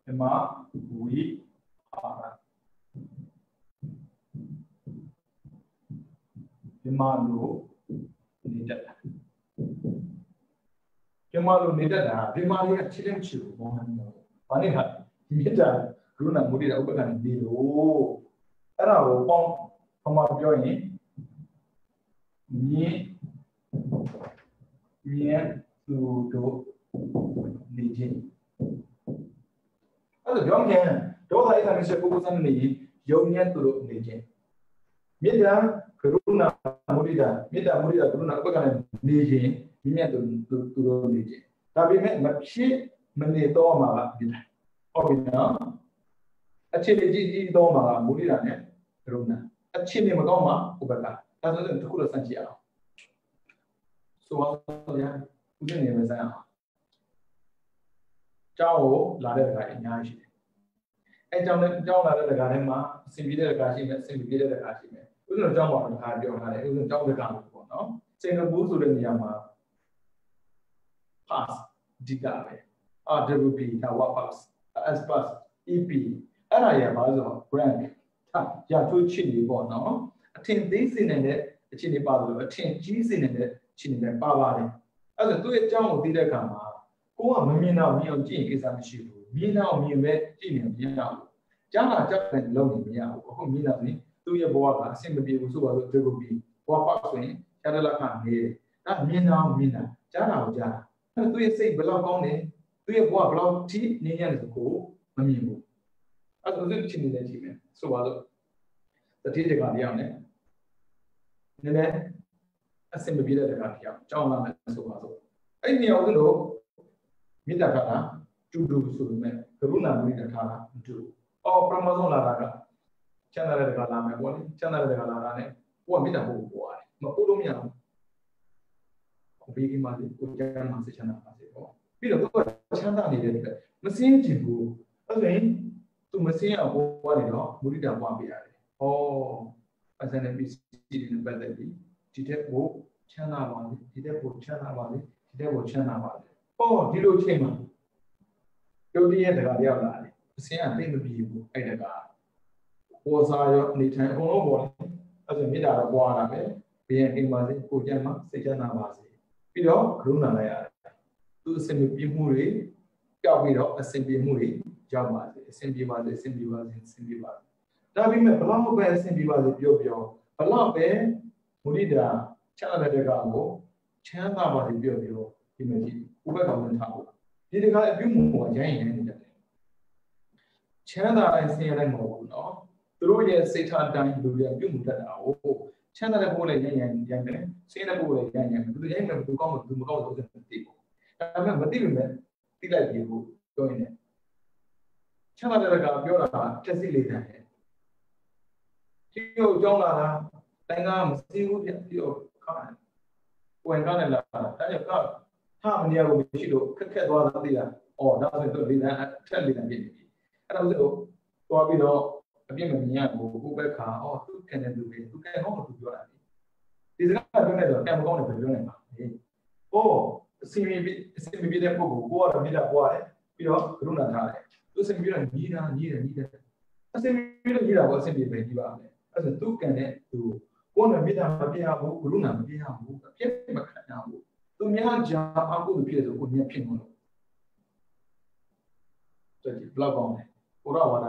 Emma we are. Emma lu ni dah. Kemalu ni dah, bimari accident ciu, mana hal, ni dah, runa mudi dah ubakan di lo, era opong pemarjo ini, ni tu niji. Ada jom kan, doa itu kami sepupusan ni, jomnya tu niji. Ni dah, runa mudi dah runa ubakan niji. Ini turun ni. Tapi macam mana tu malah bila, bila, aceh ni tu malah mudi dah ni, runa. Aceh ni macam mana, ubah. Tapi tu kulo sanjia. So ya, ujian ni macam. Jauh lada dekat ni aja. Jauh lada dekat ni mah, sendiri dekat sini. Ujian jauh orang dekat dia orang ni, ujian jauh dekat tu, no. Sehingga busu ni yang mah. Pass, digawe, RWP, Tawa pass, S pass, EP, ada ya bahagian rank, ရာထိုးချစ်နေပေါ့နော်အထင်သေးစင်နေတဲ့အခြေအနေပါလို့အထင်ကြီးစင်နေတဲ့အခြေအနေနဲ့ပါပါတယ်အဲ့ဒါသူ့ရဲ့အကြောင်းကိုသိတဲ့အခါမှာကိုကမမြင်တော့မြင်အောင်ကြည့်ရင်ကိစ္စမရှိဘူးမြင်တော့မြင်ပဲကြည့်နေမရဘူးကြားလာကြတယ်လုံးနေမရဘူးအခုမြင်တာဆိုရင်သူ့ရဲ့ဘဝကအဆင်မပြေဘူးဆိုတော့သူ့ကိုပြီးဘဝပတ်ဆိုရင်ကျတဲ့လက်ကနေတယ်ဒါမြင်တော့မြင်တာကြားတာကိုကြားတာအဲ့သူ့ရဲ့စိတ်ဘယ်လောက်ကောင်းလဲသူ့ရဲ့ဘဝဘယ်လောက်ထိနေရတယ်ဆိုကိုမမြင်ဘူးအဲ့ဒါသူ့ချင်းနေတဲ့ချိန်မှာဆိုပါတော့တတိတကတရားနဲ့နည်းနည်းအဆင်မပြေတဲ့တကတရားကြောင်းလာမယ်ဆိုပါတော့အဲ့ဒီအောင်လို့မိတ္တခါတူတူဆိုပေမဲ့ကရုဏာမိတ္တခါမတူအော်ပရမဇုံလာတာကချမ်းသာတဲ့တကလာမယ်ပေါ့လေချမ်းသာတဲ့တကလာတာနဲ့ကိုကမိတ္တဖို့ပေါ်ရတယ်မပို့လို့မရဘူးဘေးကမှလည်းကိုကျမ်းမှာစချမ်းသာပါစေပေါ့ပြီးတော့သူကချမ်းသာနေတဲ့အတွက်မစင်းချင်ဘူးအဲ့ဒါသူမစင်းအောင်ပေါ်နေတော့မုဒိတာပွားပြရတယ်ဟောအစနဲ့ပြီးစီးနေပတ်သက်ပြီးဒီတဲ့ကိုချမ်းသာပါလေဒီတဲ့ကိုချမ်းသာပါလေဒီတဲ့ကိုချမ်းသာပါလေဟောဒီလိုချိန်မှာယုတ်တည်းရဲ့တကားရောက်လာတယ်အစင်းကသိမပြီးဘူးအဲ့တကားပေါ်စားရောအနေထိုင်အကုန်လုံးပေါ်တယ်အဲ့ဒါမေတ္တာတော့ပွားတာပဲဘယ်ရင်အိမ်ပါစေကိုကျမ်းမှာစိတ်ချမ်းသာပါစေပြီးတော့ကရုဏာလိုက်ရတယ်သူအစင်ပြေမှုတွေကြောက်ပြီးတော့အစင်ပြေမှုတွေရောက်ပါစေအစင်ပြေပါစေအစင်ပြေပါစေအစင်ပြေပါစေဒါပေမဲ့ဘလောက်ပဲအစင်ပြေပါစေပြောဘလောက်ပဲမုဒိတာချမ်းသာတဲ့ကောင်ကိုချမ်းသာပါစေပြောဒီမှာကြည့်ဥပ္ပခါဝင်ထားဖို့ဒီတကားအပြုမှုကိုရိုင်းနေတယ်ချမ်းသာအစင်ရတဲ့မဟုတ်ဘူးနော်သူတို့ရဲ့စိတ်ထားတိုင်းလူတွေပြုမှုတတ်တာကိုချမ်းသာတဲ့ဘိုးလည်းရိုင်းတယ်စင်းတဲ့ဘိုးလည်းရိုင်းတယ်သူရိုင်းတယ်သူကောင်းတယ်သူမကောင်းဘူးဆိုတဲ့သိဖို့ဒါပေမဲ့မသိပေမဲ့သိလိုက်ပြီကိုပြောရင်လည်းချမ်းသာတဲ့ကပြောတာတက်စီလေးတယ်ဒီကိုကြောင်းလာတာတိုင်းကမစီဘူးပြပြီးတော့ခါဝင်ကားနဲ့လာတာဒါကြောင့်ကဟာမနေရဘူးမရှိလို့ခက်သွားတာသိလားအော်ဒါဆိုတော့လေးတန်းအထက်လေးတန်းပြည့်ပြီအဲ့ဒါဆိုတော့သွားပြီးတော့အပြည့်မမြင်ရဘူးဘုဘက်ခါအော်သူကနေသူပဲသူကဲဟောမသူပြောတာဒီစကားပြောနေတော့ကံမကောင်းတယ်ပြောနေမှာအော်အစီမီတဲ့ပုဂ္ဂိုလ်ကိုကတော့မိတာပွားတယ်ပြီးတော့ကရုဏာထားတယ်သူစင်ပြီးတော့ညီးတယ်အစင်ပြီးတော့ညီးတာပေါ့အစင်ပြီးပဲညီးပါမယ်အဲ့ဒါသူကံနဲ့သူကိုယ်နဲ့မိတာမပြရဘူးကရုဏာမပြရဘူးအပြည့်မခံရဘူးသူများကြာအကုသိုလ်ဖြစ်တယ်ဆိုကိုမြတ်ဖြစ်မှာလို့တော်ဒီဘလောက်ကောင်းလဲဘုရားဝါဒ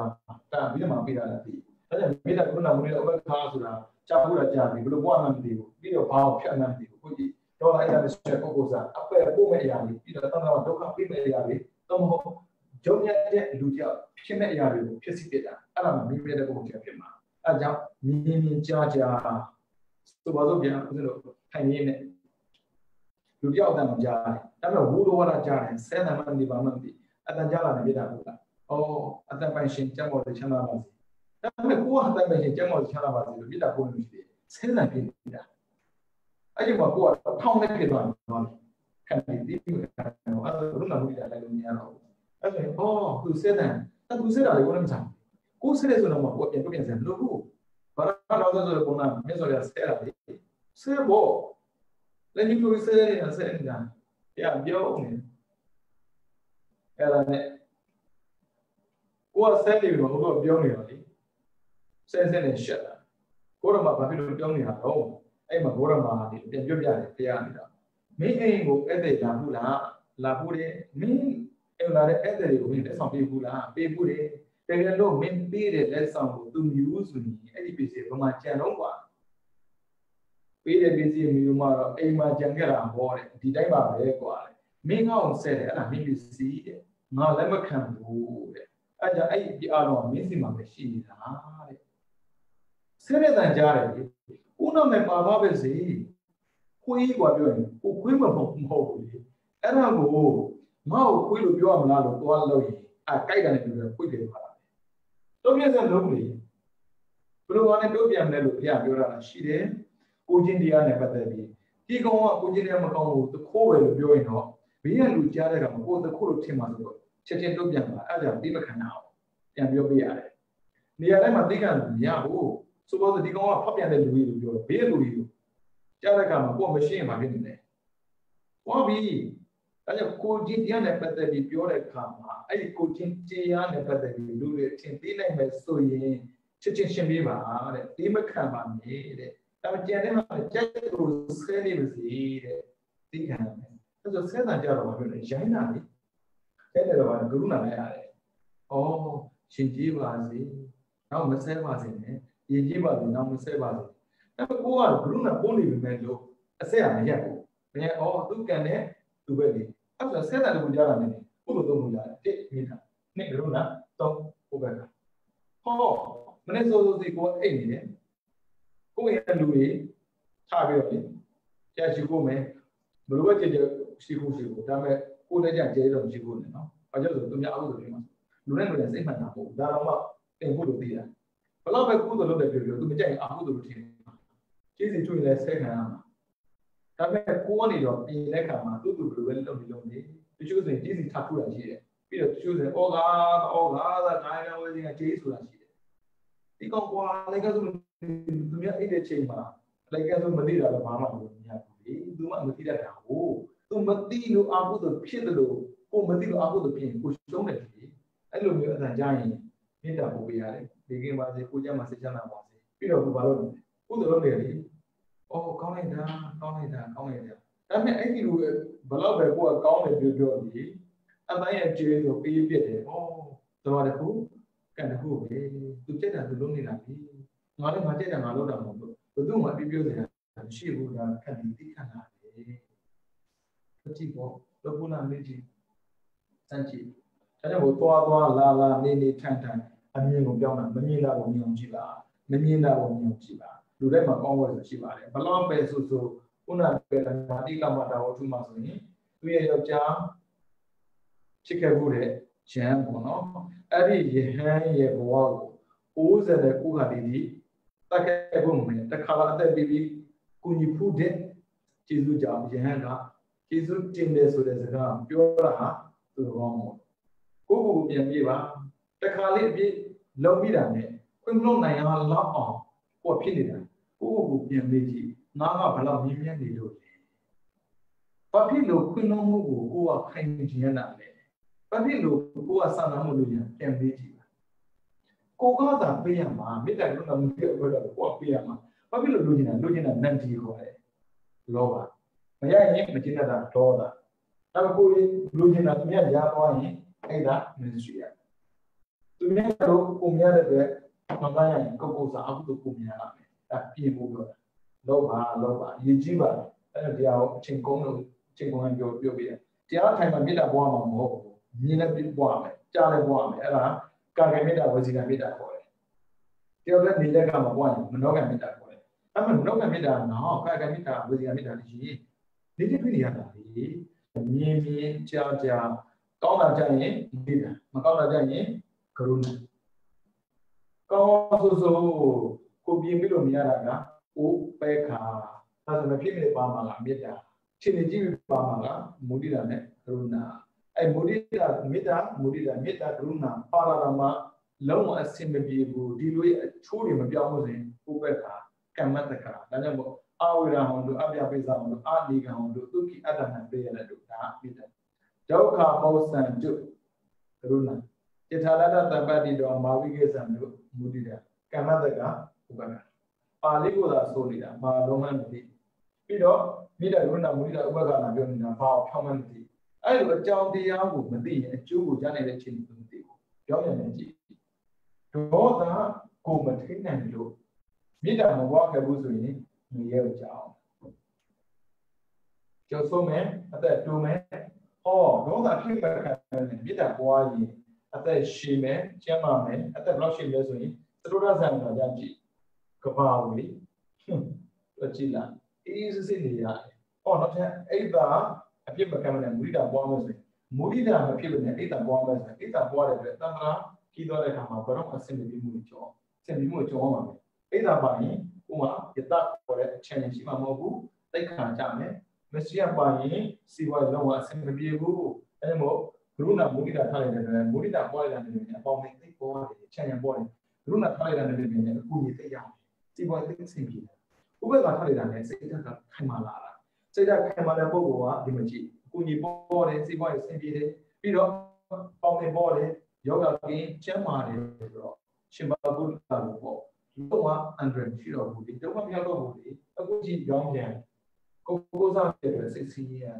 တာပြီးမှပြတာလည်းသိဒါကြောင့်မိတာကရုဏာမုန်းတဲ့ဥပ္ပခါဆိုတာကြာဘူးတာကြာပြီဘယ်လိုဘဝမှမသိဘူးပြီးတော့ဘာကိုဖြတ်မှန်းမသိဘူးကိုကြည့်တော့အဲ့ဒါလည်းဆက်ပုဂ္ဂိုလ်စားအပယ်ပို့မဲ့အရာတွေပြီးတော့တန်ခါဒုက္ခပြမဲ့အရာတွေတော့မဟုတ်ဂျုံရတဲ့လူကြောင့်ဖြစ်မဲ့အရာတွေကိုဖြစ်စီပြတာအဲ့ဒါမှမိမိတဲ့ပုဂ္ဂိုလ်ကြောင့်ဖြစ်မှာအဲ့ကြောင့်မြင်ကြာဆိုပါတော့ဗျာဦးဇင်းတို့ထိုင်ရင်းနဲ့လူတယောက်အတန်ကိုကြားတယ်ဒါပေမဲ့ဝူတော်ဝါဒကြားတယ်ဆဲတန်မှမသိပါမှမသိအတန်ကြားလာနေပြတာဟုတ်လားဩအတန်ပိုင်ရှင်ကျမ်းပေါ်ချမ်းသာပါစေဒါပေမဲ့ကိုကအတန်ပိုင်ရှင်ကျမ်းပေါ်ချမ်းသာပါစေလို့ပြတာကိုလို့ရှိတယ်ဆဲတန်ပြနေတာအဲ့ဒီမှာကိုကထောင်းနေပြသွားတယ်ခံပြီးပြီးအဲ့ဒါဘုရားမူတာလည်းမရတော့ဘူးအဲ့ဒါသူဆဲတန်သူဆဲတာလေကိုလည်းမစားကိုဆဲတယ်ဆိုတော့ကိုပြန်စမ်းလို့ဘူးဘာလို့လဲဆိုတော့ကိုနာမြတ်စွာဘုရားဆဲတာလေဆဲဖို့လည်းဒီလိုဆဲနေတာပြန်ပြောနေအဲ့ဒါနဲ့ကိုကဆဲနေပြီတော့ကိုကပြောနေတော့လေဆဲနဲ့ရှက်တာကိုရမဘာဖြစ်လို့ပြောနေတာတော့အဲ့မှာဘုရားမှာဒီပြန်ပြောပြတယ်တရားနေတာမင်းအိမ်ကိုအဲ့တဲ့လာဘူးလားလာဘူးတယ်မင်းအိမ်လာတဲ့အဲ့တဲ့ကိုမင်းလက်ဆောင်ပေးဘူးလားပေးဘူးတယ်တကယ်လို့မင်းပေးတဲ့လက်ဆောင်ကိုသူမျိုးဆိုရင်အဲ့ဒီပစ္စည်းဘယ်မှာကြံတော့กว่าပေးတဲ့ပစ္စည်းမျိုးမှာတော့အိမ်မှာကြံခဲ့တာဟောတယ်ဒီတိုင်းပါပဲกว่าမင်းကောင်းဆက်တယ်အဲ့ဒါမင်းပစ္စည်းတဲ့ငါလက်မခံဘူးတဲ့အဲ့ကြောင့်အဲ့ဒီအားလုံးမင်းစီမှာပဲရှိနေတာတဲ့ဆဲတဲ့တန်ကြားတယ်ဦးနာမဲ့ပါသွားပဲစီခွေးกว่าပြောရင်ကိုခွေးမဟုတ်ဘူးအဲ့ဒါကိုငါ့ကိုခွေးလို့ပြောရမလားလို့သွားလို့ရင်ကြိုက်တယ်လို့ပြောခွေးတယ်ပါတော့ပြည့်စုံလုံးလေဘယ်လိုကနေပြောပြမလဲလို့ဘုရားပြောတာရှိတယ်ကိုချင်းတရားနဲ့ပတ်သက်ပြီးဒီကောင်ကကိုချင်းတရားမကောင်းဘူးသခိုးပဲလို့ပြောရင်တော့ဘေးကလူကြားတဲ့ကောင်ကိုသခိုးလို့ထင်မှဆိုတော့ချက်ချင်းပြောပြမှာအဲ့ဒါပြီးမခံအောင်ပြန်ပြောပြရတယ်နေရာတိုင်းမှာသိခံလို့မရဘူးဆိုတော့ဒီကောင်ကဖတ်ပြန်တဲ့လူကြီးလို့ပြောဘေးလူကြီးကြားတဲ့ကောင်ကကိုမရှိရင်မဖြစ်နေတယ်ဟောပြီအဲ့ဒါကိုချင်းတရားနဲ့ပတ်သက်ပြီးပြောတဲ့အခါမှာအဲ့ဒီကိုချင်းတရားနဲ့ပတ်သက်ပြီးလူတွေထင်သိနိုင်မယ်ဆိုရင် ချက်ချင်းရှင်းပေးပါတဲ့ဒီမခံပါနဲ့တဲ့ဒါမှကြံတဲ့ဟာကြက်ကိုဆဲနေပါစီတဲ့ဒီခံရမယ်အဲ့ဆိုဆဲတာကြတော့ဘာဖြစ်လဲရိုင်းတာလေတဲ့တယ်တော့ကရုဏာနဲ့ရတယ်ဩရှင်ကြီးပါစေနောက်မဆဲပါစေနဲ့ရင်ကြီးပါစေနောက်မဆဲပါစေအဲ့ကိုကရုဏာပို့နေပြီမဲ့လို့အဆက်ရမရက်ဘူးဘယ်ဩသူကန်တဲ့သူပဲလေအဲ့ဆိုဆဲတာတကူကြတာနဲ့ကုသိုလ်သုံးလို့ရတယ်တစ်မိတာနှစ်ရုဏာသုံးဟိုဘက်ကဟောမနေ့စောစောစီကိုအိတ်နေတယ်ကိုယ့်ရဲ့လူတွေထားပြီးတော့လေကြာရှိဖို့မယ်ဘလို့ပဲကြည့်ကြရှိဖို့ဒါပေမဲ့ကိုယ်လည်းကြကျဲတော့ရှိဖို့နဲ့နော်ဘာကြောင့်လဲသူများအကုသိုလ်တွေမှာလူနဲ့လူနဲ့စိတ်မှန်တာပေါ့ဒါတော့မှတင်ဖို့လို့သိတာဘလို့ပဲကုသိုလ်လုပ်တယ်ပြောသူမကြိုက်အကုသိုလ်လို့ထင်တယ်ကျေးဇူးကျွေးလဲဆက်ခံရမှာဒါပေမဲ့ကိုယ်ကနေတော့ပြင်တဲ့ခါမှာသူ့ဘလို့ပဲလုပ်နေတချို့ဆိုရင်ကျေးဇူးထပ်ထူတာရှိတယ်ပြီးတော့တချို့ဆိုရင်ဩဃာသာနိုင်ရဝဲစင်းကကျေးဇူးဆိုတာရှိတယ်ဒီကောင်ကွာလည်းကဆိုသူများအဲ့တဲ့ချိန်မှာလည်းကဆိုမသိတာလည်းဘာမှမလုပ်ရဘူးလေသူမှမသိတတ်တာကိုသူမသိလို့အကုသိုလ်ဖြစ်တယ်လို့ကိုမသိလို့အကုသိုလ်ဖြစ်ရင်ကိုရှုံးတယ်လေအဲ့လိုမျိုးအတန်ကြားရင်မေတ္တာပို့ပေးရတယ်ဒီကင်းပါစေကိုကြမှာစိတ်ချမ်းသာပါစေပြီးတော့ကိုဘာလို့လဲကုသိုလ်လုပ်နေလေအော်ကောင်းလိုက်တာဒါပေမဲ့အဲ့ဒီလိုဘလောက်ပဲကိုကကောင်းတယ်ပြောလေအတိုင်းရဲ့ကျေးဇူးပေးပြတယ်ဩတော်တယ်ခုကန်တခုပဲသူကြက်တာသူလုံးနေတာပြီငါလည်းငါကြက်တာငါလုံးတာမဟုတ်ဘူးဘယ်သူမှပြောနေတာမရှိဘူးဒါခံပြီးသိခံတာပဲကြည့်ပေါ့လောကုနာမေးကြည့်စမ်းကြည့်ဒါကြောင့်ကိုသွားလာနေထန်အမြင်ကိုပြောင်းတာမမြင်တာကိုမြင်အောင်ကြည့်ပါမမြင်တာကိုမြင်အောင်ကြည့်ပါလူတိုင်းမှာကောင်းဝဲဆိုရှိပါတယ်ဘလောက်ပဲဆိုခုနကဓမ္မတိကမတာဝတ္ထုမှာဆိုရင်သူရဲ့ယောက်ျားဖြစ်ခဲ့မှုတဲ့ယဟန်ပေါ့နော်အဲ့ဒီယဟန်ရဲ့ဘဝကို69ခါတည်းတက်ခဲ့ဖို့မယ်တခါလာအသက်ပြီးကုညီဖူးတဲ့ကျေးဇူးကြောင့်ယဟန်ကကျေးဇူးတင်တယ်ဆိုတဲ့စကားပြောတာဟာသူတော်ကောင်းပေါ့ကိုပြန်ပြေးပါတခါလေးအပြည့်လုံးပြီးတာနဲ့ခွင့်မလို့နိုင်အောင်လောက်အောင်ကိုဖြစ်နေတာကိုပြန်မေးကြည့်ငါကဘလောက်မြင်းမြန်းနေလို့လဲဘာဖြစ်လို့ခွင့်လုံးမှုကိုကိုကခိုင်ခြင်းရတာလဲဘာဖြစ်လို့ကိုကစာနာမှုလို့ပြန်မေးကြည့်ပါကိုကသာပေးရမှာမေတ္တာကရုဏာမှုပြောတော့ကိုကပေးရမှာဘာဖြစ်လို့လိုချင်တာနန္ဒီခေါ်တယ်လောဘမရရင်မကျင်တတ်တာဒေါသဒါပေမဲ့ကိုလိုချင်တာသူများကြားသွားရင်အဲ့ဒါမင်းရှိရသူများတို့ကိုများတဲ့အတွက်မပန်းရရင်ကိုစားအကုသိုလ်ကိုများလာမယ်ဒါပြင်ဖို့ပြောတာလောဘရည်ကြီးပါအဲ့ဒါတရားကိုအချိန်ကုန်လို့အချိန်ကုန်ရင်ပြောပြရတရားထိုင်မှာမေတ္တာပွားမှာမဟုတ်ဘူးမြင်လည်းပွားမယ်ကြားလည်းပွားမယ်အဲ့ဒါကာယမေတ္တာဝစီကမေတ္တာခေါ်တယ်တရားလည်းနေတဲ့ကမှာပွားရင်မနောကမေတ္တာခေါ်တယ်အဲ့မှာမနောကမေတ္တာနော်ကာယမေတ္တာဝစီကမေတ္တာရှိရင်ဒီပြည့်နေရတာလေမြင်ကြားကောင်းတာကြရင်မေတ္တာမကောင်းတာကြရင်ကရုဏာကောင်းဆိုကိုပြင်ပြီးလို့မရတာကကိုပဲခါဒါဆိုမဖြစ်မနေပါမှာကမေတ္တာရှင်နေကြည့်ပါမှာကမုဒိတာနဲ့ကရုဏာအဲ့မုဒိတာမေတ္တာကရုဏာပါရမလုံးဝအစင်မပြေဘူးဒီလိုအချိုးတွေမပြောင်းလို့ဆိုရင်ကိုပဲခါကမ္မတက္ကရာဒါကြောင့်မို့အဝိရဟောတို့အပြပိသဟောတို့အာဒီကဟောတို့သုခိအတ္တနံပေးရတဲ့တို့ဒါမေတ္တာဒုက္ခမောစံကျုကရုဏာယထာလတ္တတပ္ပတိတော်မာဝိကေသံတို့မုဒိတာကမ္မတက္ကဥပက္ခပါဠိကိုသာဆိုနေတာဘာလုံးမှမသိပြီးတော့မိတ္တရုဏမုဒိတာဥပက္ခနာပြောနေတာဘာဖြောင်းမှမသိအဲ့လိုအကြောင်းတရားကိုမသိရင်အကျိုးကိုကြားနေတဲ့ချင်းကိုမသိဘူးပြောင်းပြန်ကြည့်ဒေါသကိုမထိနိုင်လို့မိတ္တမဘွားခဲ့ဘူးဆိုရင်မြေရဲ့အကြောင်းကျော်ဆုံးမယ်အသက်တူမယ်ဟောဒေါသဖြစ်မဲ့ခံတဲ့မိတ္တဘွားရင်အသက်ရှည်မယ်ကျန်းမာမယ်အသက်ဘယ်လောက်ရှည်လဲဆိုရင်သရုပ်ရဇာန်တော်ကြကြည့်ကဘာဝေကြည့်လားအေးစစ်နေရတယ်ဟောနောက်ထပ်အိဒါအပြစ်မကမ်းနဲ့မုဒိတာပွားမယ်ဆိုရင်မုဒိတာမဖြစ်လို့နဲ့အိဒါပွားမယ်ဆိုရင်အိဒါပွားတဲ့အတွက်တန်ခါကြီးသွားတဲ့အခါမှာဘယ်တော့မှအဆင်ပြေမှုကြောင်းပါမယ်အိဒါပါရင်ဥမာယတခေါ်တဲ့အချိန်ရှိမှာမဟုတ်ဘူးတိတ်ခါကြမယ်မရှိရပါရင်စီဝါလုံးဝအဆင်မပြေဘူးအဲမို့ဂရုဏာမုဒိတာထားလိုက်တဲ့အတွက်မုဒိတာပွားလိုက်တဲ့အတွက်အပေါင်းနဲ့တိတ်ပေါ်တယ်ချမ်းရပေါ်တယ်ဂရုဏာထားလိုက်တဲ့အတွက်လည်းအခုကြီးသိရအောင်စီဝါတိတ်အဆင်ပြေတယ်ဥပ္ပဒါထားလိုက်တဲ့စိတ်ဓာတ်ကခိုင်မာလာတာစိတ်ဓာတ်ခိုင်မာတဲ့ပုဂ္ဂိုလ်ကဒီမကြည့်အခုကြီးပေါ်တယ်စီဝါရအဆင်ပြေတယ်ပြီးတော့ပေါင်းနေပေါ်တယ်ယောဂကင်းကျမ်းမာတယ်ဆိုတော့ ရှင်ဘာဘုရားလို့ပေါ့လုံးဝအန်ဒရရှိတော်မူဒီတော့မပြောတော့ဘူးလေအခုကြည့်ကြောင်းပြန်ကိုစားတဲ့စိတ်စီးရတယ်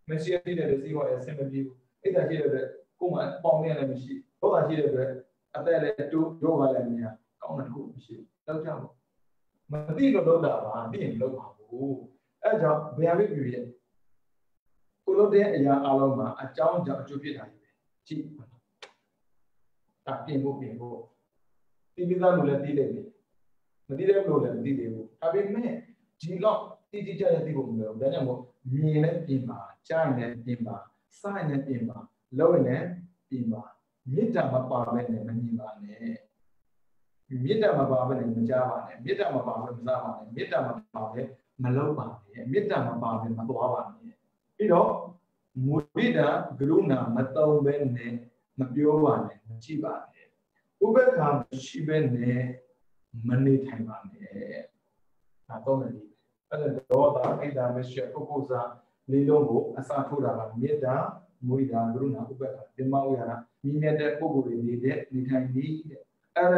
မရှိရတဲ့စီးပေါ်အဆင်မပြေဘူးအဲ့ဒါရှိတဲ့ကိုယ်မှပေါင်းနေလည်းမရှိတော့တာရှိတဲ့အတွက်အသက်လည်းတိုးရောပါလည်းမရကောင်းတဲ့ခုမရှိတော့ကြောက်မသိလို့လောက်တာပါသိရင်လောက်ပါဘူးအဲ့ကြောင့်ဘယ်ဟာဖြစ်ဖြစ်ကိုလို့တဲ့အရာအလုံးမှာအကြောင်းကြောင့်အကျိုးဖြစ်တာကြီးပဲကြည့်တာပြင်ဖို့တိပိသားလို့လည်းသိတယ်မသိတဲ့လို့လည်းမသိသေးဘူးဒါပေမဲ့ဒီလောက်တိတိကျကျသိဖို့မလိုဘူးဒါကြောင့်မို့မြင်လည်းပြင်ပါကြားရင်လည်းပြင်ပါစားရင်လည်းပြင်ပါလုပ်ရင်လည်းပြင်ပါမေတ္တာမပါဘဲနဲ့မမြင်ပါနဲ့မေတ္တာမပါဘဲနဲ့မကြားပါနဲ့မေတ္တာမပါဘဲမစားပါနဲ့မေတ္တာမပါဘဲမလုပ်ပါနဲ့မေတ္တာမပါဘဲမသွားပါနဲ့ပြီးတော့မုဒိတာကရုဏာမတုံဘဲနဲ့မပြောပါနဲ့မကြည့်ပါနဲ့ဥပ္ပခါမရှိဘဲနဲ့မနေထိုင်ပါနဲ့ဒါတော့မယ်အဲ့ဒါတော့အိဒါမရှိပုဂ္ဂိုလ်စားလေးလုံးကိုအစာထိုးတာကမေတ္တာမုဒိတာကရုဏာဥပ္ပခါဒီမောက်ရတာမြင်မြတ်တဲ့ပုဂ္ဂိုလ်တွေနေတဲ့နေထိုင်ပြီးအဲ့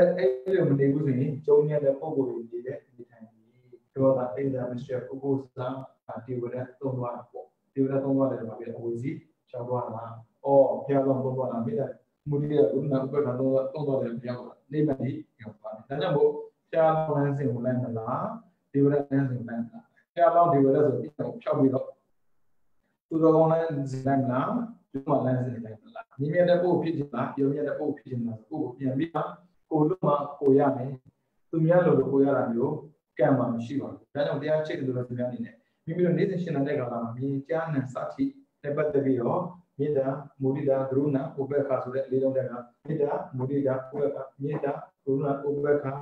လိုမနေဘူးဆိုရင်ကျုံနေတဲ့ပုဂ္ဂိုလ်တွေနေတဲ့နေထိုင်ပြီးတော့အိဒါမရှိပုဂ္ဂိုလ်စားတေဝရသုံးသွားတာပေါ့တေဝရသုံးသွားတယ်မှာပြအဝေစီချောက်သွားတာဘုရားတော်သုံးသွားတာမေတ္တာမုဒိတာကရုဏာဥပ္ပခါသုံးသွားတယ်ပြောတာနေမတိရောက်သွားတယ်ဒါကြောင့်မို့ဘုရားတော်လမ်းစဉ်ကိုလိုက်မလားတေဝရလမ်းစဉ်လိုက်မလားဘုရားတော်တေဝရဆိုပြီးဖြောက်ပြီးတော့သူတော်ကောင်းလမ်းစဉ်လိုက်မလားဒီမှာလမ်းစဉ်လိုက်မလားမြင်မြတ်တဲ့ပုဂ္ဂိုလ်ဖြစ်ခြင်းလားပြောမြတ်တဲ့ပုဂ္ဂိုလ်ဖြစ်ခြင်းလားကိုယ်ကိုပြန်ပြီးကိုလို့မှကိုရမယ်သူများလို့ကိုရတာမျိုးကံမှမရှိပါဘူးဒါကြောင့်တရားချိတ်တယ်လို့ဆိုပြနေတယ်မိမိတို့နေ့စဉ်ရှင်းတဲ့ကာလမှာမြင်ကြားနဲ့စသည့်နဲ့ပတ်သက်ပြီးတော့မေတ္တာမုဒိတာကရုဏာဥပ္ပခါဆိုတဲ့လေးလုံးတက်ကမေတ္တာမုဒိတာဥပ္ပခါမေတ္တာကရုဏာဥပ္ပခါ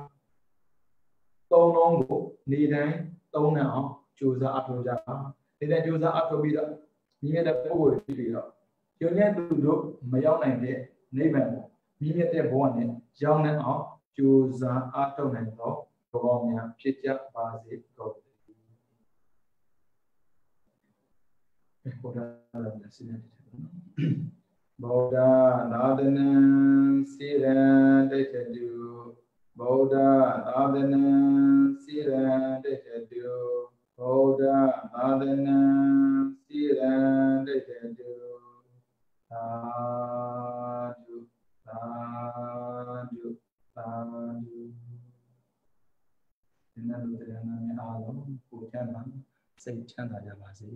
သုံးလုံးကိုနေ့တိုင်းသုံးနိုင်အောင်ကြိုးစားအထောက်ကြပါနေ့တိုင်းကြိုးစားအထောက်ပြီးတော့မြင်ရတဲ့ပုဂ္ဂိုလ်တွေပြီးတော့ယုံကြည်သူတို့မရောက်နိုင်တဲ့နိဗ္ဗာန်ကိုမြင်ရတဲ့ဘဝနဲ့ရောက်နိုင်အောင်ကြိုးစားအထောက်နိုင်တော့ဘောများဖြစ်ကြပါစေကုန်သတည်းဘုရားလည်းစီရင်ဗုဒ္ဓသာသနံစိရံဒိဋ္ဌတုဗုဒ္ဓသာသနံစိရံဒိဋ္ဌတုဗုဒ္ဓသာသနံစိရံဒိဋ္ဌတုသာဓုသာဓုသာဓုဒီနေ့လူတရားနာများအားလုံးကိုချမ်းသာစိတ်ချမ်းသာကြပါစေ